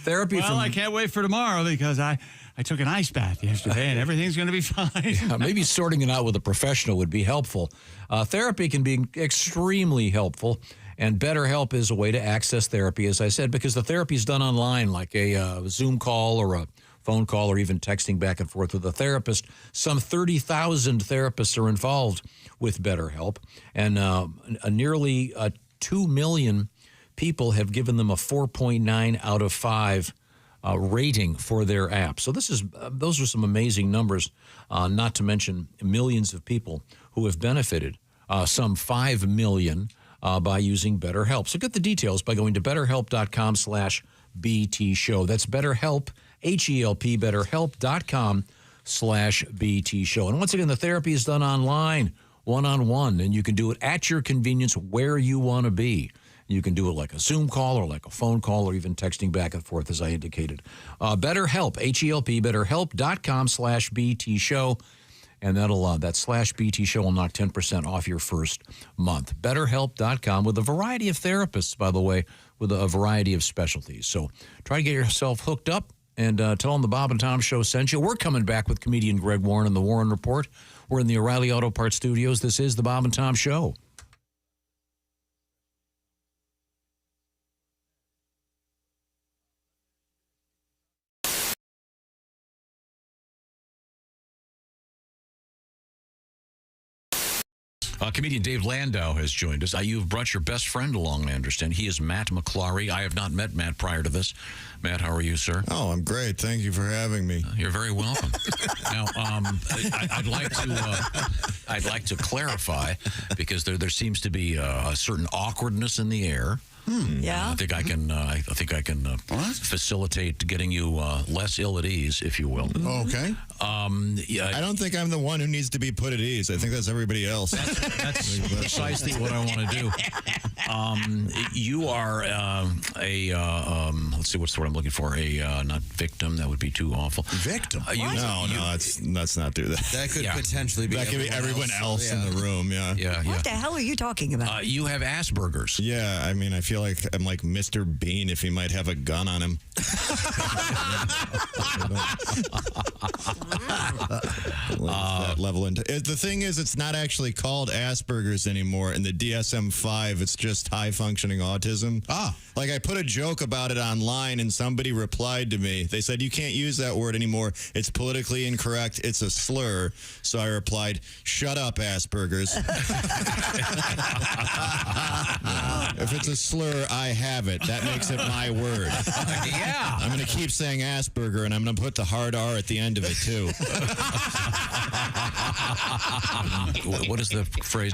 Therapy. Well, I can't wait for tomorrow because I took an ice bath yesterday and everything's going to be fine. Yeah, maybe sorting it out with a professional would be helpful. Therapy can be extremely helpful, and BetterHelp is a way to access therapy, as I said, because the therapy is done online, like a Zoom call or a phone call or even texting back and forth with a therapist. Some 30,000 therapists are involved with BetterHelp, and nearly 2 million people have given them a 4.9 out of 5 rating for their app. So those are some amazing numbers, not to mention millions of people who have benefited, some 5 million by using BetterHelp. So get the details by going to betterhelp.com/BT show. That's BetterHelp, H-E-L-P, betterhelp.com/BT show. And once again, the therapy is done online, one-on-one, and you can do it at your convenience where you want to be. You can do it like a Zoom call or like a phone call or even texting back and forth, as I indicated. BetterHelp, H-E-L-P, betterhelp.com/BT show. And that /BT show will knock 10% off your first month. BetterHelp.com with a variety of therapists, by the way, with a variety of specialties. So try to get yourself hooked up and tell them the Bob and Tom Show sent you. We're coming back with comedian Greg Warren and the Warren Report. We're in the O'Reilly Auto Parts Studios. This is the Bob and Tom Show. Comedian Dave Landau has joined us. You've brought your best friend along, I understand. He is Matt McClary. I have not met Matt prior to this. Matt, how are you, sir? Oh, I'm great. Thank you for having me. You're very welcome. Now, I'd like to clarify, because there seems to be a certain awkwardness in the air. Yeah. I think I can facilitate getting you less ill at ease, if you will. Okay. I don't think I'm the one who needs to be put at ease. I think that's everybody else. That's precisely what I want to do. You are let's see, what's the word I'm looking for? Not victim. That would be too awful. Victim? Let's not do that. That could potentially be. That could be everyone else in the room. Yeah. What the hell are you talking about? You have Asperger's. Yeah. I mean, I feel like I'm like Mr. Bean if he might have a gun on him. That level. The thing is, it's not actually called Asperger's anymore. In the DSM-5, it's just high-functioning autism. Like, I put a joke about it online, and somebody replied to me. They said, you can't use that word anymore. It's politically incorrect. It's a slur. So I replied, shut up, Asperger's. If it's a slur, I have it. That makes it my word. Yeah. I'm going to keep saying Asperger, and I'm going to put the hard R at the end of it, too. What is the phrase?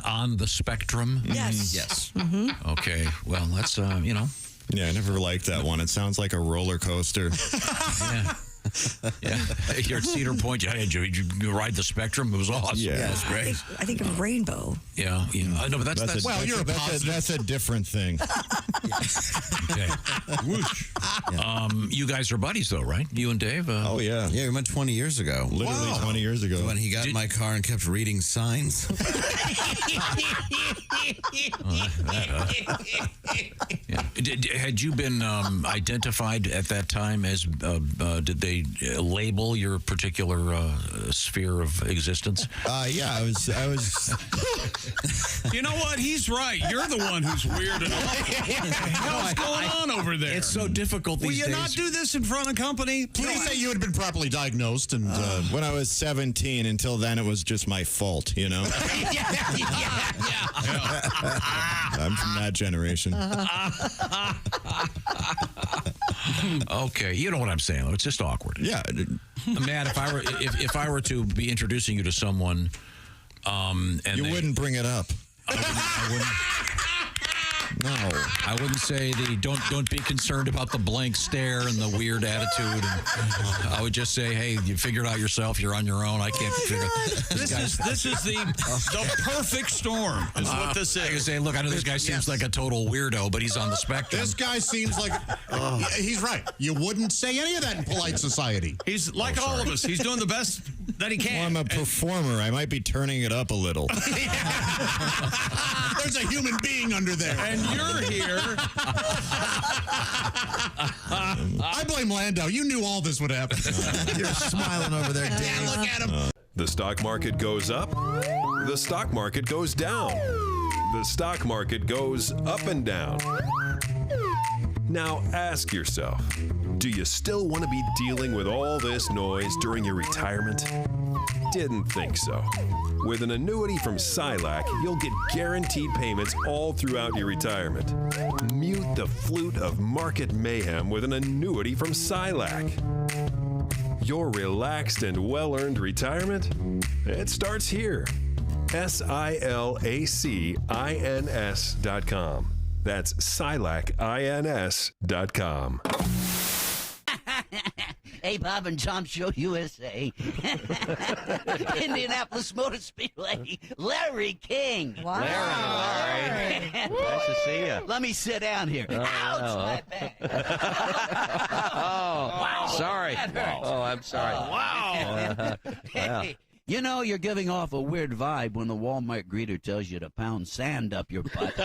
On the spectrum? Yes. Yes. Mm-hmm. Okay. Well, that's, Yeah, I never liked that one. It sounds like a roller coaster. Yeah. Yeah, you're at Cedar Point. You ride the Spectrum. It was awesome. Yeah, it was great. I think of Rainbow. Yeah. I know, but that's well, you're that's a different thing. Okay. Whoosh. You guys are buddies, though, right? You and Dave? Oh, yeah. Yeah, we met 20 years ago. Literally 20 years ago. When he got in my car and kept reading signs. Yeah. Had you been identified at that time as, did they label your particular sphere of existence? Yeah, I was. You know what? He's right. You're the one who's weird and awful. What the hell's going on over there? It's so difficult these days. Will you not do this in front of company? Please say you had been properly diagnosed. And when I was 17, until then, it was just my fault, you know? I'm from that generation. Okay, you know what I'm saying. It's just awkward. Yeah, Matt. If I were to be introducing you to someone, and you wouldn't bring it up. I wouldn't. No. I wouldn't say don't be concerned about the blank stare and the weird attitude. And I would just say, hey, you figure it out yourself. You're on your own. I can't figure it. This is the perfect storm. Is what this is. I can say, look, I know this guy seems like a total weirdo, but he's on the spectrum. This guy seems like he's right. You wouldn't say any of that in polite society. He's like all of us. He's doing the best that he can. Well, I'm a performer. I might be turning it up a little. There's a human being under there. And you're here. I blame Landau. You knew all this would happen. You're smiling over there, Dan. Look at him. The stock market goes up, the stock market goes down, the stock market goes up and down. Now ask yourself, do you still want to be dealing with all this noise during your retirement? Didn't think so. With an annuity from Silac, you'll get guaranteed payments all throughout your retirement. Mute the flute of market mayhem with an annuity from Silac. Your relaxed and well-earned retirement? It starts here. SILACINS.com. That's SILACINS.com. Hey, Bob and Tom Show USA. Indianapolis Motor Speedway. Larry King. Wow. Larry. Nice to see you. Let me sit down here. Ouch, my back. Wow. Sorry. Wow. Oh, I'm sorry. Wow. Hey. You know, you're giving off a weird vibe when the Walmart greeter tells you to pound sand up your butt.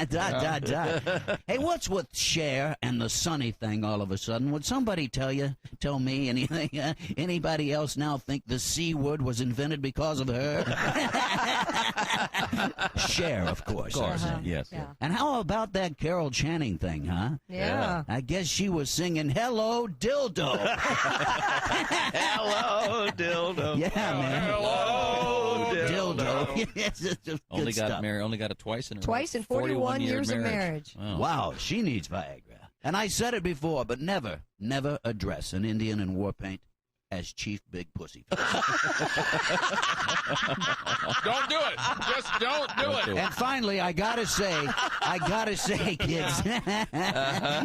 Dot. Hey, what's with Cher and the Sunny thing all of a sudden? Would somebody tell me anything? Anybody else now think the C word was invented because of her? Cher, of course. Yes. Yeah. And how about that Carol Channing thing, huh? Yeah. I guess she was singing Hello Dildo. Hello, dildo. Yeah, man. Hello, dildo. Yes, Only got married. Only got it twice in Twice in 41 years of marriage. Wow, she needs Viagra. And I said it before, but never address an Indian in war paint as Chief Big Pussy. Don't do it. Just don't do it. And finally, I gotta say, kids,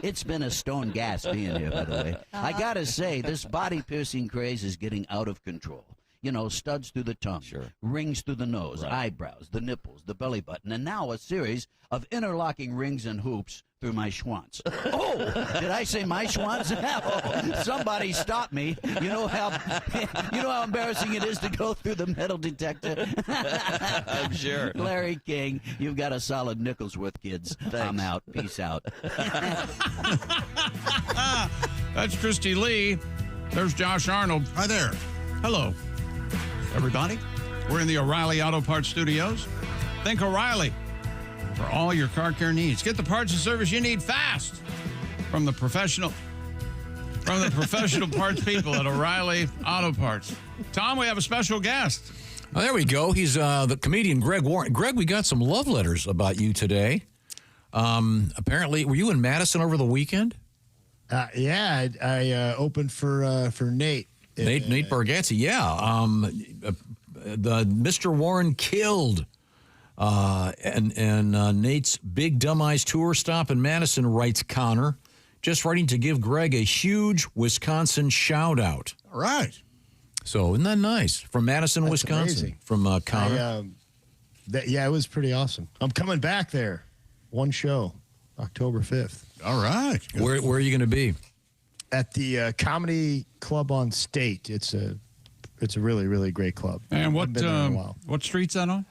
it's been a stone gas being here, by the way. I gotta say, this body-piercing craze is getting out of control. You know, studs through the tongue, rings through the nose, eyebrows, the nipples, the belly button, and now a series of interlocking rings and hoops through my schwanz. Oh, did I say my schwanz? Oh, somebody stop me. You know how embarrassing it is to go through the metal detector? I'm sure. Larry King, you've got a solid nickel's worth, kids. Thanks. I'm out. Peace out. That's Christy Lee. There's Josh Arnold. Hi there. Hello, everybody. We're in the O'Reilly Auto Parts Studios. Think O'Reilly for all your car care needs. Get the parts and service you need fast from the professional parts people at O'Reilly Auto Parts. Tom, we have a special guest. Oh, there we go. He's the comedian Greg Warren. Greg, we got some love letters about you today. Apparently, were you in Madison over the weekend? Yeah, I opened for Nate. Nate Bargatze, yeah. The Mr. Warren killed. And Nate's Big Dumb Eyes tour stop in Madison, writes Connor, just writing to give Greg a huge Wisconsin shout out. All right. So isn't that nice? From Madison, That's Wisconsin. amazing. From Connor. Yeah, it was pretty awesome. I'm coming back there. One show, October 5th. All right. Where are you going to be? At the Comedy Club on State. It's a really, really great club. And I've been there in a while. what street's that on?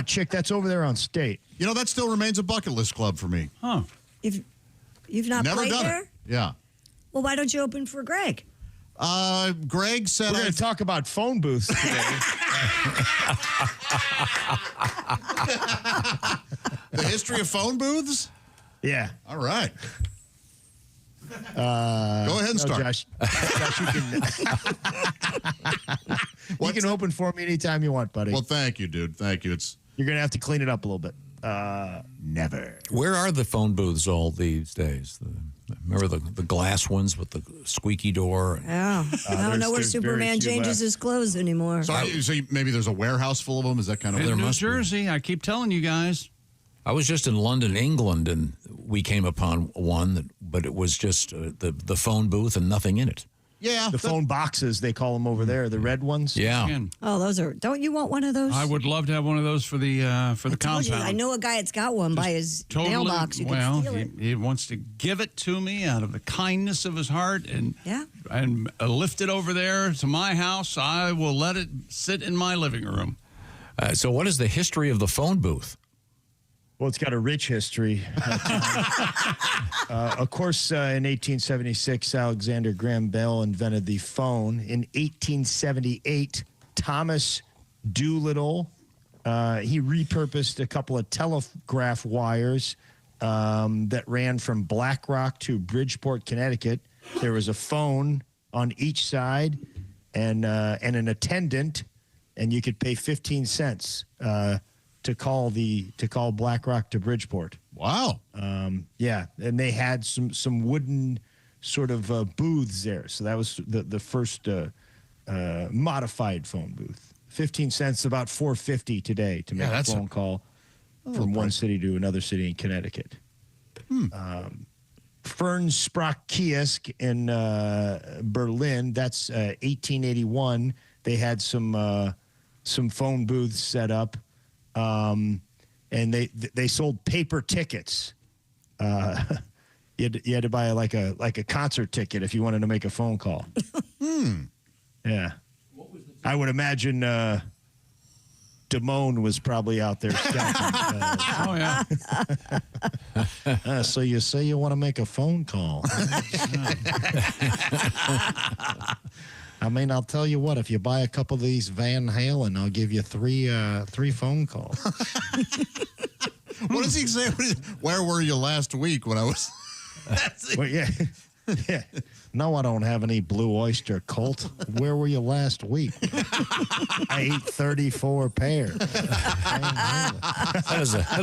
Chick, that's over there on State. You know, that still remains a bucket list club for me. Huh. You've not Never played done there? it. Yeah. Well, why don't you open for Greg? Greg said we're going to talk about phone booths today. The history of phone booths? Yeah. All right. Go ahead and start. Josh, you can open for me anytime you want, buddy. Well, thank you, dude. Thank you. You're going to have to clean it up a little bit. Never. Where are the phone booths all these days? Remember the glass ones with the squeaky door? Yeah. I don't know where Superman changes his clothes anymore. So maybe there's a warehouse full of them? Is that kind of in New Jersey? I keep telling you guys. I was just in London, England, and we came upon one, but it was just the phone booth and nothing in it. Yeah. The phone boxes, they call them over there, the red ones. Yeah. Oh, those are. Don't you want one of those? I would love to have one of those for the compound. I know a guy that's got one by his mailbox. You can steal it. He wants to give it to me out of the kindness of his heart and lift it over there to my house. I will let it sit in my living room. So what is the history of the phone booth? Well, it's got a rich history. Of course, in 1876, Alexander Graham Bell invented the phone. In 1878, Thomas Doolittle, he repurposed a couple of telegraph wires that ran from Black Rock to Bridgeport, Connecticut. There was a phone on each side and an attendant, and you could pay 15 cents to call Black Rock to Bridgeport. Wow. Yeah, and they had some wooden sort of booths there. So that was the first modified phone booth. 15 cents, about $4.50 today to make a phone call from one city to another city in Connecticut. Fernsprach Kiosk in Berlin. That's 1881. They had some phone booths set up. And they sold paper tickets. You had to buy like a concert ticket if you wanted to make a phone call. Yeah. I would imagine Damone was probably out there scouting. So you say you want to make a phone call. I mean, I'll tell you what, if you buy a couple of these Van Halen, I'll give you three phone calls. What does he say? Where were you last week when I was... Well, yeah. No, I don't have any Blue Oyster Cult. Where were you last week? I ate 34 pairs. That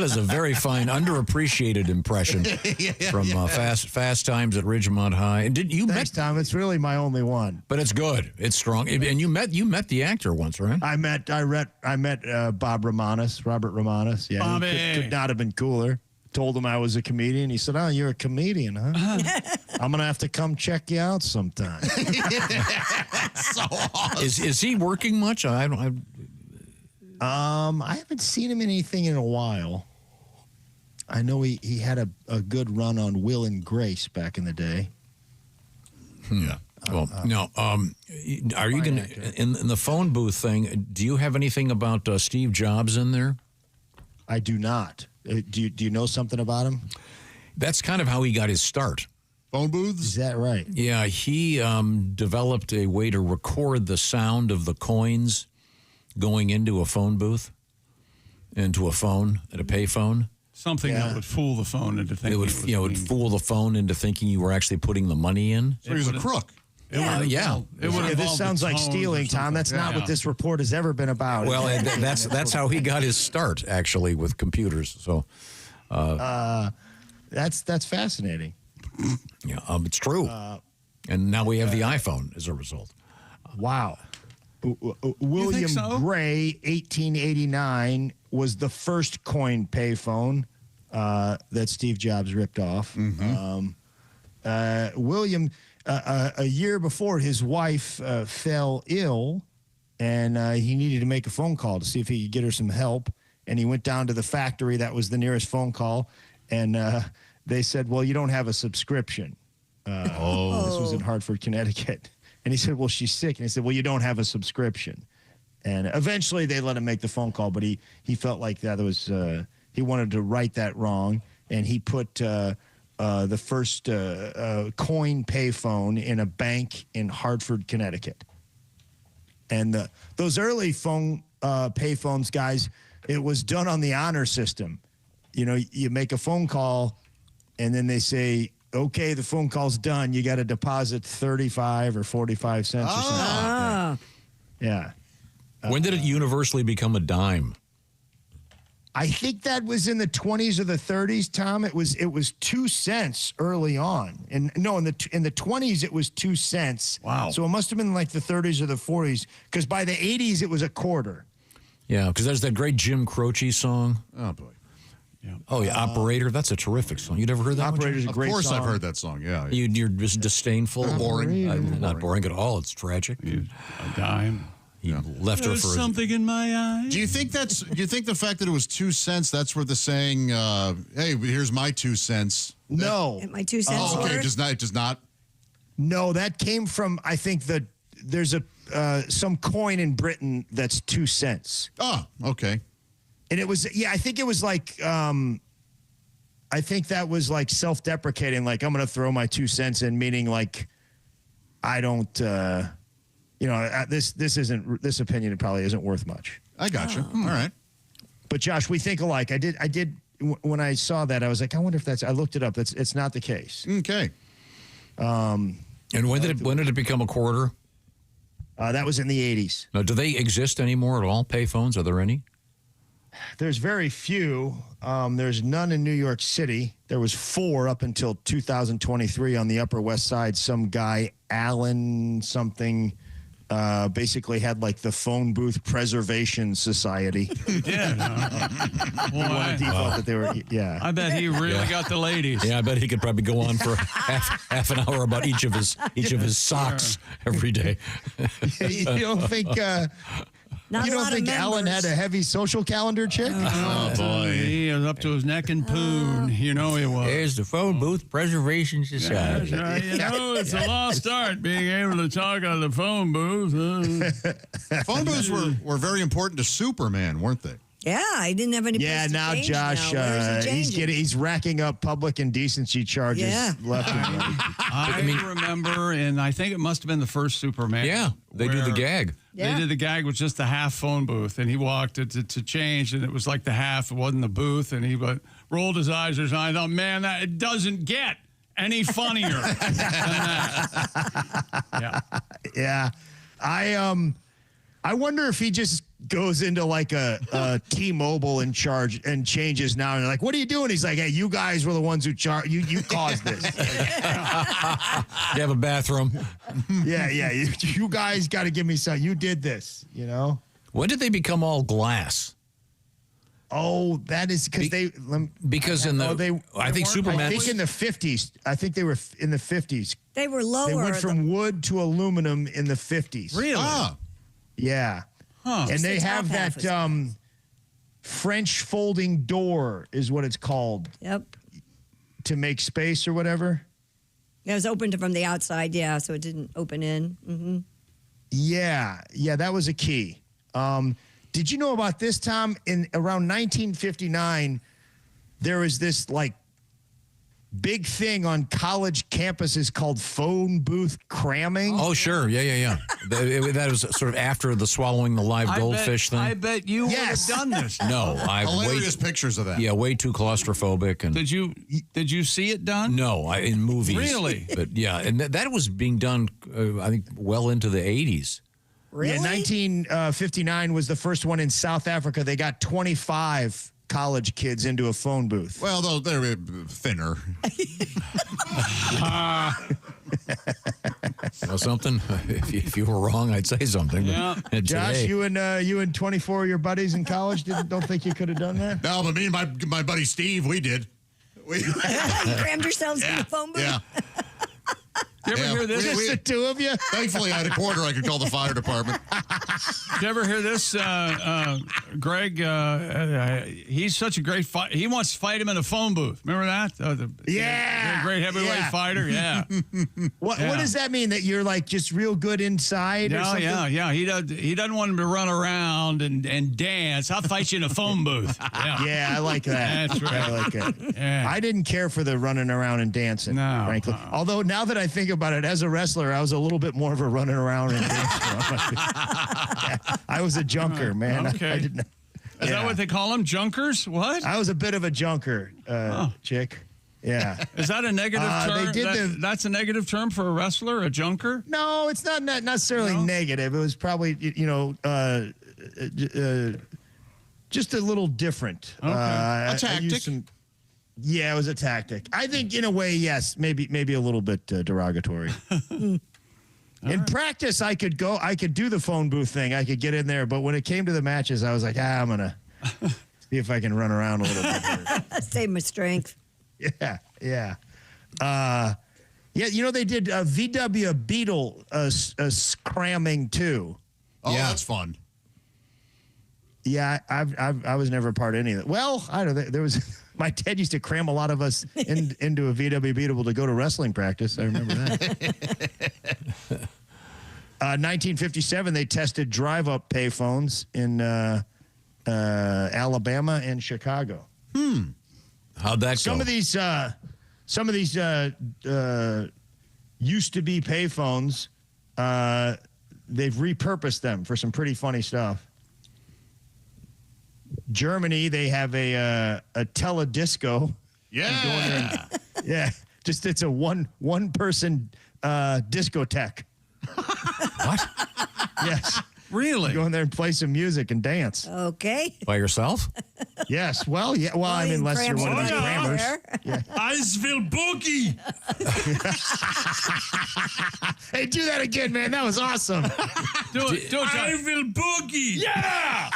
is a very fine, underappreciated impression from Fast Times at Ridgemont High. And did you Thanks, Tom. It's really my only one. But it's good. It's strong. And you met the actor once, right? I met Bob Romanis, Robert Romanis. Yeah, Bobby. He could not have been cooler. Told him I was a comedian. He said, "Oh, you're a comedian, huh? I'm gonna have to come check you out sometime." So awesome. Is he working much? I haven't seen him in anything in a while. I know he had a good run on Will and Grace back in the day. Yeah. Well, no. Are you going to in the phone booth thing? Do you have anything about Steve Jobs in there? I do not. Do you know something about him? That's kind of how he got his start. Phone booths? Is that right? Yeah, he developed a way to record the sound of the coins going into a phone booth, into a phone, at a payphone. Something that would fool the phone into thinking it would fool the phone into thinking you were actually putting the money in. So he was a crook. This sounds like stealing, Tom. That's not what this report has ever been about. Well, that's how he got his start, actually, with computers. So, that's fascinating. Yeah, it's true. And now we have the iPhone as a result. Wow. William Gray, 1889, was the first coin payphone that Steve Jobs ripped off. William, a year before, his wife fell ill, and he needed to make a phone call to see if he could get her some help. And he went down to the factory. That was the nearest phone call. And they said, well, you don't have a subscription. This was in Hartford, Connecticut. And he said, well, she's sick. And he said, well, you don't have a subscription. And eventually they let him make the phone call, but he felt like that was he wanted to right that wrong. And he put the first coin payphone in a bank in Hartford, Connecticut. And those early phone payphones, guys, it was done on the honor system. You know, you make a phone call, and then they say, okay, the phone call's done. You got to deposit 35 or 45 cents or something like that. Yeah. When did it universally become a dime? I think that was in the 20s or the 30s, Tom. It was 2 cents early on, and no, in the 20s it was 2 cents. Wow. So it must have been like the 30s or the 40s, because by the 80s it was a quarter. Yeah, because there's that great Jim Croce song. Oh boy. Yeah. Oh yeah, Operator. That's a terrific song. You never heard that? Operator's a great song. Of course, I've heard that song. Yeah. You're just disdainful, boring. Not boring at all. It's tragic. A dime. He left her There's for something in my eye. Do you think the fact that it was 2 cents, that's where the saying, hey, here's my 2 cents? No. My 2 cents. Oh, okay. worth? It does not. No, that came from, I think, there's some coin in Britain that's 2 cents. Oh, okay. And it was, I think it was like, I think that was like self-deprecating, like I'm going to throw my 2 cents in, meaning like I don't, this opinion probably isn't worth much. I got you. All right. But Josh, we think alike. I did when I saw that, I was like, I wonder if I looked it up. It's not the case. Okay. And when did it become a quarter? That was in the 80s. Now, do they exist anymore at all? Payphones? Are there any? There's very few. There's none in New York City. There was 4 up until 2023 on the Upper West Side. Some guy, Allen something, basically had like the phone booth preservation society. Yeah. That they were, yeah. I bet he really got the ladies. Yeah, I bet he could probably go on for half an hour about each of his socks every day. You don't think Not you a don't lot think of Alan had members. a heavy social calendar chick? Oh, boy. He was up to his neck in poon. You know he was. There's the phone booth preservation society. That's right. You know, it's a lost art being able to talk on the phone booth. Phone booths were very important to Superman, weren't they? Yeah, I didn't have any. Yeah, place to now change Josh, now. Where's he changing? he's racking up public indecency charges left and right. I remember, and I think it must have been the first Superman. Yeah, they do the where gag. Yeah. They did the gag with just the half phone booth, and he walked to change, and it was like the half. It wasn't the booth, and he rolled his eyes. And I thought, man, it doesn't get any funnier than that. Yeah. Yeah. I wonder if he just goes into like a T-Mobile in charge and changes now. And they're like, what are you doing? He's like, hey, you guys were the ones who you caused this. You have a bathroom. Yeah. You guys got to give me some. You did this, you know? When did they become all glass? Oh, that is because Because in the, I think Superman. I think in the 50s. I think they were in the 50s. They were lower. They went from wood to aluminum in the 50s. Really? Ah. Yeah. Huh. And they the have top half that is French folding door is what it's called. Yep. To make space or whatever. It was opened from the outside, yeah, so it didn't open in. Mm-hmm. Yeah, that was a key. Did you know about this, Tom? In around 1959, there was this like big thing on college campuses called phone booth cramming. Oh, sure. Yeah. That was sort of after the swallowing the live goldfish thing. I bet you would have done this. No, hilarious pictures of that. Yeah, way too claustrophobic. And Did you see it done? No, in movies. Really? But yeah, and that was being done, I think, well into the 80s. Really? Yeah, 1959 was the first one in South Africa. They got 25 college kids into a phone booth. Well, they're thinner. Well, something. If you were wrong, I'd say something. Yeah. But Josh, today, you and 24 of your buddies in college don't think you could have done that? No, but me and my buddy Steve, we did. You crammed yourselves in the phone booth? Yeah. Did you ever hear this? Just the two of you? Thankfully, I had a quarter I could call the fire department. Did you ever hear this, Greg? He's such a great fighter. He wants to fight him in a phone booth. Remember that? The great heavyweight fighter. Yeah. What does that mean? That you're like just real good inside? or something? Yeah. He doesn't want him to run around and dance. I'll fight you in a phone booth. Yeah, I like that. That's right. I like it. Yeah. I didn't care for the running around and dancing, frankly. Although now that I think about it, as a wrestler, I was a little bit more of a running around and dancing. I was a junker, man. Okay. I didn't. Is that what they call them? Junkers? What? I was a bit of a junker, chick. Yeah. Is that a negative term? They did that's a negative term for a wrestler, a junker? No, it's not just a little different. Okay. A I tactic. used yeah, it was a tactic. I think in a way, yes, maybe a little bit derogatory. In practice, I could do the phone booth thing. I could get in there, but when it came to the matches, I was like, I'm gonna see if I can run around a little bit. Save my strength. Yeah. Yeah, they did VW Beetle scramming too. Oh, yeah, that's fun. Yeah, I was never a part of any of it. Well, I don't know. There was my dad used to cram a lot of us into a VW Beetle to go to wrestling practice. I remember that. 1957, they tested drive-up payphones in Alabama and Chicago. How'd that Some go? of these used to be payphones. They've repurposed them for some pretty funny stuff. Germany, they have a teledisco. Yeah. Yeah. Just it's a one person discotheque. What? Yes. Really? Go in there and play some music and dance. Okay. By yourself? Yes. Well, yeah. Well, I mean, unless you're one of these crammers. Yeah. Eisville Boogie. Hey, do that again, man. That was awesome. Do it, Eisville Boogie. Yeah.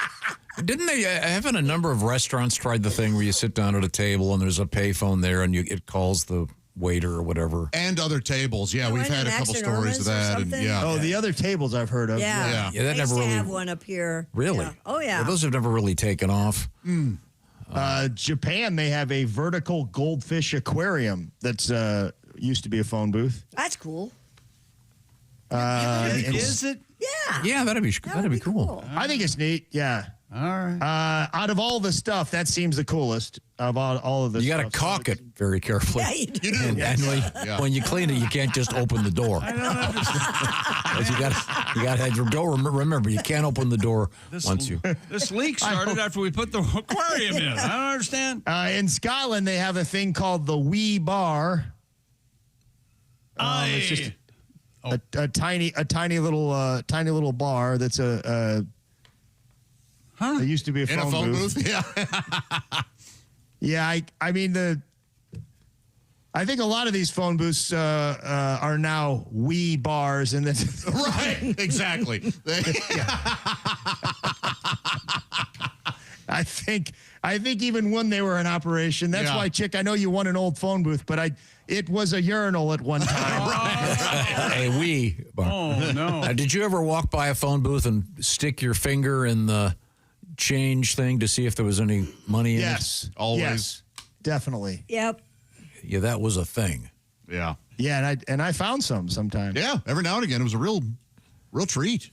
Didn't they, haven't a number of restaurants tried the thing where you sit down at a table and there's a payphone there and it calls the waiter or whatever? And other tables. Yeah, we've had a couple stories of that. And the other tables I've heard of. Yeah. Yeah, that I never used to really. have one up here. Really? Yeah. Oh, yeah. Well, those have never really taken off. Japan, they have a vertical goldfish aquarium that's used to be a phone booth. That's cool. Is it? Yeah. Yeah, that'd be cool. I think it's neat. Yeah. All right. Out of all the stuff, that seems the coolest of all of this. You got to caulk it very carefully. Yeah, you do. And when you clean it, you can't just open the door. I don't understand. you got to have your door. Remember, you can't open the door once you. This leak started after we put the aquarium in. I don't understand. In Scotland, they have a thing called the wee bar. It's just a tiny little bar that's It used to be a phone booth. Yeah. Yeah, I mean I think a lot of these phone booths are now wee bars, and that's Right. Exactly. I think even when they were in operation, that's why, Chick, I know you want an old phone booth, but it was a urinal at one time. A wee bar. Oh, no. Did you ever walk by a phone booth and stick your finger in the change thing to see if there was any money in it? Yes. Always. Yes, definitely. Yep. Yeah, that was a thing. Yeah. Yeah, and I found some sometimes. Yeah. Every now and again, it was a real treat.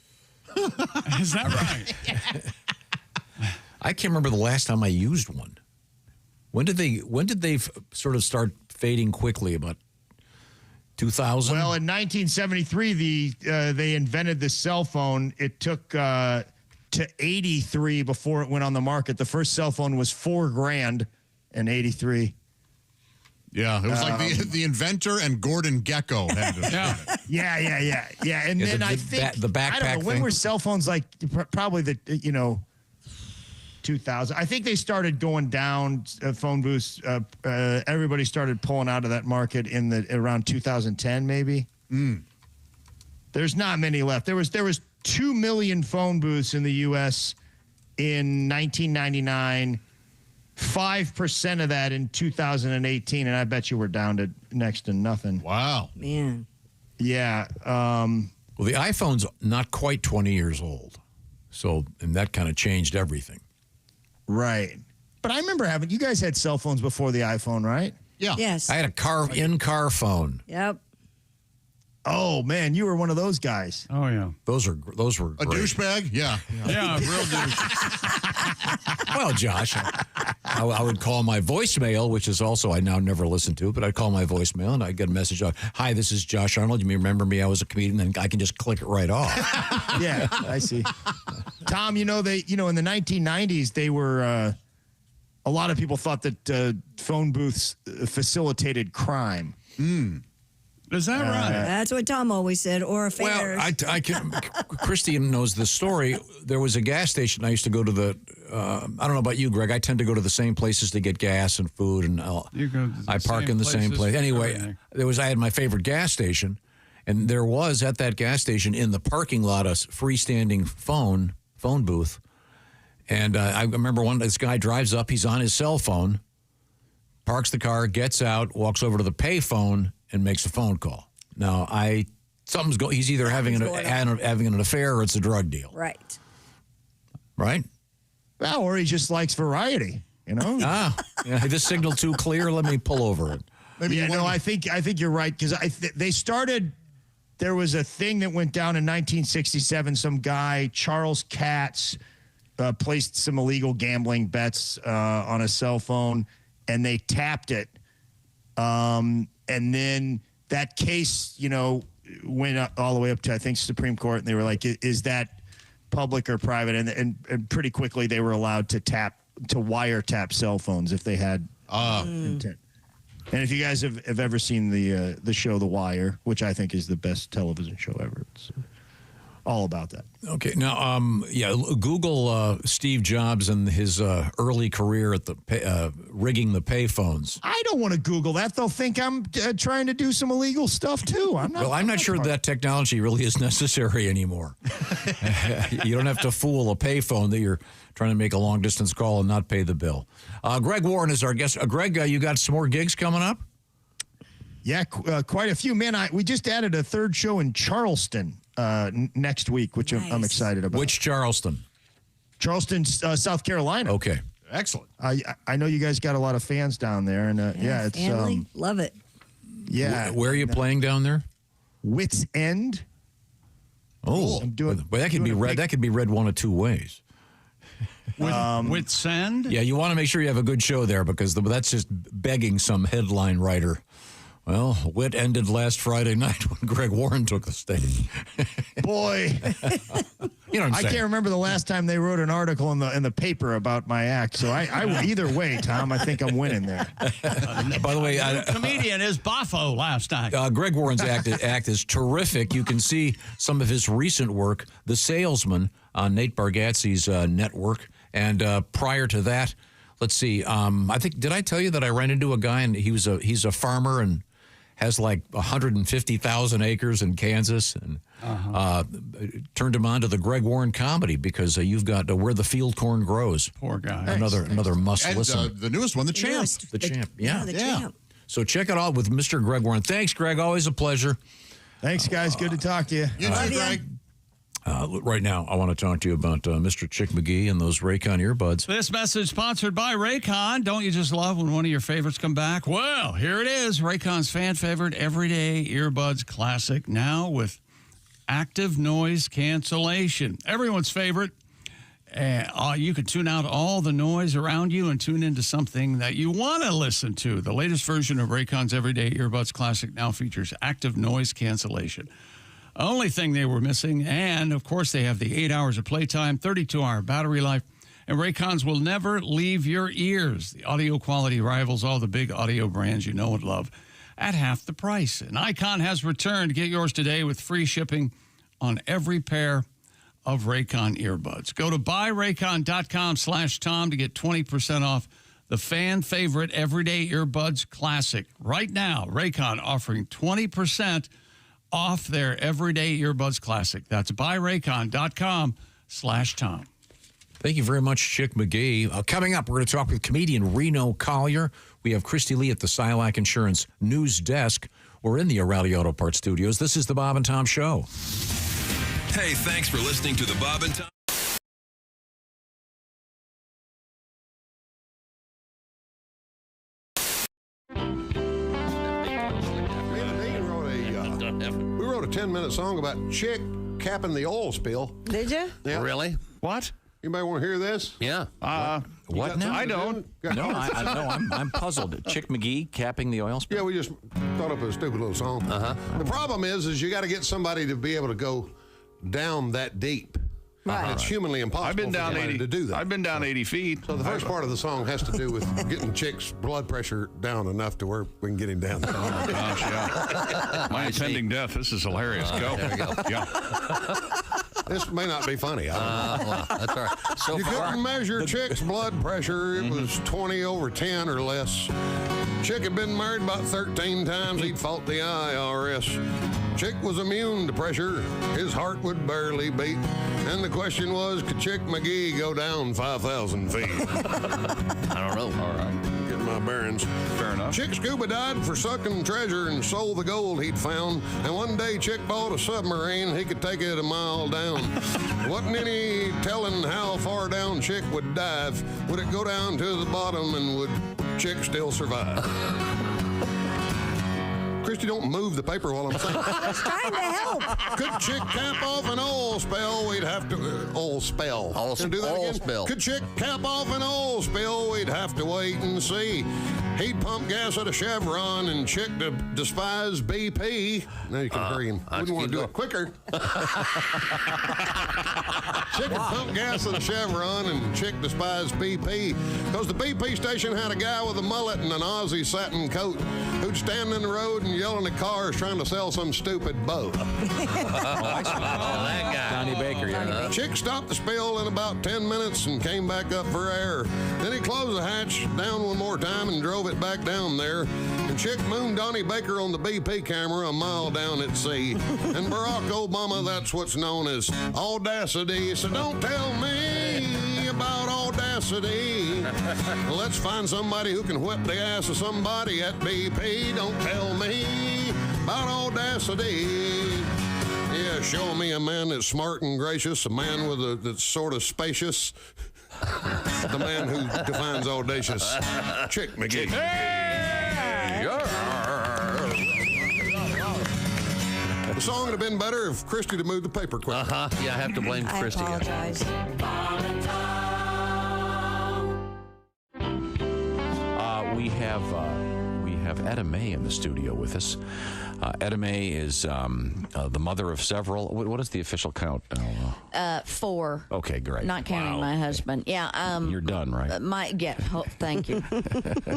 Is that right? I can't remember the last time I used one. When did they sort of start fading quickly? About 2000? Well, in 1973, they invented the cell phone. It took to 83 before it went on the market. The first cell phone was $4,000 in 83. Yeah, it was like the inventor and Gordon Gekko had it. Yeah. And then I think the backpack I don't know when thing? were cell phones like probably the 2000. I think they started going down phone booths. Everybody started pulling out of that market in around 2010 maybe. There's not many left. There was 2 million phone booths in the U.S. in 1999. 5% of that in 2018, and I bet you we're down to next to nothing. Wow. Man. Yeah. Well, the iPhone's not quite 20 years old. And that kind of changed everything. Right. But I remember you guys had cell phones before the iPhone, right? Yeah. Yes. I had a in-car phone. Yep. Oh, man, you were one of those guys. Oh, yeah. Those were A great. douchebag? Yeah. Yeah, real douche. Well, Josh, I would call my voicemail, which is also I now never listen to, but I'd call my voicemail and I'd get a message of, "Hi, this is Josh Arnold. You may remember me. I was a comedian." And I can just click it right off. Yeah, I see. Tom, in the 1990s, they were a lot of people thought that phone booths facilitated crime. Is that right? That's what Tom always said, or affairs. Well, I can. Christian knows the story. There was a gas station I used to go to. I don't know about you, Greg. I tend to go to the same places to get gas and food, and I park in the same place. Anyway, I had my favorite gas station, and there was at that gas station in the parking lot a freestanding phone booth. And I remember this guy drives up. He's on his cell phone, parks the car, gets out, walks over to the payphone, and makes a phone call. Now, he's either having an affair or it's a drug deal. Right. Right? Well, or he just likes variety, you know? This signal too clear. Let me pull over it. I think you're right, because they started. There was a thing that went down in 1967. Some guy, Charles Katz, placed some illegal gambling bets on a cell phone, and they tapped it. And then that case, went all the way up to, I think, Supreme Court, and they were like, is that public or private? And pretty quickly they were allowed to wiretap cell phones if they had intent. And if you guys have ever seen the show The Wire, which I think is the best television show ever, it's all about that. Okay, now, Google Steve Jobs and his early career at the rigging the payphones. I don't want to Google that. They'll think I'm trying to do some illegal stuff too. I'm not sure that technology really is necessary anymore. You don't have to fool a payphone that you're trying to make a long distance call and not pay the bill. Greg Warren is our guest. Greg, you got some more gigs coming up? Yeah, quite a few. Man, we just added a third show in Charleston next week, which I'm excited about. Which Charleston? Charleston, South Carolina. Okay. Excellent. I know you guys got a lot of fans down there, and it's family. Love it. Yeah. Where are you playing down there? Wits End. Oh, that could be read. That could be read one of two ways. Wits End? Yeah, you want to make sure you have a good show there, because that's just begging some headline writer. Well, wit ended last Friday night when Greg Warren took the stage. Boy, you know what I'm I saying. can't remember the last time they wrote an article in the paper about my act. So I either way, Tom, I think I'm winning there. By the way, comedian is Boffo last night. Greg Warren's act is terrific. You can see some of his recent work, The Salesman, on Nate Bargatze's network, and prior to that, let's see. Did I tell you that I ran into a guy and he's a farmer and has like 150,000 acres in Kansas, and turned him on to the Greg Warren comedy because you've got Where the Field Corn Grows. Poor guy. Another must And listen. the newest one, The Champ. The Champ. Yeah. The Champ. So check it out with Mr. Greg Warren. Thanks, Greg. Always a pleasure. Thanks, guys. Good to talk to you. You too, Greg. Right now, I want to talk to you about Mr. Chick McGee and those Raycon earbuds. This message sponsored by Raycon. Don't you just love when one of your favorites come back? Well, here it is. Raycon's fan favorite everyday earbuds classic, now with active noise cancellation. Everyone's favorite. You can tune out all the noise around you and tune into something that you want to listen to. The latest version of Raycon's everyday earbuds classic now features active noise cancellation. Only thing they were missing, and of course they have the 8 hours of playtime, 32-hour battery life, and Raycons will never leave your ears. The audio quality rivals all the big audio brands you know and love at half the price. And Icon has returned. Get yours today with free shipping on every pair of Raycon earbuds. Go to buyraycon.com/Tom to get 20% off the fan favorite everyday earbuds classic. Right now, Raycon offering 20% off their everyday earbuds classic. That's buyraycon.com/Tom. Thank you very much, Chick McGee. Coming up, we're going to talk with comedian Reno Collier. We have Christy Lee at the Silac Insurance News Desk. We're in the O'Reilly Auto Parts Studios. This is the Bob and Tom Show. Hey, thanks for listening to the Bob and Tom. We wrote a 10-minute song about Chick capping the oil spill. Did you? Yeah. Really? What? Anybody want to hear this? Yeah. What now? I don't. No, I'm puzzled. Chick McGee capping the oil spill? Yeah, we just thought up a stupid little song. The problem is you got to get somebody to be able to go down that deep. Right. It's humanly impossible I've been down for somebody 80 to do that. I've been down 80 feet. So the first part of the song has to do with getting Chick's blood pressure down enough to where we can get him down. Oh, gosh, yeah. My impending death. This is hilarious. Go. There we go. Yeah. This may not be funny. I don't know. Well, that's all right. So you far, couldn't measure Chick's blood pressure. It was 20/10 or less. Chick had been married about 13 times. He'd fought the IRS. Chick was immune to pressure. His heart would barely beat. And the question was, could Chick McGee go down 5,000 feet? I don't know. All right. Get my bearings. Fair enough. Chick scuba dived for sucking treasure and sold the gold he'd found. And one day Chick bought a submarine. He could take it a mile down. Wasn't any telling how far down Chick would dive. Would it go down to the bottom, and would Chick still survive? Christy, don't move the paper while I'm saying. I was trying to help. Could Chick cap off an oil spell? We'd have to oil spell. Can I do that oil again? spill. Could Chick cap off an oil spill? We'd have to wait and see. He'd pump gas at a Chevron, and Chick despise BP. Now you can hurry him. Wouldn't want to do it quicker. Chick would pump gas at a Chevron, and Chick despised BP because the BP station had a guy with a mullet and an Aussie satin coat who'd stand in the road and yelling at cars trying to sell some stupid boat. that guy. Donnie Baker, yeah. Chick stopped the spill in about 10 minutes and came back up for air. Then he closed the hatch down one more time and drove it back down there. And Chick mooned Donnie Baker on the BP camera a mile down at sea. And Barack Obama, that's what's known as audacity. So don't tell me about audacity. Let's find somebody who can whip the ass of somebody at BP. Don't tell me about audacity. Yeah, show me a man that's smart and gracious, a man that's sort of spacious. The man who defines audacious. Chick McGee. The song would have been better if Christy had moved the paper quicker. Yeah, I have to blame Christy. I apologize. We have Etta May in the studio with us. Etta May is the mother of several. What is the official count now? 4. Okay, great. Not counting my husband. Yeah. You're done, right? Thank you.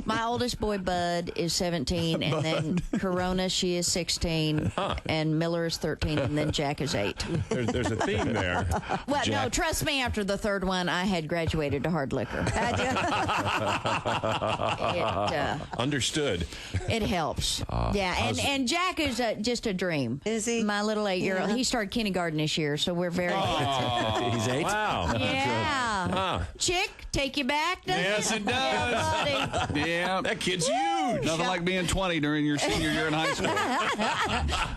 My oldest boy, Bud, is 17, and then Corona, she is 16, and Miller is 13, and then Jack is 8. There's a theme there. Well, Jack. no, trust me, after the third one, I had graduated to hard liquor. Understood. It helps. And Jack is just a dream. Is he? My little 8-year-old. He started kindergarten this year, so we're very He's 8? Wow. Yeah. Chick, take you back, doesn't Yes, it does. Yeah. That kid's huge. Nothing like being 20 during your senior year in high school.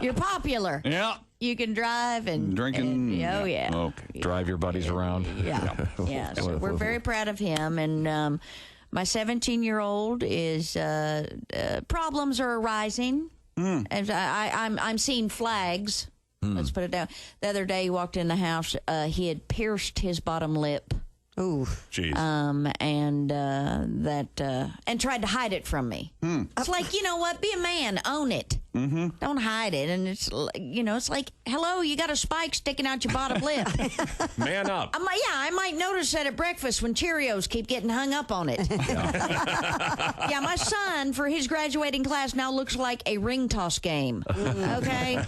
You're popular. Yeah. You can drive and Drinking. oh yeah. Okay. Drive your buddies around. Yeah. So we're very proud of him, and my 17-year-old is problems are arising. And I'm seeing flags. Let's put it down. The other day, he walked in the house. He had pierced his bottom lip. Ooh. Jeez. And tried to hide it from me. It's like, you know what? Be a man. Own it. Don't hide it. And it's, it's like, hello, you got a spike sticking out your bottom lip. Man up. I might notice that at breakfast when Cheerios keep getting hung up on it. Yeah, my son, for his graduating class, now looks like a ring toss game. Okay?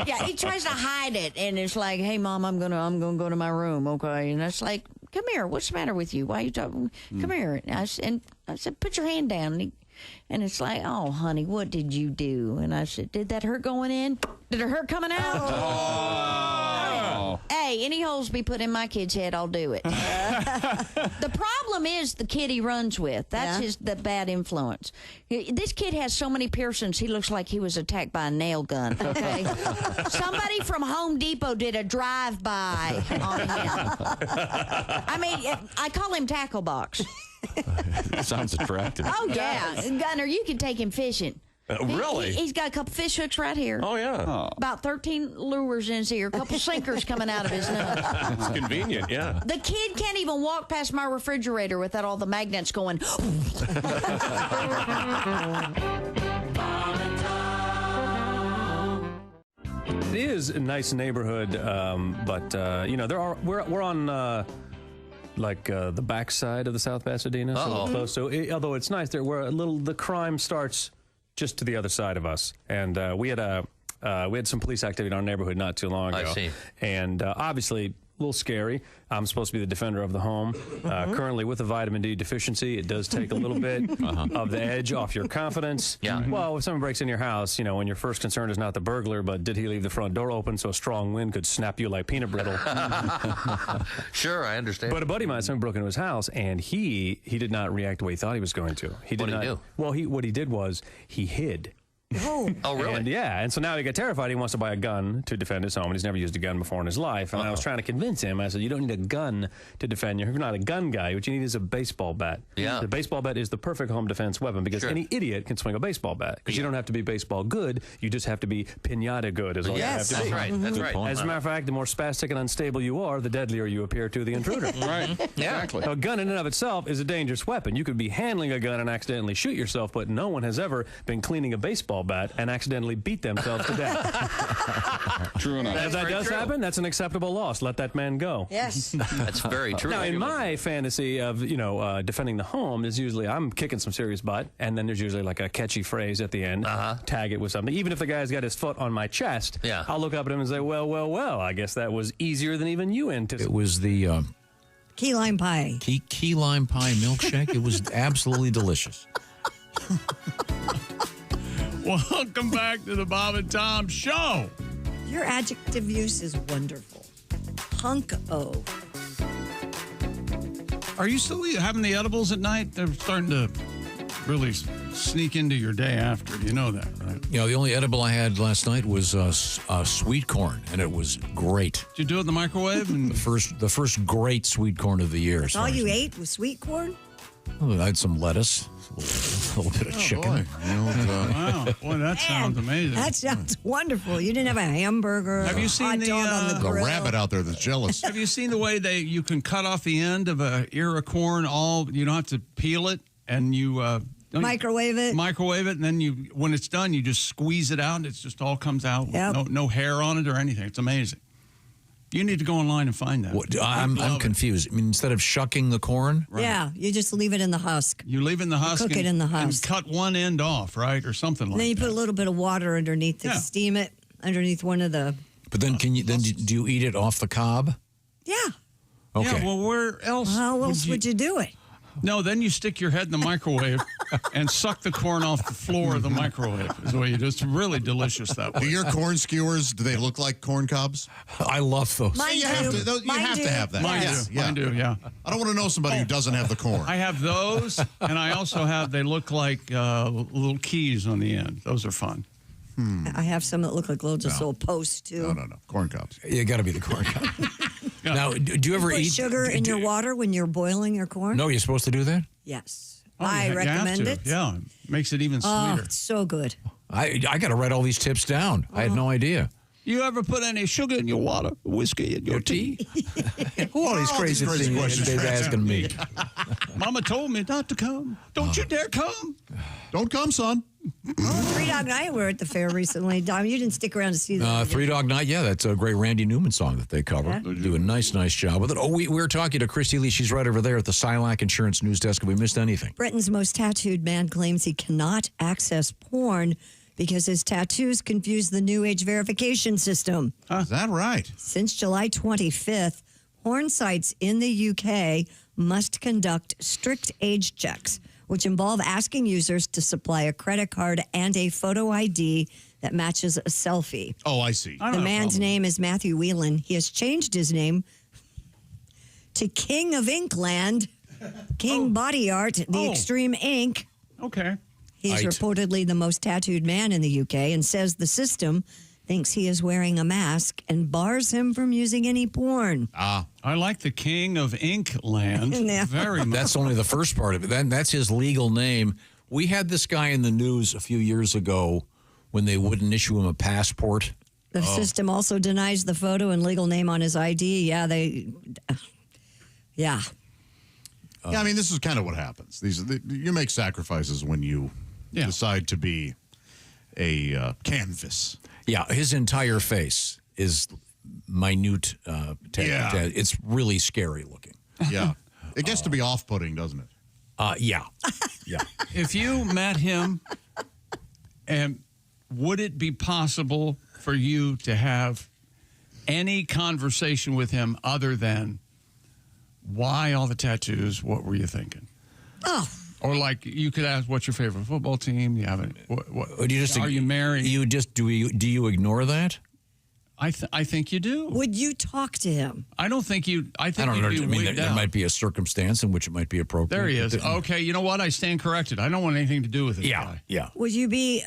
Yeah, he tries to hide it, and it's like, hey, Mom, I'm gonna go to my room, okay? And it's like, come here, what's the matter with you? Why are you talking? Come here. And I said, put your hand down. And it's like, oh, honey, what did you do? And I said, did that hurt going in? Did it hurt coming out? Oh. Hey, any holes be put in my kid's head, I'll do it. The problem is the kid he runs with. That's the bad influence. This kid has so many piercings, he looks like he was attacked by a nail gun, okay? Somebody from Home Depot did a drive-by on him. I mean, I call him Tackle Box. Sounds attractive. Oh, yeah. Gunner, you can take him fishing. Really? He's got a couple fish hooks right here. Oh, yeah. About 13 lures in his ear, a couple sinkers coming out of his nose. It's convenient, yeah. The kid can't even walk past my refrigerator without all the magnets going. It is a nice neighborhood, but we're on the backside of the South Pasadena, so we're close. So although it's nice, the crime starts just to the other side of us, and we had some police activity in our neighborhood not too long ago. I see. And obviously, a little scary. I'm supposed to be the defender of the home. Currently, with a vitamin D deficiency, it does take a little bit of the edge off your confidence. Yeah. Well, if someone breaks in your house, when your first concern is not the burglar, but did he leave the front door open so a strong wind could snap you like peanut brittle? Sure, I understand. But a buddy of mine, someone broke into his house, and he did not react the way he thought he was going to. What did he do? Well, what he did was he hid. Oh, really? And so now he got terrified. He wants to buy a gun to defend his home, and he's never used a gun before in his life. And I was trying to convince him. I said, you don't need a gun to defend you. If you're not a gun guy, what you need is a baseball bat. Yeah. The baseball bat is the perfect home defense weapon because any idiot can swing a baseball bat. Because you don't have to be baseball good. You just have to be pinata good is all you have to be. That's right. That's right. As a matter of fact, the more spastic and unstable you are, the deadlier you appear to the intruder. Right. Exactly. A gun in and of itself is a dangerous weapon. You could be handling a gun and accidentally shoot yourself, but no one has ever been cleaning a baseball bat and accidentally beat themselves to death. True enough. If that does happen, that's an acceptable loss. Let that man go. yes. That's very true. Now, in my fantasy of defending the home is usually I'm kicking some serious butt, and then there's usually like a catchy phrase at the end. Tag it with something. Even if the guy's got his foot on my chest, I'll look up at him and say, well, I guess that was easier than even you anticipated. It was the Key lime pie. key lime pie milkshake. It was absolutely delicious. Welcome back to the Bob and Tom Show. Your adjective use is wonderful. Hunk-o. Are you still having the edibles at night? They're starting to really sneak into your day after. You know that, right? The only edible I had last night was sweet corn, and it was great. Did you do it in the microwave? And The first great sweet corn of the year. That's all you ate was sweet corn? I had some lettuce, a little bit of chicken. Wow. Boy, that sounds amazing. That sounds wonderful. You didn't have a hamburger. Have you seen hot dog on the The grill? rabbit out there that's jealous. Have you seen the way you can cut off the end of a ear of corn? You don't have to peel it, and you Microwave it. Microwave it, and then when it's done, you just squeeze it out, and it just all comes out. Yep. No hair on it or anything. It's amazing. You need to go online and find that. I'm confused. I mean, instead of shucking the corn, Yeah, you just leave it in the husk. You leave it in the husk. Cook it in the husk. And cut one end off, right, or something like And then you that. put a little bit of water underneath to steam it underneath one of the. but then do you eat it off the cob? Yeah. Okay. Yeah, well, where else? How else would you do it? No, then you stick your head in the microwave and suck the corn off the floor of the microwave. Is the way you do. It's really delicious that way. Do your corn skewers, do they look like corn cobs? I love those. Mine You do. have to, you Mine have do. to have that. Mine Yes, do. Mine do, yeah. I don't want to know somebody who doesn't have the corn. I have those, and I also have, they look like little keys on the end. Those are fun. I have some that look like little posts too. No. Corn cobs. You got to be the corn cob. Now, do you ever Put eat sugar in your water when you're boiling your corn? No, you're supposed to do that? Yes. Oh, I you have recommend to. it. Yeah, makes it even Oh, sweeter. it's so good. I got to write all these tips down. I had no idea. You ever put any sugar in your water, whiskey in your tea? Who are these crazy things questions, they're Francis? asking me? Mama told me not to come. Don't you dare come. Don't come, son. Three Dog Night, we were at the fair recently. Dom, you didn't stick around to see that. Three Dog Night, yeah, that's a great Randy Newman song that they cover. They do a nice job with it. Oh, we were talking to Christy Lee. She's right over there at the Silac Insurance News Desk. Have we missed anything? Britain's most tattooed man claims he cannot access porn because his tattoos confuse the new age verification system. Is that right? Since July 25th, porn sites in the UK must conduct strict age checks, which involve asking users to supply a credit card and a photo ID that matches a selfie. Oh, I see. The man's name is Matthew Whelan. He has changed his name to King of Inkland, King Body Art, the Extreme Ink. Okay. He's reportedly the most tattooed man in the UK and says the system thinks he is wearing a mask and bars him from using any porn. I like the King of Inkland Yeah. very much. That's only the first part of it. That's his legal name. We had this guy in the news a few years ago when they wouldn't issue him a passport. The system also denies the photo and legal name on his ID. Yeah, Yeah, I mean, this is kind of what happens. You make sacrifices when you decide to be a canvas. Yeah, his entire face is minute. It's really scary looking. Yeah. It gets to be off-putting, doesn't it? Yeah. If you met him, and would it be possible for you to have any conversation with him other than why all the tattoos? What were you thinking? Oh. Or like you could ask, what's your favorite football team? You haven't. Are you married? You just do you ignore that? I think you do. Would you talk to him? I don't think you. I think I don't know. you'd I be mean, wigged there out. might be a circumstance in which it might be appropriate. There he is. Okay, you know what? I stand corrected. I don't want anything to do with it. Yeah. Would you be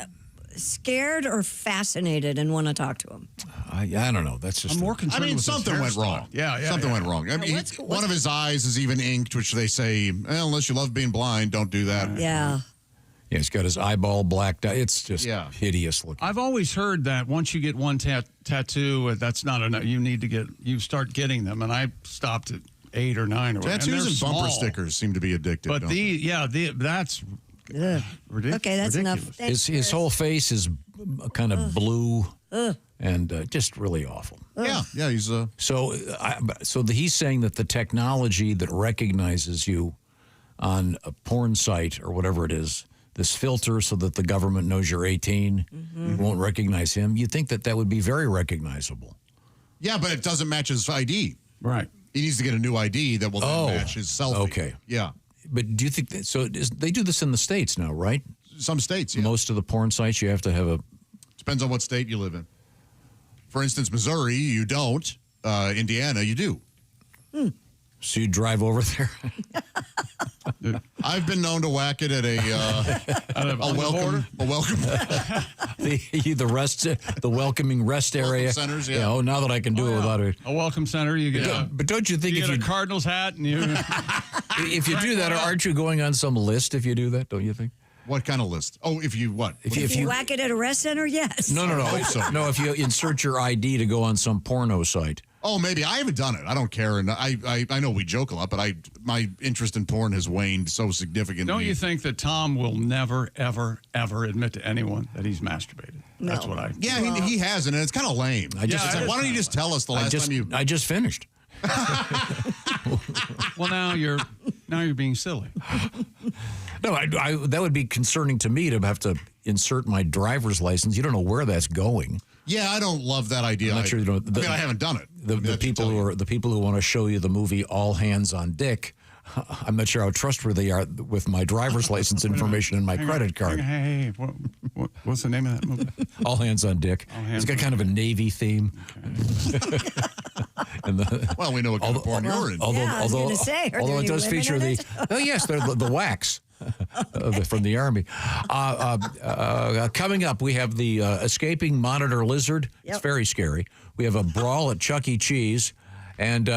scared or fascinated and want to talk to him? I don't know. That's just. I'm more concerned. I mean, with his something went hairstyle. wrong. Yeah. Something went wrong. I mean, one of his eyes is even inked, which they say, unless you love being blind, don't do that. Yeah. Yeah, he's got his eyeball blacked out. It's just hideous looking. I've always heard that once you get one tattoo, that's not enough. You start getting them, and I stopped at 8 or 9 or whatever. Tattoos and bumper small. stickers seem to be addictive. But don't that's ridiculous. Okay, that's enough. Thanks, His whole face is kind of blue and just really awful. Yeah, he's So he's saying that the technology that recognizes you on a porn site or whatever it is, this filter so that the government knows you're 18, won't recognize him. You'd think that would be very recognizable. Yeah, but it doesn't match his ID. Right. He needs to get a new ID that will then match his selfie. Okay. Yeah. But do you think they do this in the States now, right? Some states, yeah. Most of the porn sites, you have to have a... Depends on what state you live in. For instance, Missouri, you don't. Indiana, you do. So you drive over there? I've been known to whack it at a welcome. The welcoming rest area. Centers, yeah. Oh, now that I can do it without it. A welcome center, you get. But don't you think you if get you a Cardinals hat and you? if you do that, aren't you going on some list if you do that? Don't you think? What kind of list? Oh, if you what? If you whack it at a rest center, yes. No. No, if you insert your ID to go on some porno site. Oh, maybe. I haven't done it. I don't care. And I know we joke a lot, but my interest in porn has waned so significantly. Don't you think that Tom will never, ever, ever admit to anyone that he's masturbated? No. That's what I. Yeah, he hasn't, and it's kind of lame. It's like, why don't you just tell us the last time you? I just finished. Well, now you're being silly. No, that would be concerning to me to have to insert my driver's license. You don't know where that's going. Yeah, I don't love that idea. I'm not sure. I haven't done it. The people who want to show you the movie All Hands on Dick, I'm not sure how trustworthy they are with my driver's license information and my credit card. Hey, what's the name of that movie? All Hands on Dick. It's got kind of a Navy theme. Well, we know what kind of porn you're in. Although it does feature the wax. From the Army. Coming up, we have the escaping monitor lizard. Yep. It's very scary. We have a brawl at Chuck E. Cheese and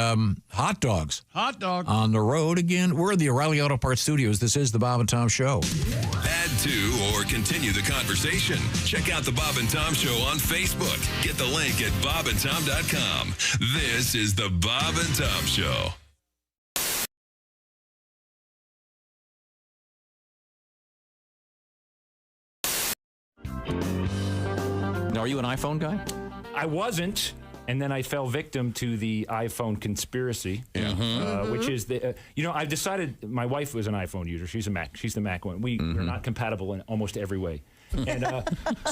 hot dogs. Hot dog. On the road again. We're in the O'Reilly Auto Parts Studios. This is the Bob and Tom Show. Add to or continue the conversation. Check out the Bob and Tom Show on Facebook. Get the link at bobandtom.com. This is the Bob and Tom Show. Now, are you an iPhone guy? I wasn't, and then I fell victim to the iPhone conspiracy, which is I've decided. My wife was an iPhone user. She's a Mac. She's the Mac one. We're not compatible in almost every way. And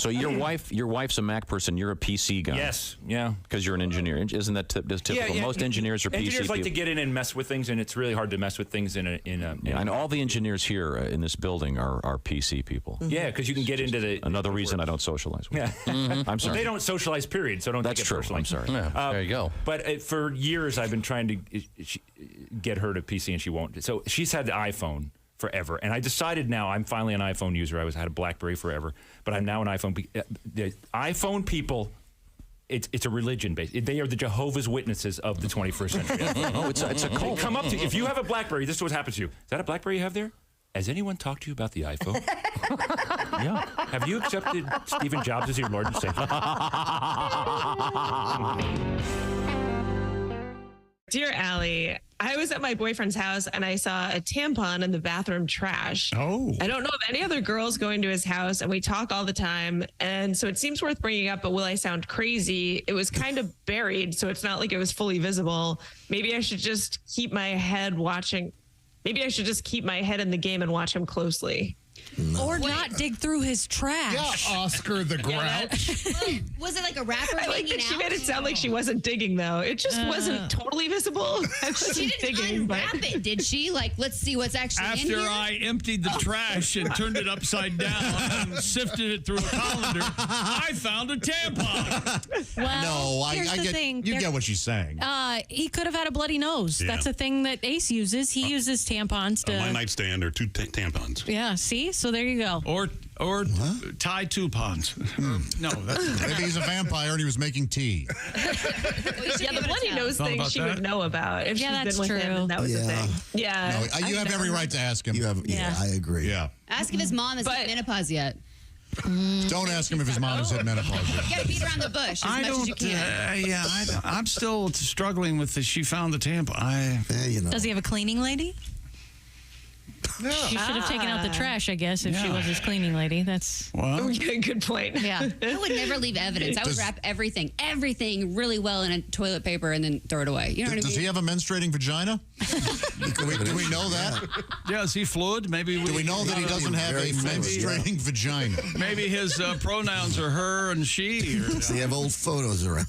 so your wife's a Mac person. You're a PC guy. Yes, yeah. Because you're an engineer. Isn't that typical? Yeah. Most engineers are PC Engineers like people. to get in and mess with things, and it's really hard to mess with things in a. And all the engineers here in this building are PC people. Yeah, because you can get into the. Another reason I don't socialize with Yeah. I'm sorry. Well, they don't socialize, period, so don't That's take it true. personally. I'm sorry. Yeah, there you go. But for years, I've been trying to get her to PC, and she won't. So she's had the iPhone forever, and I decided now I'm finally an iPhone user. I had a BlackBerry forever, but I'm now an iPhone. The iPhone people, it's a religion based. They are the Jehovah's Witnesses of the 21st century. Oh, it's a cult. They come up to you. If you have a BlackBerry, this is what happens to you. Is that a BlackBerry you have there? Has anyone talked to you about the iPhone? Yeah. Have you accepted Stephen Jobs as your Lord and Savior? Dear Allie, I was at my boyfriend's house and I saw a tampon in the bathroom trash. Oh. I don't know of any other girls going to his house, and we talk all the time. And so it seems worth bringing up, but will I sound crazy? It was kind of buried, so it's not like it was fully visible. Maybe I should just keep my head watching. Maybe I should just keep my head in the game and watch him closely. Or not dig through his trash. Yeah, Oscar the Grouch. Was it like a wrapper I like hanging that she out? made it sound like she wasn't digging, though. It just wasn't totally visible. I wasn't She didn't digging, unwrap it, did she? Like, let's see what's actually in After here. I emptied the trash and turned it upside down and sifted it through a colander, I found a tampon. Well, I here's the get thing. you get what she's saying. He could have had a bloody nose. Yeah. That's a thing that Ace uses. He uses tampons to. On my nightstand are 2 tampons. Yeah, see? So there you go. Or tie 2 ponds. No, that's Maybe he's a vampire and he was making tea. Yeah, the bloody nose Thought thing about she that? would know about if Yeah, she's that's been with him true. and that was Yeah. the thing. Yeah. No, you have every right to ask him. You have, yeah, I agree. Yeah. Ask if his mom has hit menopause yet. Don't ask him if his mom has hit menopause. You gotta beat around the bush as much as you can. I'm still struggling with this. She found the tampon. Does he have a cleaning lady? Yeah. She should have taken out the trash, I guess, if she was his cleaning lady. That's good point. Yeah. I would never leave evidence. I would wrap everything really well in a toilet paper and then throw it away. You know what I mean? Does he have a menstruating vagina? do we know that? Yeah, is he fluid? Maybe Do we know that he doesn't have a menstruating vagina? Maybe his pronouns are her and she. Or, Does he have old photos around?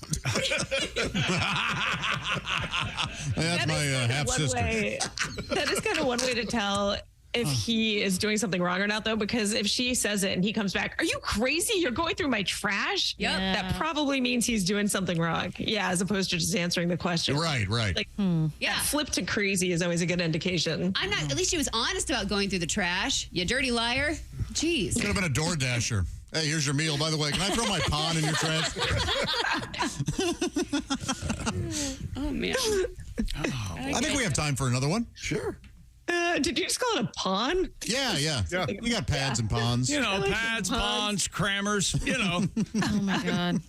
That's my half sister. That is kind of one way to tell if he is doing something wrong or not, though, because if she says it and he comes back, are you crazy? You're going through my trash? Yep. Yeah. That probably means he's doing something wrong. Yeah, as opposed to just answering the question. Right. Like, that flip to crazy is always a good indication. I'm not. At least she was honest about going through the trash. You dirty liar. Jeez. Could have been a door dasher. Hey, here's your meal. By the way, can I throw my pawn in your trash? Oh, man. I think we have time for another one. Sure. Did you just call it a pawn? Yeah. We got pads and pawns. You know, pads, pawns, crammers, you know. Oh, my God.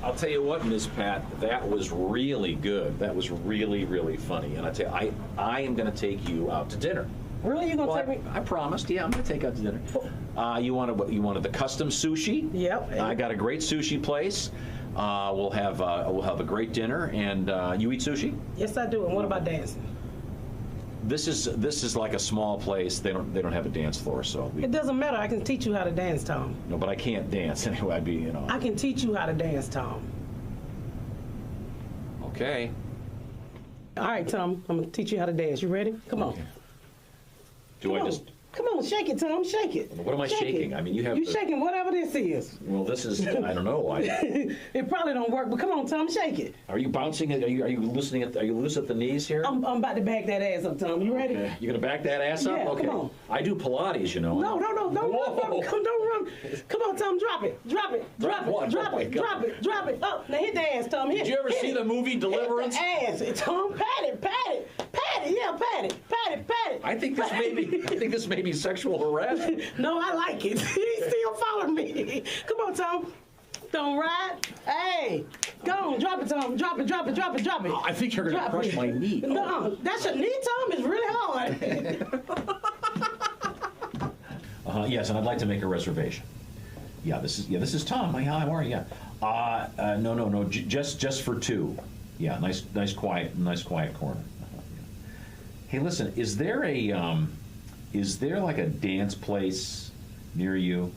I'll tell you what, Miss Pat, that was really good. That was really, really funny. And I tell you, I am going to take you out to dinner. Really? You gonna take me? I promised. Yeah, I'm going to take you out to dinner. You wanted the custom sushi? Yep. I got a great sushi place. We'll have a great dinner, and you eat sushi? Yes, I do. And what about dancing? This is like a small place. They don't have a dance floor, so It doesn't matter. I can teach you how to dance, Tom. no. But I can't dance anyway. I'd be, you know. I can teach you how to dance, Tom. Okay. All right, Tom. I'm gonna teach you how to dance. You ready? Come on. Do I just? Come on, shake it, Tom. Shake it. What am I Shake shaking? it. I mean, you have. You the- shaking whatever this is. Well, this is. I don't know. It probably don't work, but come on, Tom. Shake it. Are you bouncing? Are you listening? Are you loose at the knees here? I'm about to back that ass up, Tom. You ready? Okay. You're gonna back that ass up? Yeah, Okay. come on. I do Pilates, you know. No, don't run. Don't run. Come on, Tom. Drop it. Drop it. Drop what? it. Drop Oh, my it. God. Drop it. Drop it. Up. Now hit the ass, Tom. Hit Did you ever hit see it. the movie Deliverance? Hit the ass, Tom. Pat it. Pat it. Pat it. Yeah, pat it. Pat it. Pat it. I think this may be sexual harassment. No, I like it. He still following me. Come on, Tom. Don't ride. Hey, go on. Drop it, Tom. Drop it. Drop it. Drop it. Drop it. I think you're gonna crush my knee. No, that's your knee, Tom. It's really hard. Yes, and I'd like to make a reservation. Yeah, this is Tom. Hi, how are you? Yeah. No. Just for two. Yeah, nice quiet corner. Hey, listen, is there like a dance place near you?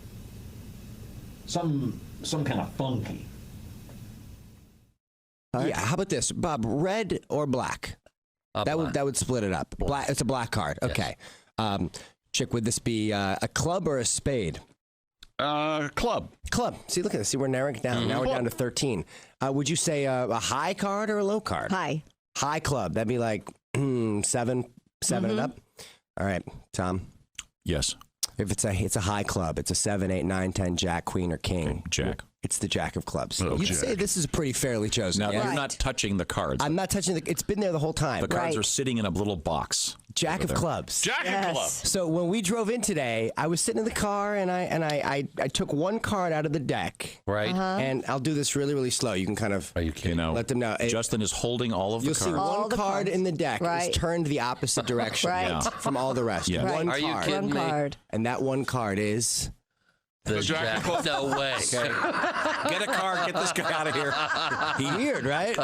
Some kind of funky. Yeah, how about this, Bob? Red or black? That would split it up. Black. It's a black card. Okay. Chick, would this be a club or a spade? Club. Club. See, look at this. See, we're narrowing it down. Now we're down to 13. Would you say a high card or a low card? High. High club. That'd be like 7 and up. All right, Tom. Yes. If it's a high club, it's a 7, 8, 9, 10, Jack, Queen, or King. Okay, Jack. It's the Jack of clubs. Oh, You'd Jack. say this is pretty fairly chosen. Now, yeah? you're not touching the cards. I'm not touching it's been there the whole time. The cards are sitting in a little box. Jack of clubs. Jack of clubs. So when we drove in today, I was sitting in the car and I took one card out of the deck. Right. And I'll do this really, really slow. You can kind of let them know. Justin is holding all of the cards. You'll see one card in the deck is turned the opposite direction from all the rest. Yeah. One Are you card. kidding me? And that one card is... The Jack. No way. Okay. Get a card. Get this guy out of here. Weird, right?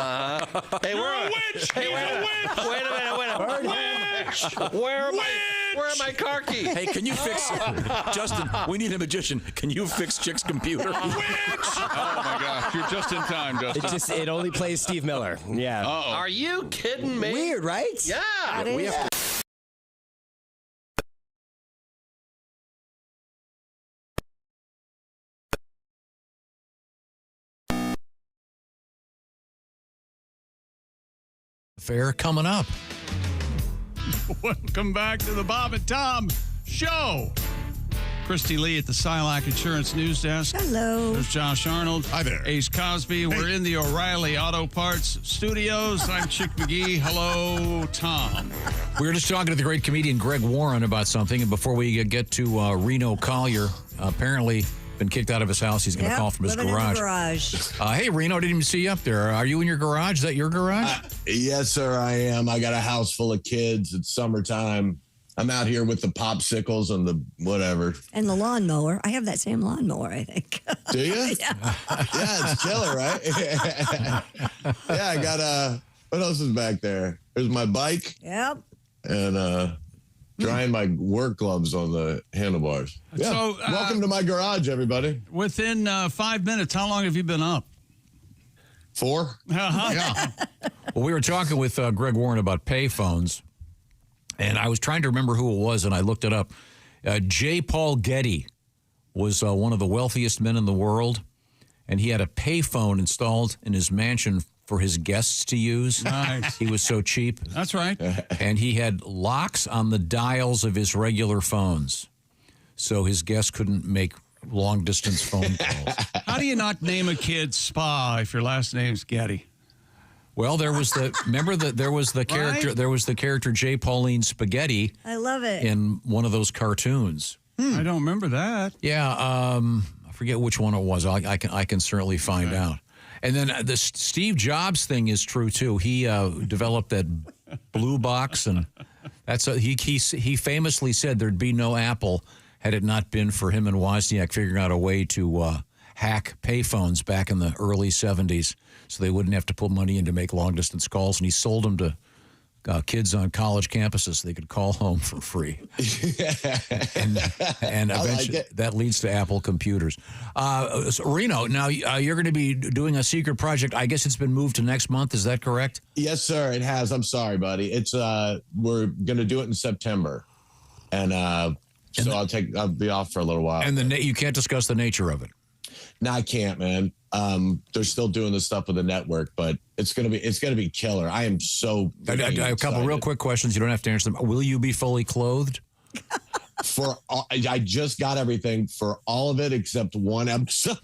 Hey, You're a witch. He's a witch. Wait a minute. Witch. Where are my car keys? Hey, can you fix Justin? We need a magician. Can you fix Chick's computer? Witch. Oh my gosh, you're just in time, Justin. It only plays Steve Miller. Yeah. Are you kidding me? Weird, right? Yeah. We have to. Fair coming up. Welcome back to the Bob and Tom Show. Christy Lee at the Silac Insurance News Desk. Hello. There's Josh Arnold. Hi there. Ace Cosby. We're in the O'Reilly Auto Parts Studios. I'm Chick McGee. Hello, Tom. We were just talking to the great comedian Greg Warren about something, and before we get to Reno Collier, apparently been kicked out of his house. He's going to call from his living in the garage. garage. Hey, Reno, didn't even see you up there. Are you in your garage? Is that your garage? Yes, sir, I am. I got a house full of kids. It's summertime. I'm out here with the popsicles and the whatever. And the lawnmower. I have that same lawnmower, I think. Do you? Yeah. Yeah, it's killer, right? Yeah, I got what else is back there? There's my bike. Yep. And drying my work gloves on the handlebars. Yeah. So, welcome to my garage, everybody. Within 5 minutes, how long have you been up? 4. Uh-huh. Yeah. Well, we were talking with Greg Warren about payphones, and I was trying to remember who it was, and I looked it up. J. Paul Getty was one of the wealthiest men in the world, and he had a payphone installed in his mansion for his guests to use. Nice. He was so cheap. That's right. And he had locks on the dials of his regular phones, so his guests couldn't make long-distance phone calls. How do you not name a kid Spa if your last name's Getty? Well, there was the character. Right? There was the character J. Pauline Spaghetti I love it. in one of those cartoons. I don't remember that. Yeah, I forget which one it was. I can certainly find out. And then the Steve Jobs thing is true too. He developed that blue box, and he famously said there'd be no Apple had it not been for him and Wozniak figuring out a way to hack payphones back in the early 70s, so they wouldn't have to put money in to make long distance calls. And he sold them to kids on college campuses so they could call home for free. and eventually that leads to Apple computers. So Reno, now you're going to be doing a secret project. I guess it's been moved to next month. Is that correct? Yes, sir. It has. I'm sorry, buddy. It's we're going to do it in September, and so I'll be off for a little while. And you can't discuss the nature of it. No, I can't, man. They're still doing the stuff with the network, but it's gonna be killer. I am so. I have a couple real quick questions. You don't have to answer them. Will you be fully clothed? I just got everything for all of it except one episode,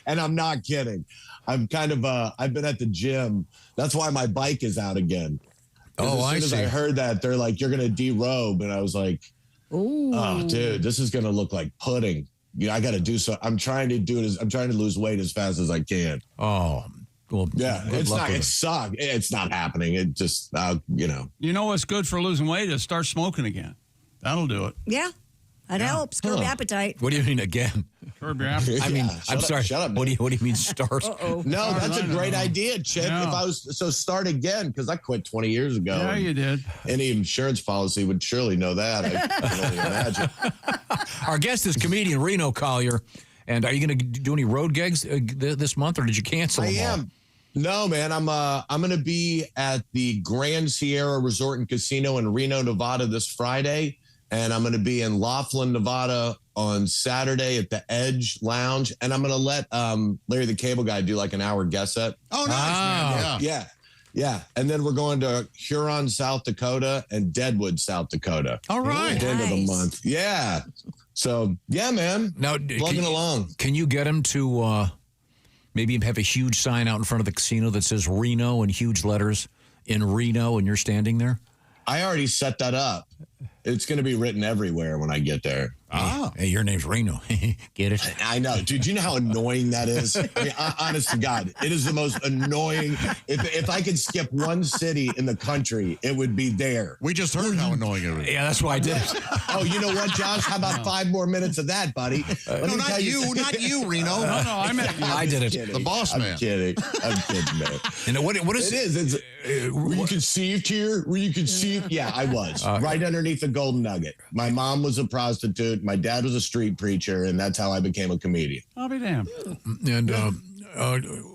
and I'm not kidding. I'm kind of I've been at the gym. That's why my bike is out again. Oh, I see. As I heard that, they're like, "You're gonna derobe," and I was like, "Ooh, oh, dude, this is gonna look like pudding." Yeah, I got to do so. I'm trying to do it. I'm trying to lose weight as fast as I can. Oh, well, yeah. It's not. It sucks. It's not happening. It just, You know what's good for losing weight is start smoking again. That'll do it. Yeah, that helps. Curb appetite. What do you mean again? Curb your appetite. I mean, I'm sorry. Shut up. What do you mean start? No, that's a great idea, Chick. Yeah. If I was start again, because I quit 20 years ago. Yeah, you did. Any insurance policy would surely know that. I can only imagine. Our guest is comedian Reno Collier. And are you going to do any road gigs this month, or did you cancel them all? I am. No, man. I'm going to be at the Grand Sierra Resort and Casino in Reno, Nevada this Friday. And I'm going to be in Laughlin, Nevada on Saturday at the Edge Lounge. And I'm going to let Larry the Cable Guy do like an hour guest set. Oh, nice, man. Yeah. And then we're going to Huron, South Dakota and Deadwood, South Dakota. All right. At the end of the month. Yeah. So, yeah, man. Now, plugging along. Can you get him to maybe have a huge sign out in front of the casino that says Reno in huge letters in Reno, and you're standing there? I already set that up. It's going to be written everywhere when I get there. Hey, your name's Reno. Get it? I know. Dude, do you know how annoying that is? I mean, honest to God, it is the most annoying. If I could skip one city in the country, it would be there. We just heard how annoying it was. Yeah, that's why I did it. Oh, you know what, Josh? How about 5 more minutes of that, buddy? No, not you, Reno. No, I meant you. I did it. Kidding. The boss man. I'm kidding, man. And what is it? It's, were you conceived here? Were you conceived? Yeah, I was. Right underneath the Golden Nugget. My mom was a prostitute. My dad was a street preacher, and that's how I became a comedian. I'll be damned. And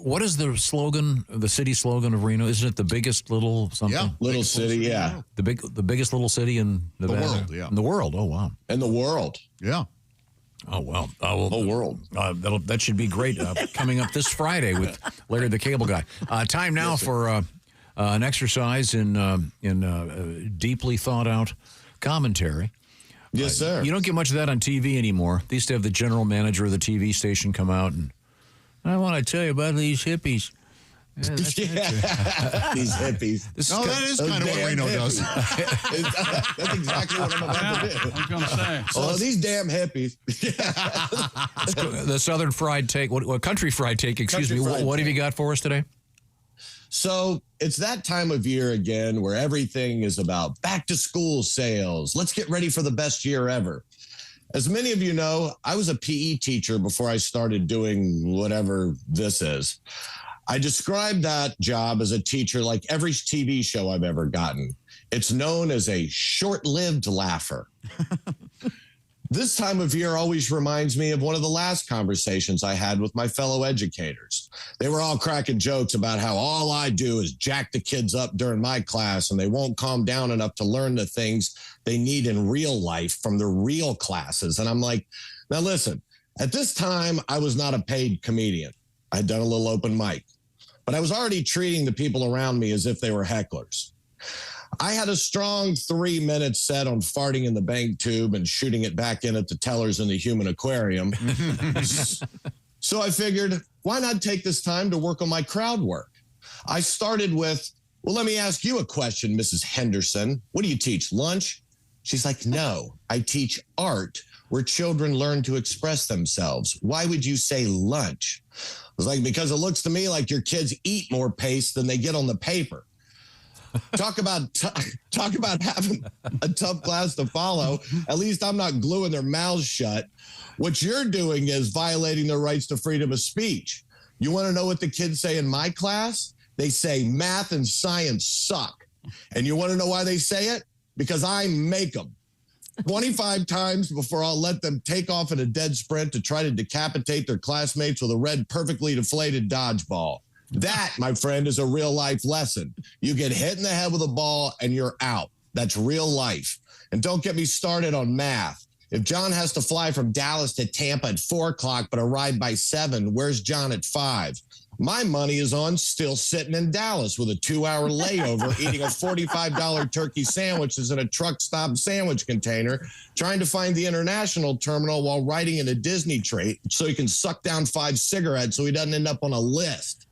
what is the slogan, the city slogan of Reno? Isn't it the biggest little something? Yeah, little city, yeah. The biggest little city in Nevada? The world, yeah. In the world, oh, wow. In the world. Yeah. Oh, well. Well, the world. That should be great. Coming up this Friday with Larry the Cable Guy. Time now for an exercise in deeply thought out commentary. Yes, sir. You don't get much of that on TV anymore. They used to have the general manager of the TV station come out and, I want to tell you about these hippies. Yeah, these hippies. That is kind of what Reno does. That's exactly what I'm about to do. I was going to say. So these damn hippies. The Southern Fried Take, what Country Fried Take, excuse me. What have you got for us today? So it's that time of year again where everything is about back to school sales. Let's get ready for the best year ever. As many of you know, I was a PE teacher before I started doing whatever this is. I describe that job as a teacher like every TV show I've ever gotten. It's known as a short-lived laugher. This time of year always reminds me of one of the last conversations I had with my fellow educators. They were all cracking jokes about how all I do is jack the kids up during my class and they won't calm down enough to learn the things they need in real life from the real classes. And I'm like, now listen, at this time, I was not a paid comedian. I had done a little open mic, but I was already treating the people around me as if they were hecklers. I had a strong 3 minutes set on farting in the bank tube and shooting it back in at the tellers in the human aquarium. So I figured, why not take this time to work on my crowd work? I started with, well, let me ask you a question, Mrs. Henderson. What do you teach, lunch? She's like, no, I teach art where children learn to express themselves. Why would you say lunch? I was like, because it looks to me like your kids eat more paste than they get on the paper. Talk about having a tough class to follow. At least I'm not gluing their mouths shut. What you're doing is violating their rights to freedom of speech. You want to know what the kids say in my class? They say math and science suck. And you want to know why they say it? Because I make them. 25 times before I'll let them take off in a dead sprint to try to decapitate their classmates with a red, perfectly deflated dodgeball. That, my friend, is a real life lesson. You get hit in the head with a ball and you're out. That's real life. And don't get me started on math. If John has to fly from Dallas to Tampa at 4 o'clock but arrive by 7, where's John at 5? My money is on still sitting in Dallas with a 2-hour layover eating a $45 turkey sandwiches in a truck stop sandwich container, trying to find the international terminal while riding in a Disney trait so he can suck down 5 cigarettes so he doesn't end up on a list.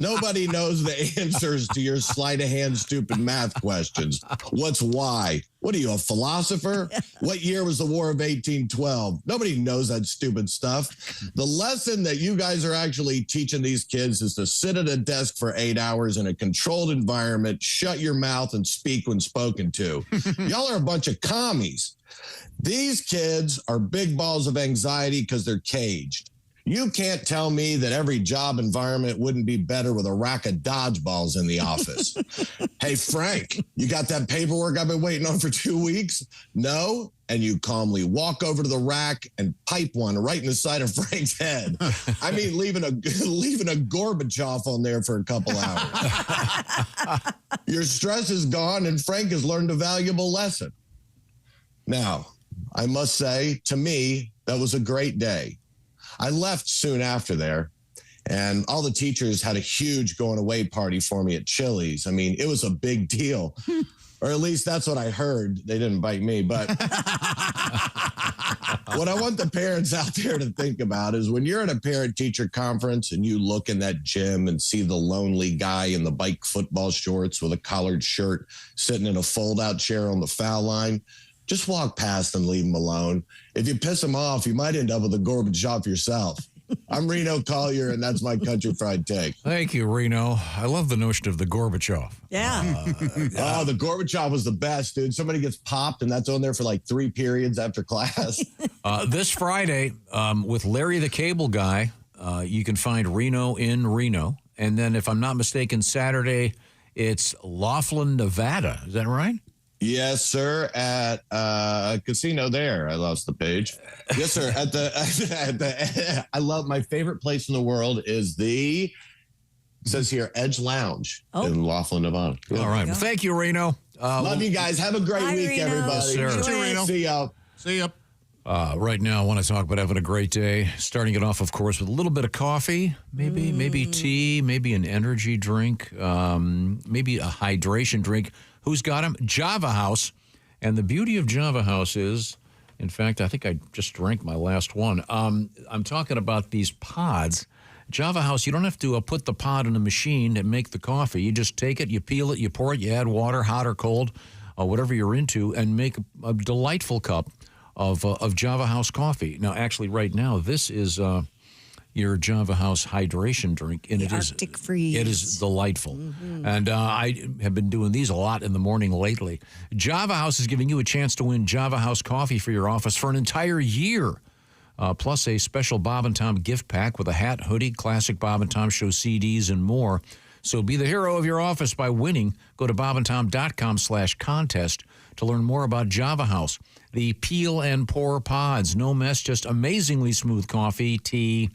Nobody knows the answers to your sleight of hand stupid math questions. What's why? What are you, a philosopher? What year was the War of 1812? Nobody knows that stupid stuff. The lesson that you guys are actually teaching these kids is to sit at a desk for 8 hours in a controlled environment, shut your mouth, and speak when spoken to. Y'all are a bunch of commies. These kids are big balls of anxiety because they're caged. You can't tell me that every job environment wouldn't be better with a rack of dodgeballs in the office. Hey, Frank, you got that paperwork I've been waiting on for 2 weeks? No? And you calmly walk over to the rack and pipe one right in the side of Frank's head. I mean, leaving a Gorbachev on there for a couple hours. Your stress is gone and Frank has learned a valuable lesson. Now, I must say, to me, that was a great day. I left soon after there, and all the teachers had a huge going away party for me at Chili's. I mean, it was a big deal. Or at least that's what I heard. They didn't bite me. But what I want the parents out there to think about is when you're at a parent-teacher conference and you look in that gym and see the lonely guy in the bike football shorts with a collared shirt sitting in a fold-out chair on the foul line, just walk past and leave him alone. If you piss him off, you might end up with a Gorbachev yourself. I'm Reno Collier, and that's my country fried take. Thank you, Reno. I love the notion of the Gorbachev. Yeah. Oh, the Gorbachev was the best, dude. Somebody gets popped, and that's on there for like 3 periods after class. This Friday, with Larry the Cable Guy, you can find Reno in Reno. And then, if I'm not mistaken, Saturday, it's Laughlin, Nevada. Is that right? Yes, sir. At a casino there. I lost the page. Yes, sir. At the I love my favorite place in the world is it says here Edge Lounge in Laughlin, Nevada. Yeah. All right. Well, thank you, Reno. Love you guys. Have a great week, Reno. everybody. Yes, sir. See y'all. See ya. Right now, I want to talk about having a great day. Starting it off, of course, with a little bit of coffee, maybe tea, maybe an energy drink, maybe a hydration drink. Who's got them? Java House. And the beauty of Java House is, in fact, I think I just drank my last one. I'm talking about these pods. Java House, you don't have to put the pod in a machine and make the coffee. You just take it, you peel it, you pour it, you add water, hot or cold, whatever you're into, and make a delightful cup of Java House coffee. Now, actually, right now, this is your Java House hydration drink, and Arctic Freeze. It is delightful. And I have been doing these a lot in the morning lately. Java House is giving you a chance to win Java House coffee for your office for an entire year, plus a special Bob and Tom gift pack with a hat, hoodie, classic Bob and Tom Show CDs, and more. So be the hero of your office by winning. Go to bobandtom.com/contest to learn more about Java House. The peel and pour pods, no mess, just amazingly smooth coffee, tea,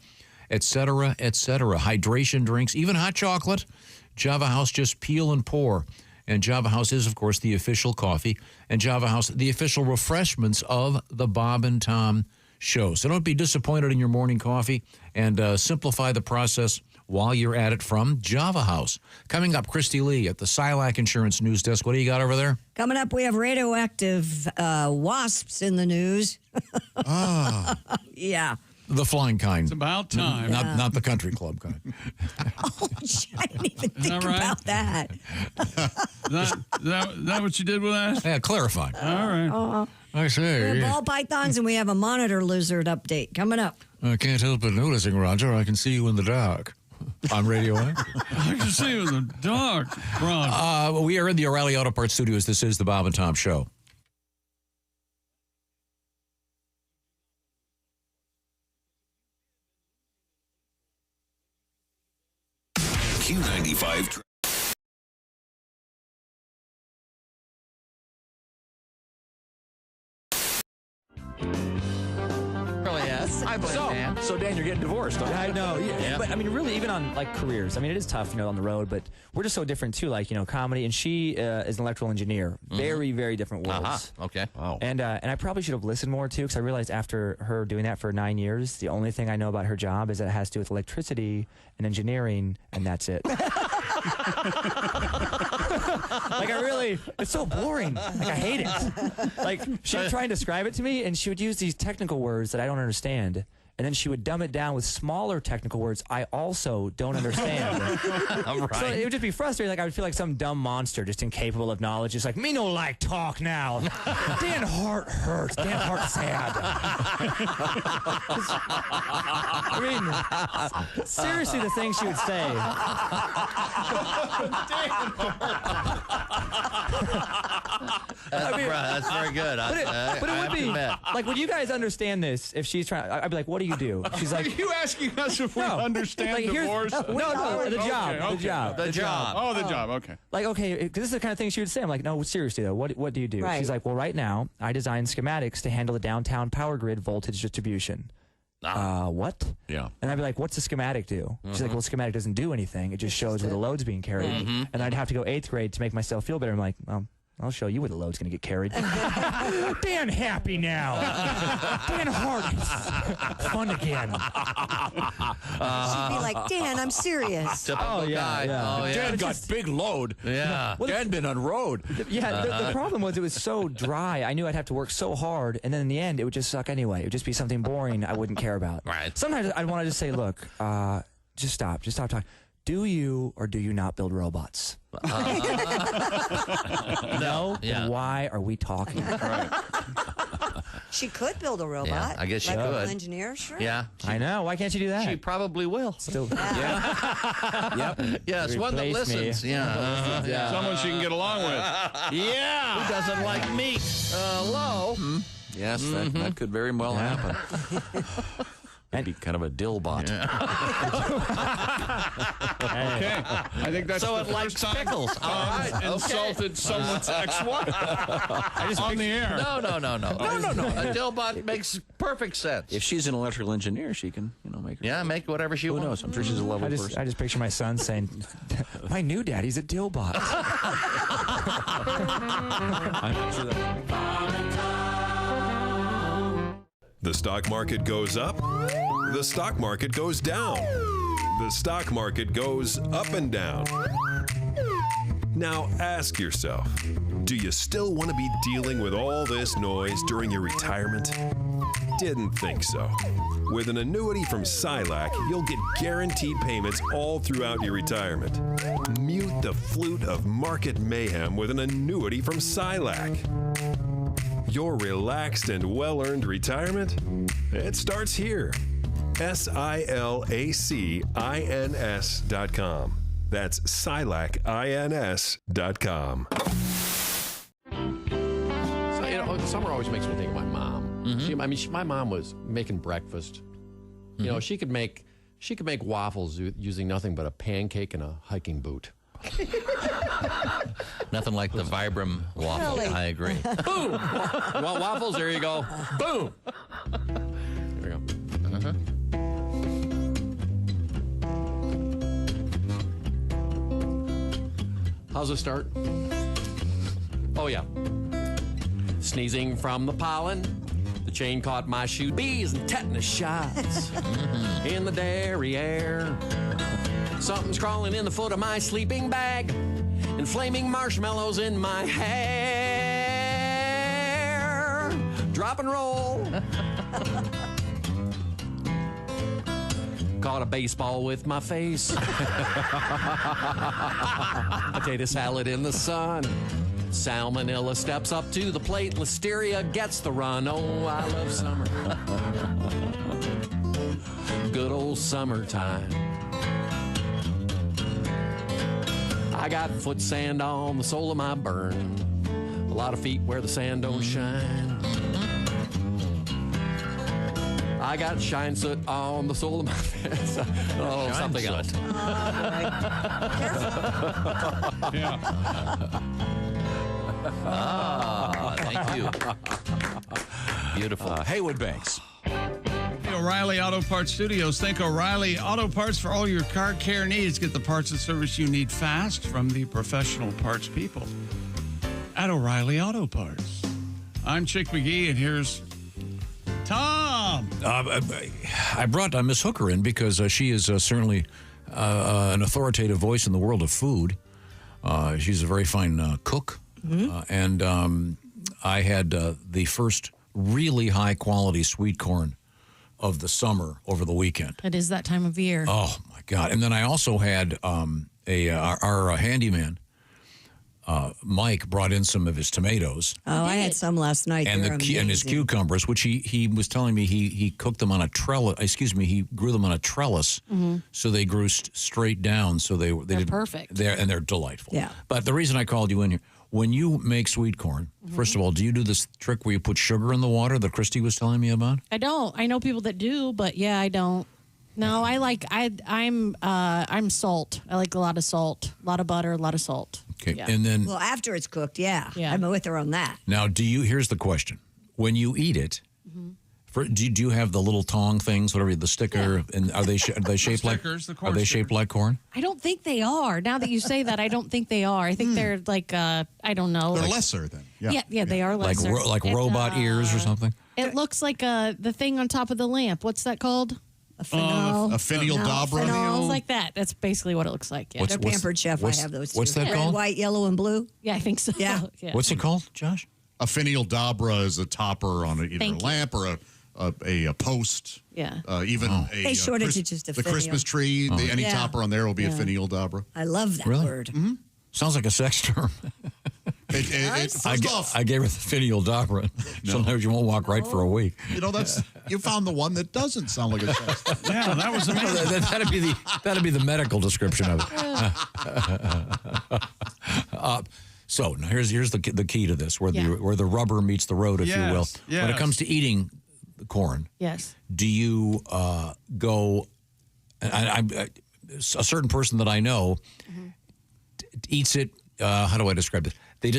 etc., etc. Hydration drinks, even hot chocolate. Java House, just peel and pour. And Java House is, of course, the official coffee. And Java House, the official refreshments of the Bob and Tom Show. So don't be disappointed in your morning coffee, and simplify the process while you're at it from Java House. Coming up, Christy Lee at the Silac Insurance News Desk. What do you got over there? Coming up, we have radioactive wasps in the news. Yeah. The flying kind. It's about time. Not the country club kind. Oh, I didn't even think about that. Is that what you did with that? Yeah, clarifying. All right. I We say. have ball pythons and we have a monitor lizard update coming up. I can't help but noticing, Roger, I can see you in the dark. I'm radioactive. I can see you in the dark, Ron. We are in the O'Reilly Auto Parts Studios. This is the Bob and Tom Show. Q95. Really, yes. So Dan, you're getting divorced. Huh? I know. Yeah. But I mean, really, even on like careers, I mean, it is tough, on the road. But we're just so different too. Like, comedy, and she is an electrical engineer. Very, very different worlds. Okay. Wow. And I probably should have listened more too, because I realized after her doing that for 9 years, the only thing I know about her job is that it has to do with electricity and engineering, and that's it. It's so boring. Like, I hate it. Like, she would try and describe it to me, and she would use these technical words that I don't understand. And then she would dumb it down with smaller technical words I also don't understand. All right. So it would just be frustrating. Like, I would feel like some dumb monster just incapable of knowledge. Just like, me no like talk now. Dan Hart hurts. Dan Hart sad. I mean, seriously, the things she would say. That's very good. But it would be like, would you guys understand this if she's trying? I'd be like, what do you do? She's like, are you asking us if we understand divorce? No, the job. Okay. The job. The job. Oh, the job. Okay. Like, okay, because this is the kind of thing she would say. I'm like, no, seriously though, what do you do? Right. She's like, well, right now I design schematics to handle the downtown power grid voltage distribution. What? Yeah. And I'd be like, what's the schematic do? She's like, well, schematic doesn't do anything. It just shows where the load's being carried. And I'd have to go 8th grade to make myself feel better. I'm like, I'll show you where the load's going to get carried. Dan happy now. Dan Hart. Fun again. She'd be like, Dan, I'm serious. Typical guy. Oh, yeah. Dan got big load. Yeah. Dan been on road. Yeah, the problem was it was so dry. I knew I'd have to work so hard, and then in the end, it would just suck anyway. It would just be something boring I wouldn't care about. Right. Sometimes I'd want to just say, look, just stop talking. Do you or do you not build robots? No? Yeah. Then why are we talking? She could build a robot. Yeah, I guess she Electrical could. engineer, sure. Yeah. I know. Why can't you do that? She probably will. Still. Yep. Yes, one that Replace me. listens. Yeah. Someone she can get along with. Yeah. Who doesn't like meat? Hello. Yes, that could very well happen. That'd be kind of a dillbot. Okay. I think that's So the it likes first time pickles. All right. Okay. insulted someone's ex-wife on the air. No. A dillbot makes perfect sense. If she's an electrical engineer, she can, make her. Yeah, make whatever she Who wants. knows? I'm sure she's a lovely person. I just picture my son saying, my new daddy's a dillbot. I'm not sure that. The stock market goes up, the stock market goes down. The stock market goes up and down. Now ask yourself, do you still want to be dealing with all this noise during your retirement? Didn't think so. With an annuity from Silac, you'll get guaranteed payments all throughout your retirement. Mute the flute of market mayhem with an annuity from Silac. Your relaxed and well-earned retirement? It starts here. SILACINS.com. That's SILACINS.com. So, summer always makes me think of my mom. My mom was making breakfast. She could make waffles using nothing but a pancake and a hiking boot. Nothing like the Vibram waffle. Really? I agree. Boom! Well, waffles, there you go. Boom! There we go. How's it start? Oh, yeah. Sneezing from the pollen. The chain caught my shoe. Bees and tetanus shots in the derriere. Something's crawling in the foot of my sleeping bag. And flaming marshmallows in my hair. Drop and roll. Caught a baseball with my face. Potato salad in the sun. Salmonella steps up to the plate. Listeria gets the run. Oh, I love summer. Good old summertime. I got foot sand on the sole of my burn. A lot of feet where the sand don't shine. I got shine soot on the sole of my fence. Oh, Shine something soot. else. Yeah. Thank you. Beautiful. Haywood Banks. O'Reilly Auto Parts Studios. Think O'Reilly Auto Parts for all your car care needs. Get the parts and service you need fast from the professional parts people at O'Reilly Auto Parts. I'm Chick McGee, and here's Tom. I brought Miss Hooker in because she is certainly an authoritative voice in the world of food. She's a very fine cook. And I had the first really high-quality sweet corn of the summer over the weekend. It is that time of year. Oh, my God. And then I also had our handyman, Mike, brought in some of his tomatoes. Oh, I had some last night. And They're and his amazing. cucumbers, which he was telling me he cooked them on a trellis. Excuse me, he grew them on a trellis, so they grew straight down. So they're perfect. They're delightful. Yeah. But the reason I called you in here, when you make sweet corn, first of all, do you do this trick where you put sugar in the water that Christy was telling me about? I don't. I know people that do, but yeah, I don't. No, I'm salt. I like a lot of salt, a lot of butter, a lot of salt. Okay, Yeah. and then Well, after it's cooked, yeah. I'm with her on that. now, here's the question: when you eat it, Do you have the little tong things, whatever the sticker, and are they shaped like? Are they shaped like corn? I don't think they are. Now that you say that, I don't think they are. I think they're like I don't know. They're like, lesser then. Yeah, they are lesser. Like robot ears or something. It looks like the thing on top of the lamp. What's that called? A finial dobra. It's like that. That's basically what it looks like. Yeah. They're Pampered Chef. I have those too. What's that Red, called? white, yellow, and blue. Yeah, I think so. Yeah. What's it called, Josh? A finial dobra is a topper on either a lamp or a post. Yeah. Even They shorted it just a the finial. Christmas tree. Any Yeah. topper on there will be a finial dobra. I love that Really? word. Mm-hmm. Sounds like a sex term. I gave her the finial dobra. Sometimes you won't walk right for a week. You found the one that doesn't sound like a sex term. Yeah, that was amazing. That'd be the medical description of it. So now here's the key to this, where the rubber meets the road, if you will. Yes. When it comes to eating corn, yes, do you go? A certain person that I know eats it. How do I describe it? They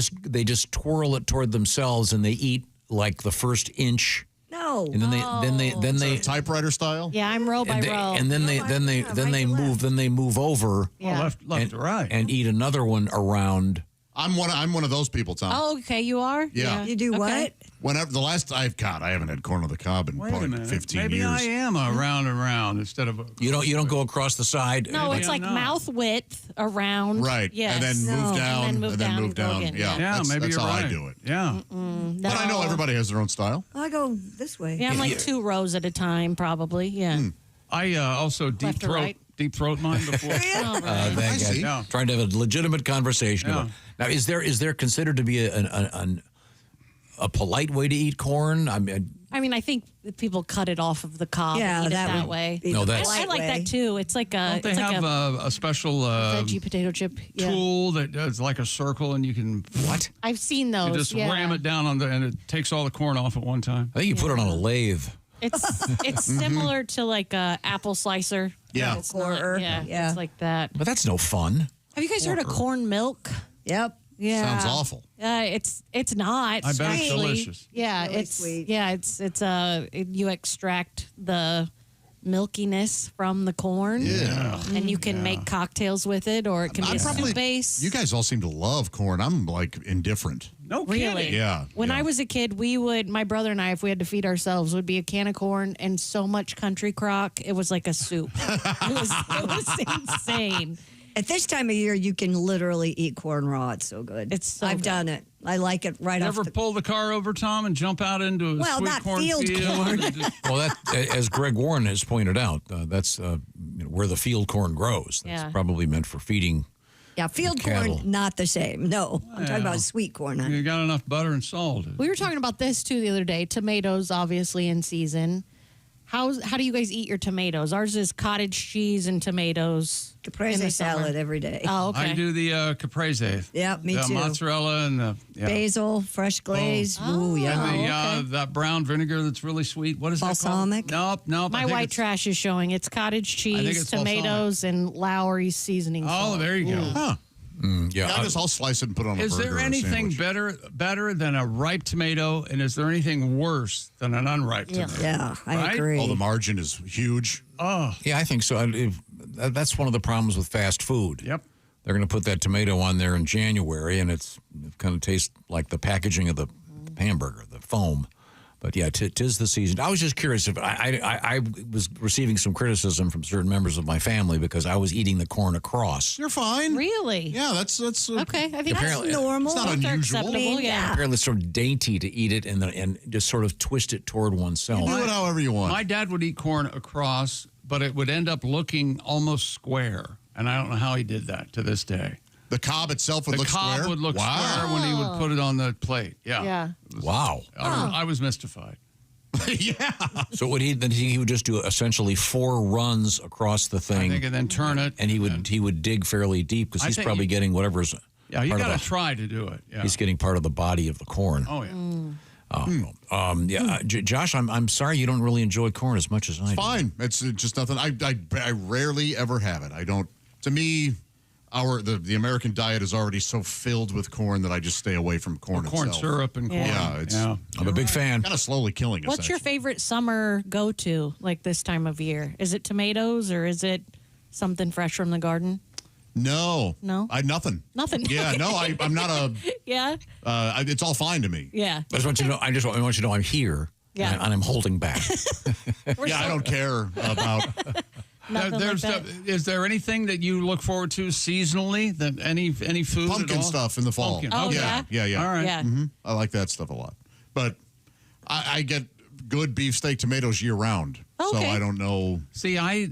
just twirl it toward themselves and they eat like the first inch. No. And then they typewriter style. Yeah, I'm row by row. And then they move over. Yeah. Left to right. And eat another one around. I'm one of those people, Tom. Oh, okay, you are? Yeah. You do what? Whenever the last I haven't had corn on the cob in probably 15 Maybe years. I am around and around instead of You don't go across the side. No, it's like mouth width around. Right. Yes. And then move down. And then move down. Yeah. Yeah, that's, maybe that's you're how right. I do it. Yeah. But I know everybody has their own style. I go this way. Yeah, I'm like 2 rows at a time, probably. Yeah. I also deep Left or right? throat mine before. Thank you. Yeah. Trying to have a legitimate conversation. Yeah. Now, is there considered to be a polite way to eat corn? I mean, I think people cut it off of the cob and eat it that way. No, that's I like that too. It's like a. Don't they it's have like a special veggie potato chip tool that does like a circle and you can what? I've seen those. You just ram it down and it takes all the corn off at one time. I think you put it on a lathe. It's similar to like a apple slicer. Yeah. It's not, yeah, it's like that. But that's no fun. Have you guys heard of corn milk? Yep. Yeah. Sounds awful. It's not. I bet it's actually. delicious. Yeah, Really it's sweet. you extract the milkiness from the corn. Yeah. And you can make cocktails with it, or it can be a soup base. You guys all seem to love corn. I'm like indifferent. No Really? kidding. Yeah. When I was a kid, my brother and I, if we had to feed ourselves, would be a can of corn and so much country crock. It was like a soup. it was insane. At this time of year, you can literally eat corn raw. It's so good. It's so I've good. done it. I like it right off Ever the... pull the car over, Tom, and jump out into a Well, sweet not corn field corn. and just- Well, that, as Greg Warren has pointed out, that's where the field corn grows. That's Yeah. probably meant for feeding. Yeah, field cattle. corn, not the same. No, I'm talking about sweet corn. Honey. You got enough butter and salt. We were talking about this too the other day. Tomatoes, obviously in season. How do you guys eat your tomatoes? Ours is cottage cheese and tomatoes. Caprese salad every day. Oh, okay. I do the caprese. Yep, me the too. Mozzarella and the Basil, fresh glaze. Ooh, yeah. and the, that brown vinegar that's really sweet. What is Balsamic? that called? Nope. My white trash is showing. It's cottage think cheese, it's tomatoes, and Lowry's seasoning. Oh, salt. there you go. Huh. Yeah. I'll slice it and put it on a Is burger there or a anything sandwich. better than a ripe tomato, and is there anything worse than an unripe tomato? Yeah, I Right? agree. Oh, the margin is huge. Oh, Yeah, I think so. That's one of the problems with fast food. yep. They're going to put that tomato on there in January, and it kind of tastes like the packaging of the hamburger, the foam. But yeah, tis the season. I was just curious if I was receiving some criticism from certain members of my family because I was eating the corn across. You're fine. Really? Yeah, that's Okay, I think Apparently- that's normal. It's not Both are unusual. acceptable, yeah. Apparently, it's sort of dainty to eat it and just sort of twist it toward oneself. do it however you want. My dad would eat corn across, but it would end up looking almost square, and I don't know how he did that to this day. The cob itself would The look cob square? would look Wow. square when he would put it on the plate. Yeah. Yeah. Wow. I was mystified. Yeah. So what he would just do essentially 4 runs across the I thing, think, and then turn it. and he would dig fairly deep because I he's think probably getting whatever's. Yeah, you part of got to the- try to do it. Yeah. He's getting part of the body of the corn. Oh yeah. Josh, I'm sorry you don't really enjoy corn as much as I do. Fine. It's just nothing. I rarely ever have it. I don't. To me, the American diet is already so filled with corn that I just stay away from corn corn itself. syrup and corn. Yeah, I'm a big fan. Kind of slowly killing us. What's your favorite summer go-to, like this time of year? Is it tomatoes or is it something fresh from the garden? No. Nothing. Yeah, no, I'm not a. Yeah. It's all fine to me. Yeah. I just want you to know. I want you to know I'm here. Yeah. And I'm holding back. I don't care about. Is there anything that you look forward to seasonally? That any food? Pumpkin at all? stuff in the fall. Pumpkin. Oh, yeah. All right. Yeah. I like that stuff a lot. But I get good beefsteak tomatoes year round. So Okay. I don't know. See, I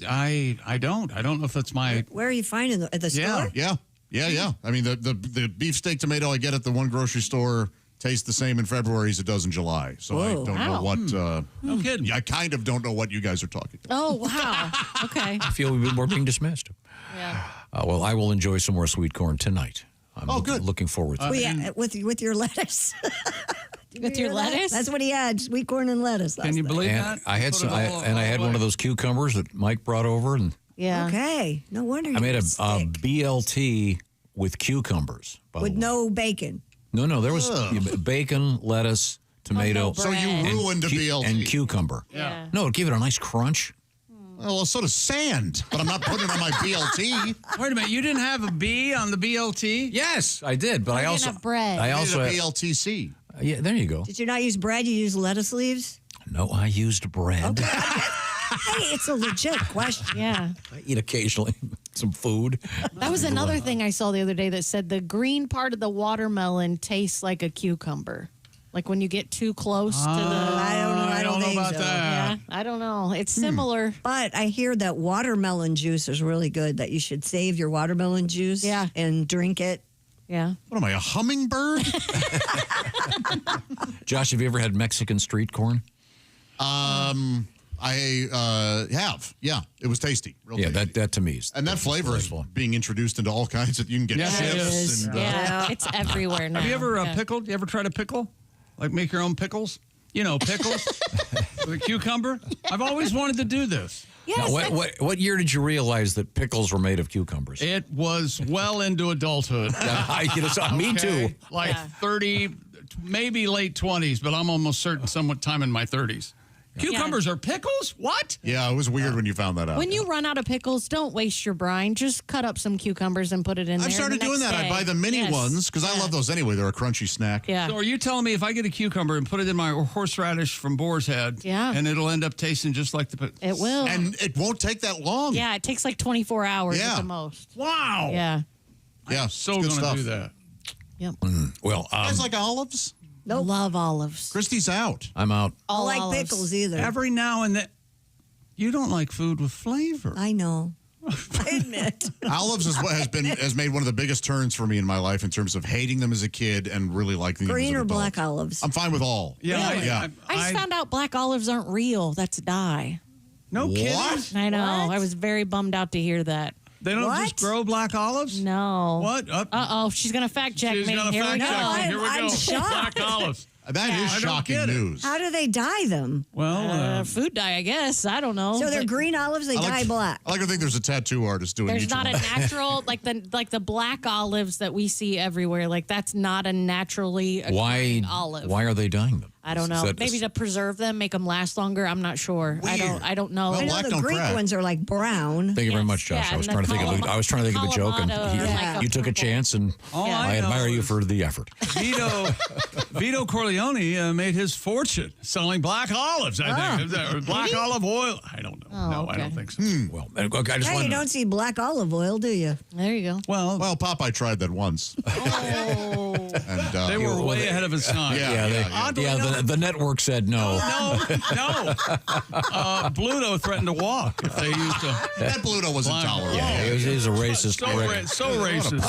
don't. I don't know if that's my. Where are you finding them? At the store? Yeah. I mean, the beefsteak tomato I get at the one grocery store tastes the same in February as it does in July. So I don't know what. No kidding. I kind of don't know what you guys are talking about. Oh, wow. Okay. I feel we're being dismissed. Yeah. Well, I will enjoy some more sweet corn tonight. I'm good. Looking forward to it. With your lettuce. With your lettuce? That's what he had, sweet corn and lettuce. Can you believe And that? I had Put some, it all I had one of those cucumbers that Mike brought over, and Yeah. Okay. No wonder I made a stick. BLT with cucumbers. by the With way. no bacon. No, there was bacon, lettuce, tomato. no So you bread. ruined a BLT. And cucumber. Yeah. No, it gave it a nice crunch. Well, so does sand, but I'm not putting it on my BLT. Wait a minute. You didn't have a B on the BLT? Yes, I did, but I didn't also have bread. I I also need a BLTC. yeah, there you go. Did you not use bread? You used lettuce leaves? No, I used bread. Hey, it's a legit question. Yeah. I eat occasionally some food. That was another thing I saw the other day that said the green part of the watermelon tastes like a cucumber. Like when you get too close to the. I don't know think about so. that. Yeah, I don't know. It's similar. But I hear that watermelon juice is really good, that you should save your watermelon juice and drink it. Yeah. What am I, a hummingbird? Josh, have you ever had Mexican street corn? I have. Yeah, it was tasty. Real tasty. that to me is. And that flavor is being introduced into all kinds of. You can get Yes, it chips. is. And, Yeah, it's everywhere now. Have you ever Yeah. pickled? You ever tried a pickle? Like make your own pickles? You know, pickles with a cucumber? I've always wanted to do this. Now, what year did you realize that pickles were made of cucumbers? It was well into adulthood. Me too. Like 30, maybe late 20s, but I'm almost certain somewhat time in my 30s. Cucumbers are pickles? What? Yeah, it was weird when you found that out. When you run out of pickles, don't waste your brine. Just cut up some cucumbers and put it in there. I've started the doing next that. I day. buy the mini Yes. ones because I love those anyway. They're a crunchy snack. Yeah. So are you telling me if I get a cucumber and put it in my horseradish from Boar's Head, and it'll end up tasting just like the It will. And it won't take that long. Yeah, it takes like 24 hours Yeah. at the most. Wow. Yeah. Yeah, So it's going good to stuff. do that. Yep. Well, You guys like olives? Nope. Love olives. Christy's out. I'm out. I All like olives. pickles either. Every now and then. You don't like food with flavor. I know. I admit. Olives is what has made one of the biggest turns for me in my life in terms of hating them as a kid and really liking them as Green an or adult. black olives? I'm fine with all. Yeah, Really? yeah. I just found out black olives aren't real. That's dye. No kidding. I know. I was very bummed out to hear that. They don't just grow black olives? No. What? Uh-oh. She's going to fact check She's me. gonna Here we fact go. check me. Here we I'm go. shocked. Black olives. That is I don't shocking get it. news. How do they dye them? Well, food dye, I guess. I don't know. So they're But green olives, they dye black. I like to think there's a tattoo artist doing There's each not one. a natural like the black olives that we see everywhere. Like that's not a naturally occurring olive. Why are they dyeing them? I don't Is know. that- Maybe to preserve them, make them last longer. I'm not sure. I don't know. I know the Greek ones are like brown. Thank you very much, Josh. Yeah, I was and trying to the think of a joke, and Kalamata or like you a took a chance, and All I I know admire you is- for the effort. Vito Corleone made his fortune selling black olives, I think. Or black olive oil. I don't know. Oh, no, I okay. don't think so. Well, I just Yeah, wanted you to- don't see black olive oil, do you? There you go. Well, Popeye tried that once. And They were way ahead of his time. The network said no. No. Bluto threatened to walk if they used to. That Bluto was intolerable. Yeah, he was a racist. So racist.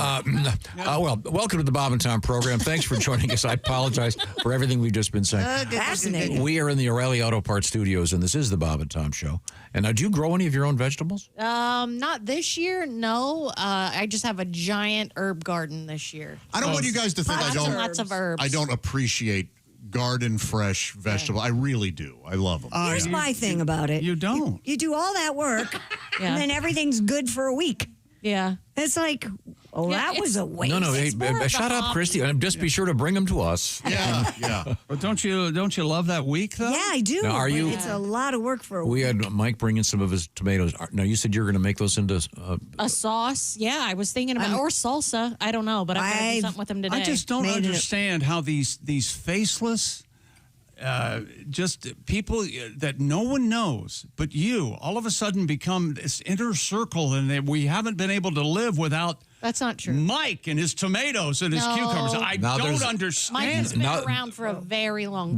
Well, welcome to the Bob and Tom program. Thanks for joining us. I apologize for everything we've just been saying. Fascinating. We are in the O'Reilly Auto Parts studios, and this is the Bob and Tom show. And now, do you grow any of your own vegetables? Not this year. No. I just have a giant herb garden this year. I don't want you guys to think Lots of herbs. I don't appreciate garden fresh vegetable. I really do. I love them. Here's my thing about it. You don't. You do all that work, Yeah. and then everything's good for a week. Yeah. It's like, Oh, Yeah, that was a waste. No, hey, It's more of shut the up, hobby. Christy. Just be sure to bring them to us. Yeah. But don't you love that week though? Yeah, I do. Now, are but you- It's a lot of work for a We week. had Mike bring in some of his tomatoes. Now, you said you were going to make those into. A sauce. Yeah, I was thinking about or salsa. I don't know, but I'm going to do something with them today. I just don't Made it- understand how these faceless, just people that no one knows, but you all of a sudden become this inner circle, and that we haven't been able to live without. That's not true. Mike and his tomatoes and his No. cucumbers. I Now don't there's- Mike understand. has been Now- around for a very long time.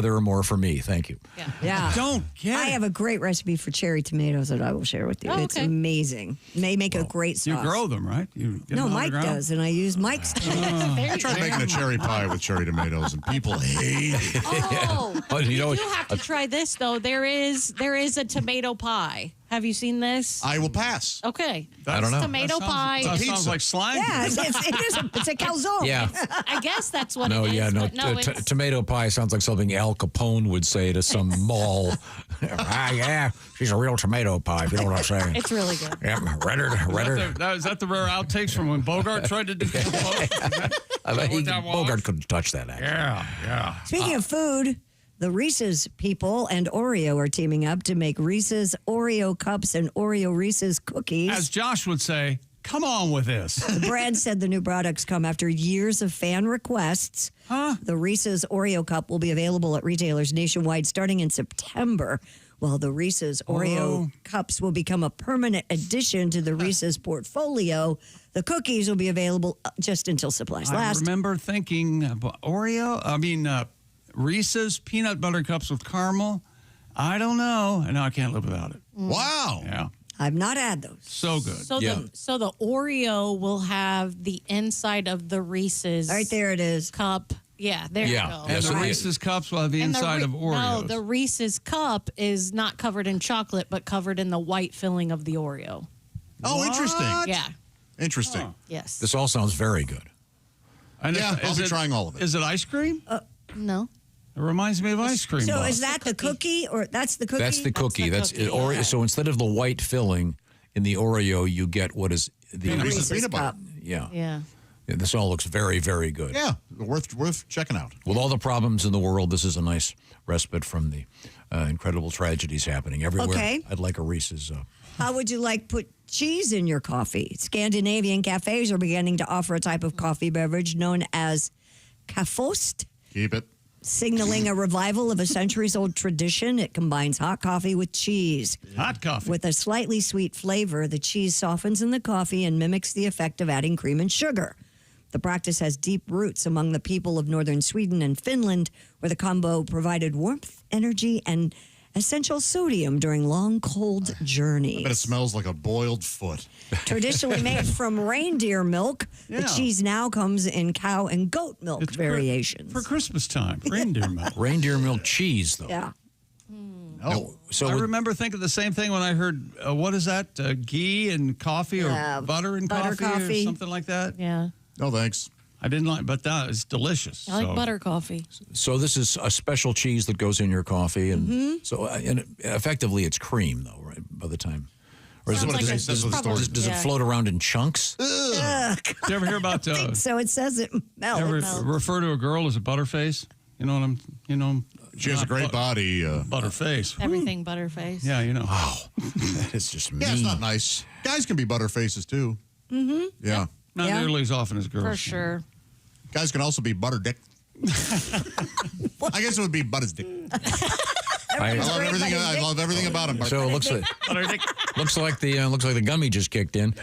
There are more for me. Thank you. Yeah. Don't get I it. have a great recipe for cherry tomatoes that I will share with you. Oh, It's okay. amazing. They make a great sauce. You grow them, right? You get No, them out of Mike the ground? does, and I use Mike's. I tried making a cherry pie with cherry tomatoes, and people hate it. Oh, Oh, you know, you have to try this though. There is a tomato pie. Have you seen this? I will pass. Okay. I don't know. Tomato pie. That sounds like slime. Yeah, it's a calzone. Yeah. I guess that's what No, it is. yeah, no. but no, it's, Tomato pie sounds like something Al Capone would say to some mall. Yeah, she's a real tomato pie, if you know what I'm saying. it's really good. Yeah, redder. Is that the rare outtakes from when Bogart tried to do Bogart couldn't touch that, actually. Yeah. Speaking of food, the Reese's people and Oreo are teaming up to make Reese's Oreo cups and Oreo Reese's cookies. As Josh would say, come on with this. The brand said the new products come after years of fan requests. The Reese's Oreo cup will be available at retailers nationwide starting in September, while the Reese's Oreo cups will become a permanent addition to the Reese's portfolio. The cookies will be available just until supplies I last. remember thinking Reese's peanut butter cups with caramel. I don't know. And now I can't live without it. Wow. Yeah. I've not had those. So good. So the Oreo will have the inside of the Reese's Right there it is. cup. Yeah, there you go. And the Reese's cups will have the And inside of Oreos. No, the Reese's cup is not covered in chocolate, but covered in the white filling of the Oreo. Oh, interesting. Yeah. Interesting. Yes. This all sounds very good. And Yeah, I'll be trying all of it. Is it ice cream? No. It reminds me of ice cream. So Bob. is that the cookie or that's the cookie? That's the cookie. That's cookie, Oreo. yeah. So instead of the white filling in the Oreo, you get what is the Reese's peanut butter. cup. Yeah. Yeah. Yeah, this all looks very, very good. Yeah, worth checking out. With all the problems in the world, this is a nice respite from the incredible tragedies happening everywhere. Okay. I'd like a Reese's. How would you like put cheese in your coffee? Scandinavian cafes are beginning to offer a type of coffee beverage known as kafost, Keep it. signaling a revival of a centuries-old tradition. It combines hot coffee with cheese. Hot coffee. With a slightly sweet flavor, the cheese softens in the coffee and mimics the effect of adding cream and sugar. The practice has deep roots among the people of northern Sweden and Finland, where the combo provided warmth, energy, and essential sodium during long, cold journeys. I bet it smells like a boiled foot. Traditionally made from reindeer milk, the cheese now comes in cow and goat milk variations. For Christmas time, reindeer milk. Reindeer milk cheese, though. Yeah. Oh, so I with- remember thinking the same thing when I heard, what is that? Ghee and coffee Yeah, or butter and butter coffee or coffee. something like that? Yeah. No, thanks. I didn't like, but that is delicious. I like so. butter coffee. So this is a special cheese that goes in your coffee, and so and effectively it's cream, though, right? By the time, or is it, Sounds like does, a- does, it's probably- does it yeah. float around in chunks? Ugh. Did you ever hear about So it says it melts. ever refer to a girl as a butterface? You know what I'm, She has a great body. Butterface. Everything butterface. Yeah, you know. Wow, that is just mean. Yeah, it's not nice. Guys can be butterfaces too. Mm-hmm. Yeah. Not Yeah. nearly as often as girls. For sure. Guys can also be butter dick. I guess it would be butters dick. I love everything about him. So it looks like the gummy just kicked in.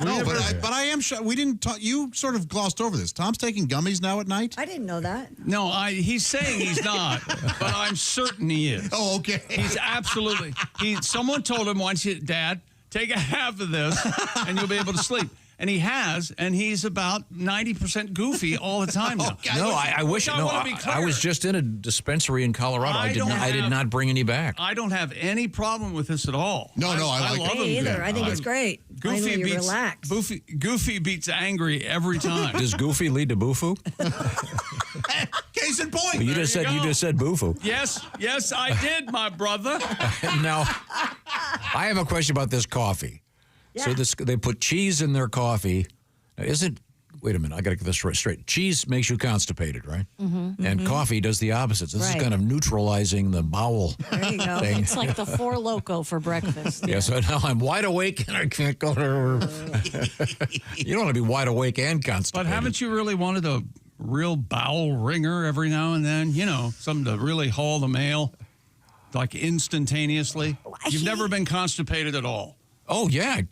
No, but I am sure we didn't talk. You sort of glossed over this. Tom's taking gummies now at night. I didn't know that. No, he's saying he's not, but I'm certain he is. Oh, okay. He's absolutely. Someone told him once, Dad, take a half of this, and you'll be able to sleep. And he has, and he's about 90% goofy all the time now. No, I wish. I No, wanna be I clear. was just in a dispensary in Colorado. I did not bring any back. I don't have any problem with this at all. No, I like love Me him. either. I think it's great. Finally, you relax. Goofy beats angry every time. Does goofy lead to boofoo? Case in point. Well, you just said boofoo. Yes, I did, my brother. Now, I have a question about this coffee. So they put cheese in their coffee. Now, wait a minute, I got to get this straight. Cheese makes you constipated, right? Mm-hmm. And coffee does the opposite. This is kind of neutralizing the bowel There you go. thing. It's like the Four Loko for breakfast. Yeah, so now I'm wide awake and I can't go to. You don't want to be wide awake and constipated. But haven't you really wanted a real bowel ringer every now and then? You know, something to really haul the mail, like instantaneously. You've never been constipated at all. Oh yeah,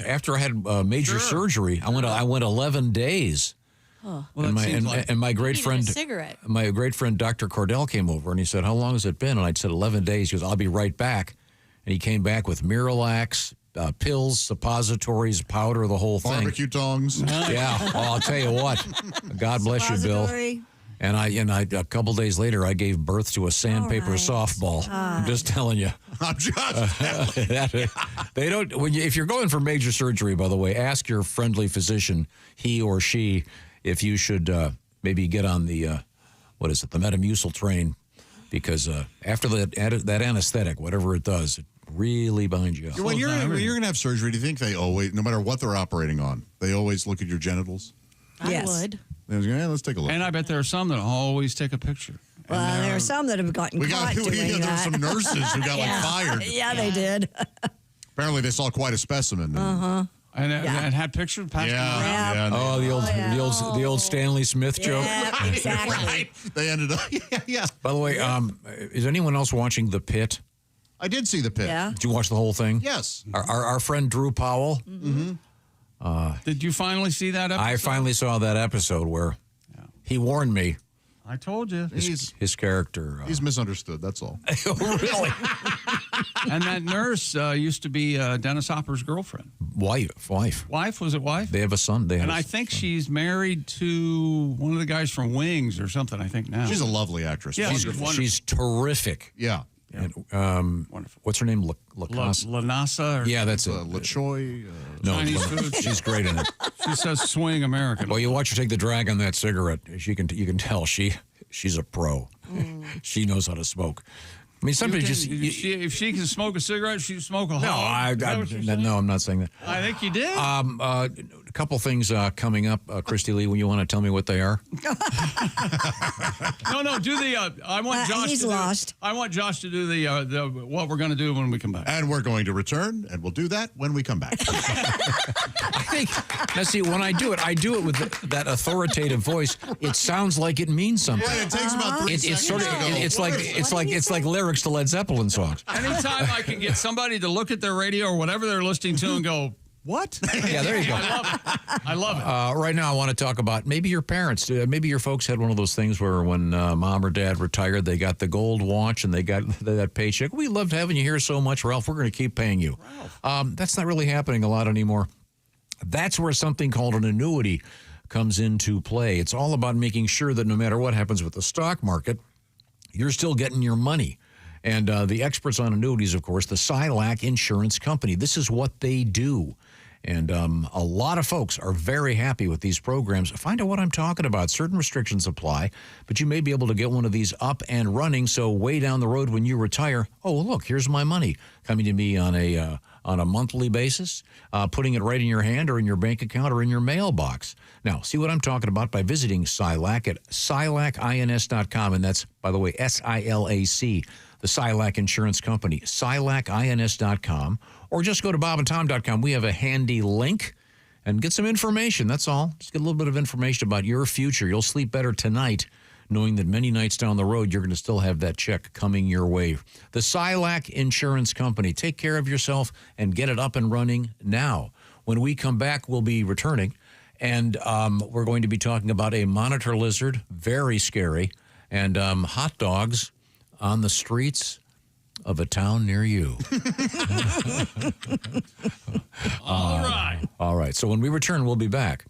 after I had major surgery, I went 11 days. Huh. And my great friend, a cigarette. my great friend Dr. Cordell came over and he said, "How long has it been?" And I said, 11 days. He goes, "I'll be right back." And he came back with Miralax, pills, suppositories, powder, the whole thing. Barbecue tongs. Yeah. Well, I'll tell you what. God bless you, Bill. And I a couple days later, I gave birth to a sandpaper softball. I'm just telling you. I'm just they don't. If you're going for major surgery, by the way, ask your friendly physician, he or she, if you should maybe get on the the Metamucil train, because after that anesthetic, whatever it does, it really binds you up. When you're going to have surgery, do you think they always, no matter what they're operating on, they always look at your genitals? I would. Let's take a look. And I bet there are some that always take a picture. Well, there are some that have gotten caught doing that. There were some nurses who got fired. Yeah, they did. Apparently, they saw quite a specimen. And had pictures passed around. Oh, the old Stanley Smith joke. Yeah, exactly. Right. They ended up. Yeah. By the way, is anyone else watching The Pit? I did see The Pit. Yeah. Did you watch the whole thing? Yes. Our friend Drew Powell. Mm-hmm. Did you finally see that episode? I finally saw that episode where he warned me. I told you. His character. He's misunderstood, that's all. Really? And that nurse used to be Dennis Hopper's girlfriend. Wife. Wife? Was it wife? They have a son. I think she's married to one of the guys from Wings or something, I think now. She's a lovely actress. Yeah, she's terrific. Yeah. And, what's her name? Lanasa? Yeah, that's it. LaChoy. No, Chinese food. She's great in it. She says swing American. Well, you watch her take the drag on that cigarette. You can tell she's a pro. She knows how to smoke. I mean, somebody if she can smoke a cigarette, she can smoke a hog. No, I'm not saying that. I think you did. A couple things coming up, Christy Lee. When you want to tell me what they are? No. Do the. I want Josh. He's lost. I want Josh to do the what we're going to do when we come back. And we're going to return, and we'll do that when we come back. I think. Now, see, when I do it with that authoritative voice. It sounds like it means something. Yeah, it takes about 3 seconds. It's like lyrics to Led Zeppelin songs. Anytime I can get somebody to look at their radio or whatever they're listening to and go, what? Yeah, there you go. I love it. Right now, I want to talk about maybe your parents. Maybe your folks had one of those things where when mom or dad retired, they got the gold watch and they got that paycheck. We loved having you here so much, Ralph. We're going to keep paying you. That's not really happening a lot anymore. That's where something called an annuity comes into play. It's all about making sure that no matter what happens with the stock market, you're still getting your money. And the experts on annuities, of course, the Silac Insurance Company. This is what they do. And a lot of folks are very happy with these programs. Find out what I'm talking about. Certain restrictions apply, but you may be able to get one of these up and running. So way down the road when you retire, oh, look, here's my money coming to me on a monthly basis, putting it right in your hand or in your bank account or in your mailbox. Now, see what I'm talking about by visiting Silac at silacins.com. And that's, by the way, SILAC. The Silac Insurance Company, silacins.com, or just go to bobandtom.com. We have a handy link and get some information. That's all. Just get a little bit of information about your future. You'll sleep better tonight knowing that many nights down the road, you're going to still have that check coming your way. The Silac Insurance Company. Take care of yourself and get it up and running now. When we come back, we'll be returning, and we're going to be talking about a monitor lizard, very scary, and hot dogs on the streets of a town near you. All right. So when we return, we'll be back.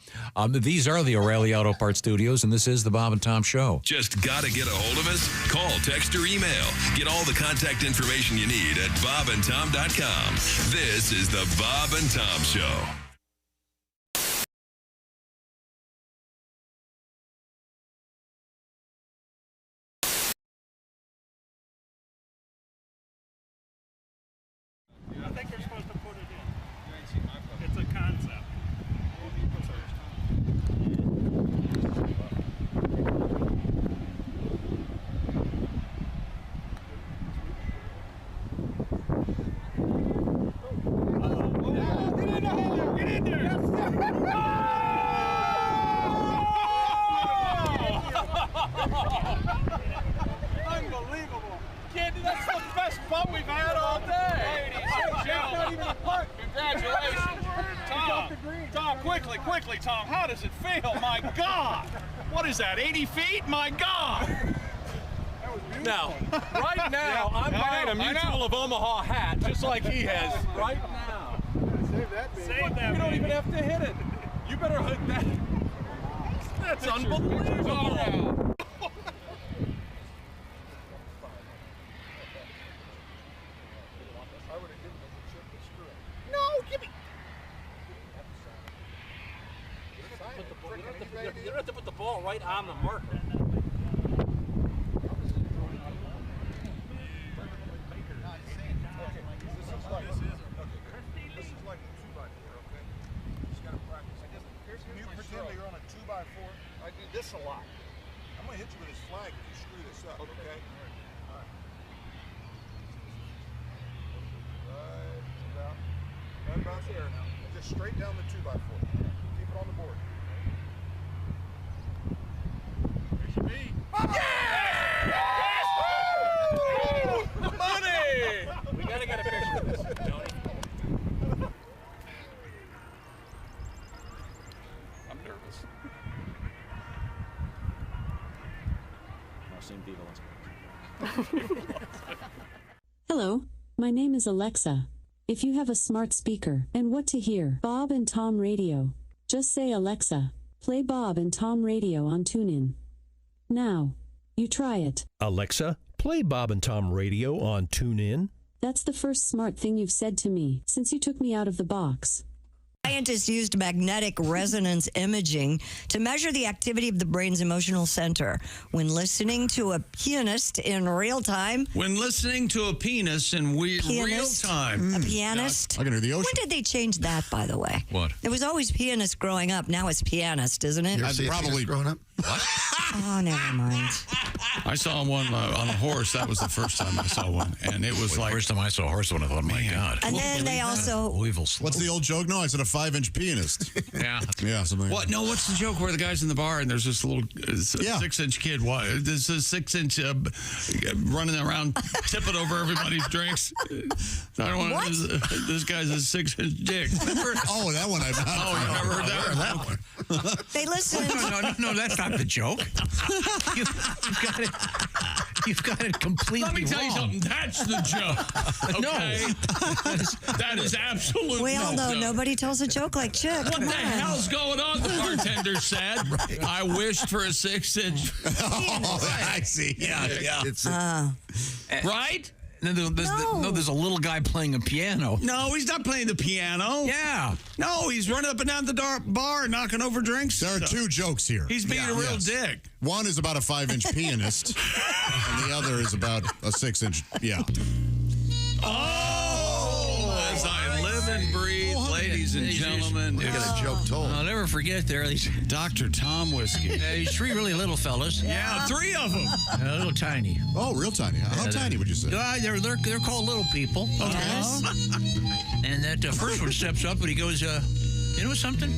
These are the O'Reilly Auto Parts Studios, and this is the Bob and Tom Show. Just got to get a hold of us? Call, text, or email. Get all the contact information you need at bobandtom.com. This is the Bob and Tom Show. I think they're supposed to put it in. You ain't seen my seriously, Tom, how does it feel? My God! What is that, 80 feet? My God! Now, right now, I'm buying a Mutual of Omaha hat, just like he has. Right now. Save that, baby. Save that, you don't even have to hit it. You better hit that. That's unbelievable. No, give me. You don't have to put the ball right on the marker. This is like a 2x4, okay? You just gotta practice. Can you pretend that you're on a 2x4? I do this a lot. I'm gonna hit you with this flag if you screw this up, okay? All right. Right about there now. Just straight down the 2x4. Keep it on the board. There's your B. Yes! Woo! Money! We gotta get a picture of this, Tony. I'm nervous. I've seen Viva. Hello, my name is Alexa. If you have a smart speaker and what to hear, Bob and Tom Radio, just say Alexa, play Bob and Tom Radio on TuneIn. Now, you try it. Alexa, play Bob and Tom Radio on TuneIn. That's the first smart thing you've said to me since you took me out of the box. Scientists used magnetic resonance imaging to measure the activity of the brain's emotional center when listening to a pianist in real time. When listening to a penis in real time. A pianist. I can hear the ocean. When did they change that, by the way? What? It was always pianist growing up. Now it's pianist, isn't it? I've probably growing up. What? Oh, never mind. I saw one on a horse. That was the first time I saw one. And it was like. First time I saw a horse, I thought, my God. And then they also. What's the old joke? No, I said a 5-inch pianist. Yeah. Yeah, something like What? No, what's the joke where the guy's in the bar and there's this little 6-inch kid? What? There's a 6-inch running around tipping over everybody's drinks. I don't want this guy's a 6-inch dick. Remember? Oh, that one I've not. Oh, you never heard that one? They listened. No, that's not the joke. You've got it completely wrong. Let me tell you something. That's the joke. Okay? That is absolute. We all know nobody tells a joke like Chick. What the hell's going on? The bartender said. I wished for a 6-inch. I see. Yeah. Right? There's a little guy playing a piano. No, he's not playing the piano. Yeah. No, he's running up and down the bar, knocking over drinks. There are two jokes here. He's being a real dick. One is about a 5-inch pianist, and the other is about a 6-inch. Yeah. Oh, as I live and breathe, ladies and gentlemen. We got a joke told. I'll never forget these Dr. Tom Whiskey. these 3 really little fellas. Yeah, 3 of them. A little tiny. Oh, real tiny. How tiny would you say? They're called little people. Okay. And that first one steps up and he goes, you know something?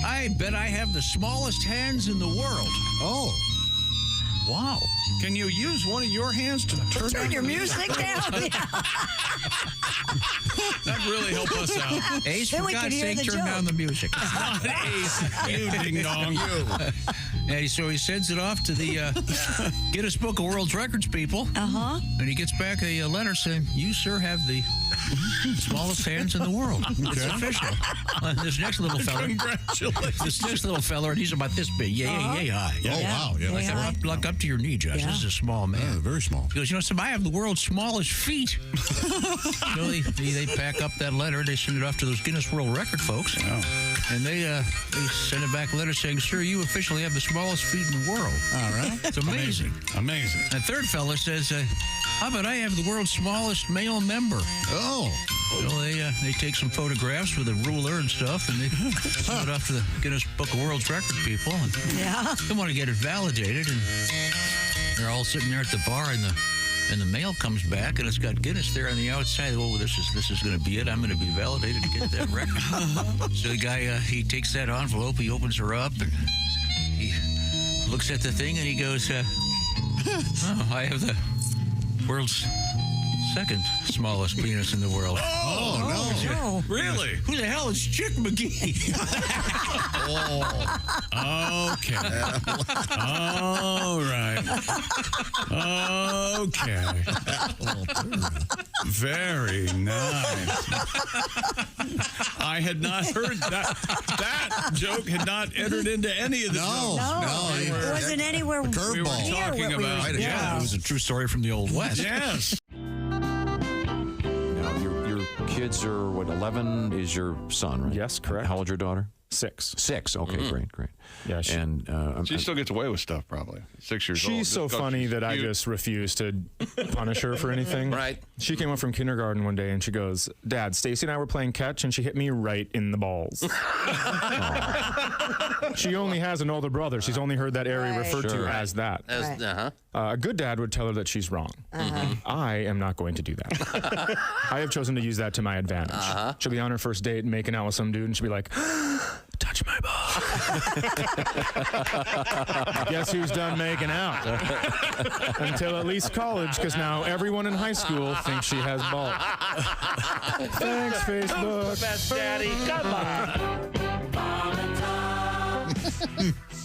I bet I have the smallest hands in the world. Oh. Wow. Can you use one of your hands to turn your music down? That really help us out. Ace, for God's sake, turn down the music. Not Ace. You ding dong. And so he sends it off to the Guinness Book of World Records people. Uh-huh. And he gets back a letter saying, you, sir, have the smallest hands in the world. It's official. This next little fella. Congratulations. This next little fella, and he's about this big. Yay high. Oh, wow. Yeah, like that's up to your knee, Josh. Yeah. This is a small man. Yeah, very small. He goes, you know, I have the world's smallest feet. So they pack up that letter. They send it off to those Guinness World Record folks. Oh. And they send it back a letter saying, sir, you officially have the smallest feet in the world. All right. It's amazing. Amazing. The third fella says, how about I have the world's smallest male member? Oh. So they take some photographs with a ruler and stuff, and they send it off to the Guinness Book of World Record people. And they want to get it validated, and they're all sitting there at the bar, and the mail comes back, and it's got Guinness there on the outside. Oh, this is going to be it. I'm going to be validated to get that record. So the guy, he takes that envelope, he opens her up, and he looks at the thing, and he goes, I have the world's second smallest penis in the world. Oh, No. Really? Who the hell is Chick McGee? Okay. All right. Okay. Very nice. I had not heard that. That joke had not entered into any of the jokes. No, it wasn't anywhere we were near talking what we were- about. Yeah, it was a true story from the Old West. Yes. Now, your kids are, what, 11 is your son, right? Yes, correct. How old's your daughter? 6. 6. Okay, great. Yeah, She still gets away with stuff, probably. 6 years old. She's so funny that I just refuse to punish her for anything. Right. She came up from kindergarten one day and she goes, Dad, Stacy and I were playing catch and she hit me right in the balls. She only has an older brother. She's only heard that area referred to as that. A good dad would tell her that she's wrong. I am not going to do that. I have chosen to use that to my advantage. She'll be on her first date and making out with some dude and she'll be like, touch my ball. Guess who's done making out? Until at least college, because now everyone in high school thinks she has balls. Thanks, Facebook. Best daddy. Come on.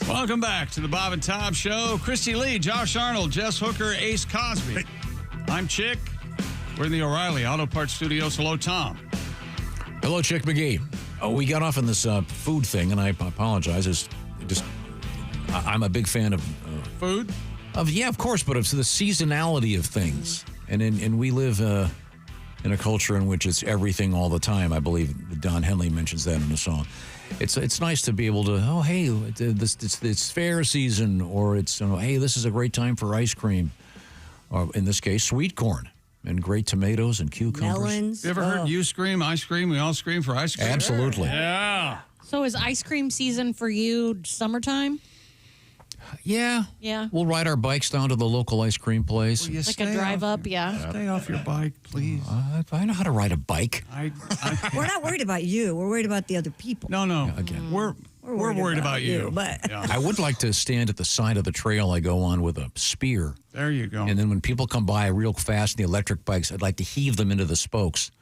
Welcome back to the Bob and Tom Show. Christy Lee, Josh Arnold, Jess Hooker, Ace Cosby. I'm Chick. We're in the O'Reilly Auto Parts Studios. Hello, Tom. Hello, Chick McGee. We got off on this food thing, and I apologize. I'm a big fan of food. Yeah, of course, but it's the seasonality of things, and we live in a culture in which it's everything all the time. I believe Don Henley mentions that in a song. It's nice to be able to it's fair season, or hey, this is a great time for ice cream, or in this case, sweet corn. And great tomatoes and cucumbers. Melons. You ever heard you scream, I scream, we all scream for ice cream? Absolutely. Yeah. So is ice cream season for you summertime? Yeah. Yeah. We'll ride our bikes down to the local ice cream place. Like a drive up, yeah. Stay off your bike, please. I know how to ride a bike. We're not worried about you. We're worried about the other people. No. Again. We're worried about you. But I would like to stand at the side of the trail I go on with a spear. There you go. And then when people come by real fast in the electric bikes, I'd like to heave them into the spokes.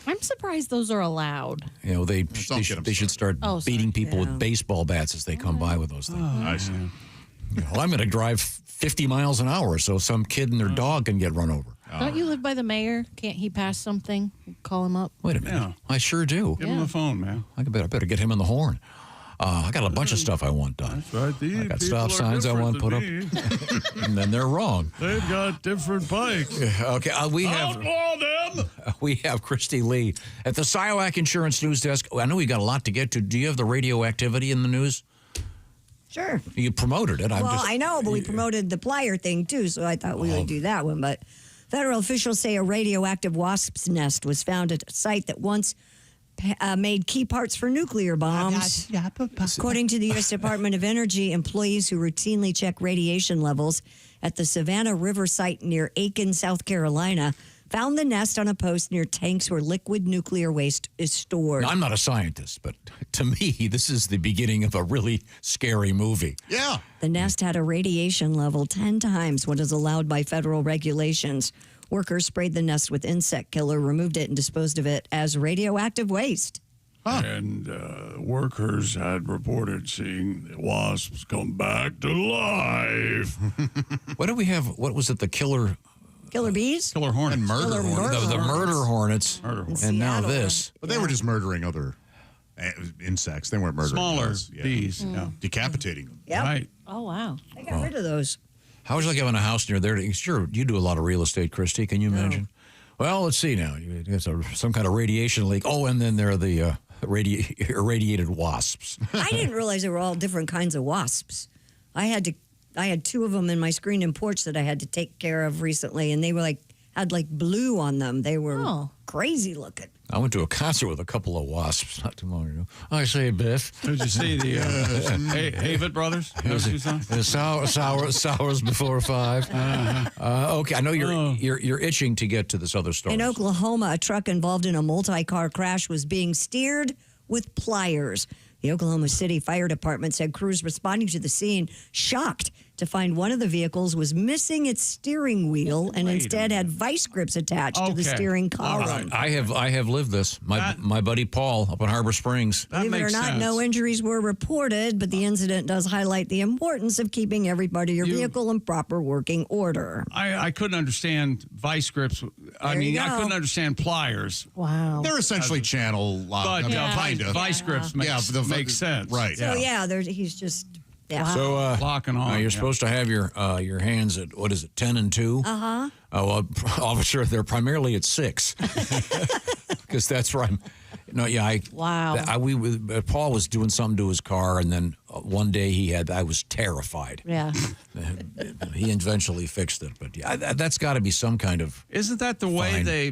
I'm surprised those are allowed. You know, they should start beating people with baseball bats as they come by with those things. I see. Well, I'm going to drive 50 miles an hour so some kid and their dog can get run over. Don't you live by the mayor? Can't he pass something? Call him up. Wait a minute. Yeah. I sure do. Give him the phone, man. I better get him on the horn. I got a bunch of stuff I want done. That's right. These I got people stop are signs I want put up. different And then they're wrong. They've got different bikes. Okay, we have Outlaw them. we have Christy Lee at the SIWAC Insurance News Desk. I know we got a lot to get to. Do you have the radioactivity in the news? sure. You promoted it. I know, but we promoted the plier thing too, so I thought we would do that one. But federal officials say a radioactive wasp's nest was found at a site that once made key parts for nuclear bombs. According to the U.S. Department of Energy, employees who routinely check radiation levels at the Savannah River site near Aiken, South Carolina, found the nest on a post near tanks where liquid nuclear waste is stored. Now, I'm not a scientist, but to me, this is the beginning of a really scary movie. Yeah. The nest had a radiation level 10 times what is allowed by federal regulations. Workers sprayed the nest with insect killer, removed it, and disposed of it as radioactive waste. And workers had reported seeing the wasps come back to life. What do we have? What was it? The killer bees? Killer hornets. And murder hornets. The murder hornets. And now Seattle. this. But they were just murdering other insects. They weren't murdering Smaller those. bees. Yeah. Decapitating them. Yep. Right. Oh, wow. They got rid of those. How would you like having a house near there? Sure, you do a lot of real estate, Christy. Can you imagine? Well, let's see now. You get some kind of radiation leak. Oh, and then there are the irradiated wasps. I didn't realize there were all different kinds of wasps. I had two of them in my screen and porch that I had to take care of recently, and they were had blue on them. They were crazy looking. I went to a concert with a couple of wasps not too long ago. I say, Biff. Did you see the Havitt brothers? Sours before 5. Okay, I know you're itching to get to this other story. In Oklahoma, a truck involved in a multi-car crash was being steered with pliers. The Oklahoma City Fire Department said crews responding to the scene shocked to find one of the vehicles was missing its steering wheel and instead had vice grips attached to the steering column. I have lived this. My buddy Paul up in Harbor Springs. Believe it or not, no injuries were reported, but the incident does highlight the importance of keeping your vehicle in proper working order. I couldn't understand vice grips. I couldn't understand pliers. Wow. They're essentially channel lock. But vice grips makes sense. Right. So he's just So locking on. You're supposed to have your hands at 10 and 2. Uh-huh. Oh, well, officer, they're primarily at 6 because that's where I'm. No, yeah, wow. Paul was doing something to his car, and then one day I was terrified. Yeah. He eventually fixed it, but that's got to be some kind of. Isn't that the way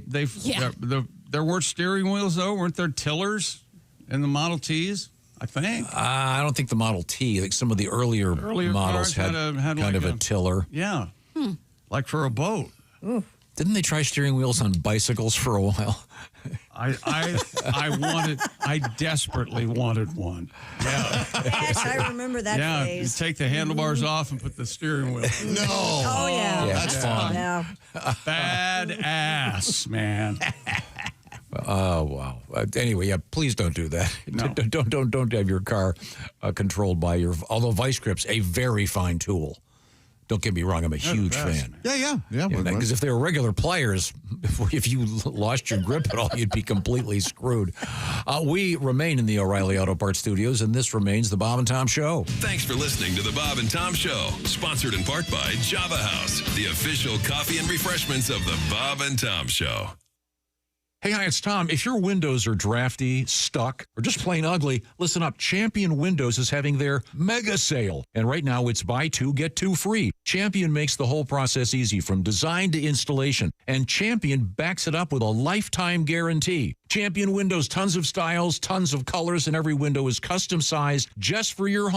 there weren't steering wheels though? Weren't there tillers in the Model Ts? I think. I don't think the Model T. I think some of the earlier models had kind of a tiller. Yeah. Like for a boat. Ooh. Didn't they try steering wheels on bicycles for a while? I desperately wanted one. Yeah. Yes, I remember that phase. You take the handlebars off and put the steering wheel. No. Oh yeah. That's fun. Yeah. Badass, man. Oh wow! Anyway, please don't do that. No. Don't have your car controlled by your. Although vice grips, a very fine tool. Don't get me wrong; I'm a huge fan. Yeah. Because if they were regular pliers, if you lost your grip at all, you'd be completely screwed. We remain in the O'Reilly Auto Parts Studios, and this remains the Bob and Tom Show. Thanks for listening to the Bob and Tom Show, sponsored in part by Java House, the official coffee and refreshments of the Bob and Tom Show. Hey, hi, it's Tom. If your windows are drafty, stuck, or just plain ugly, listen up. Champion Windows is having their mega sale. And right now, it's buy 2, get 2 free. Champion makes the whole process easy from design to installation. And Champion backs it up with a lifetime guarantee. Champion Windows, tons of styles, tons of colors, and every window is custom sized just for your home.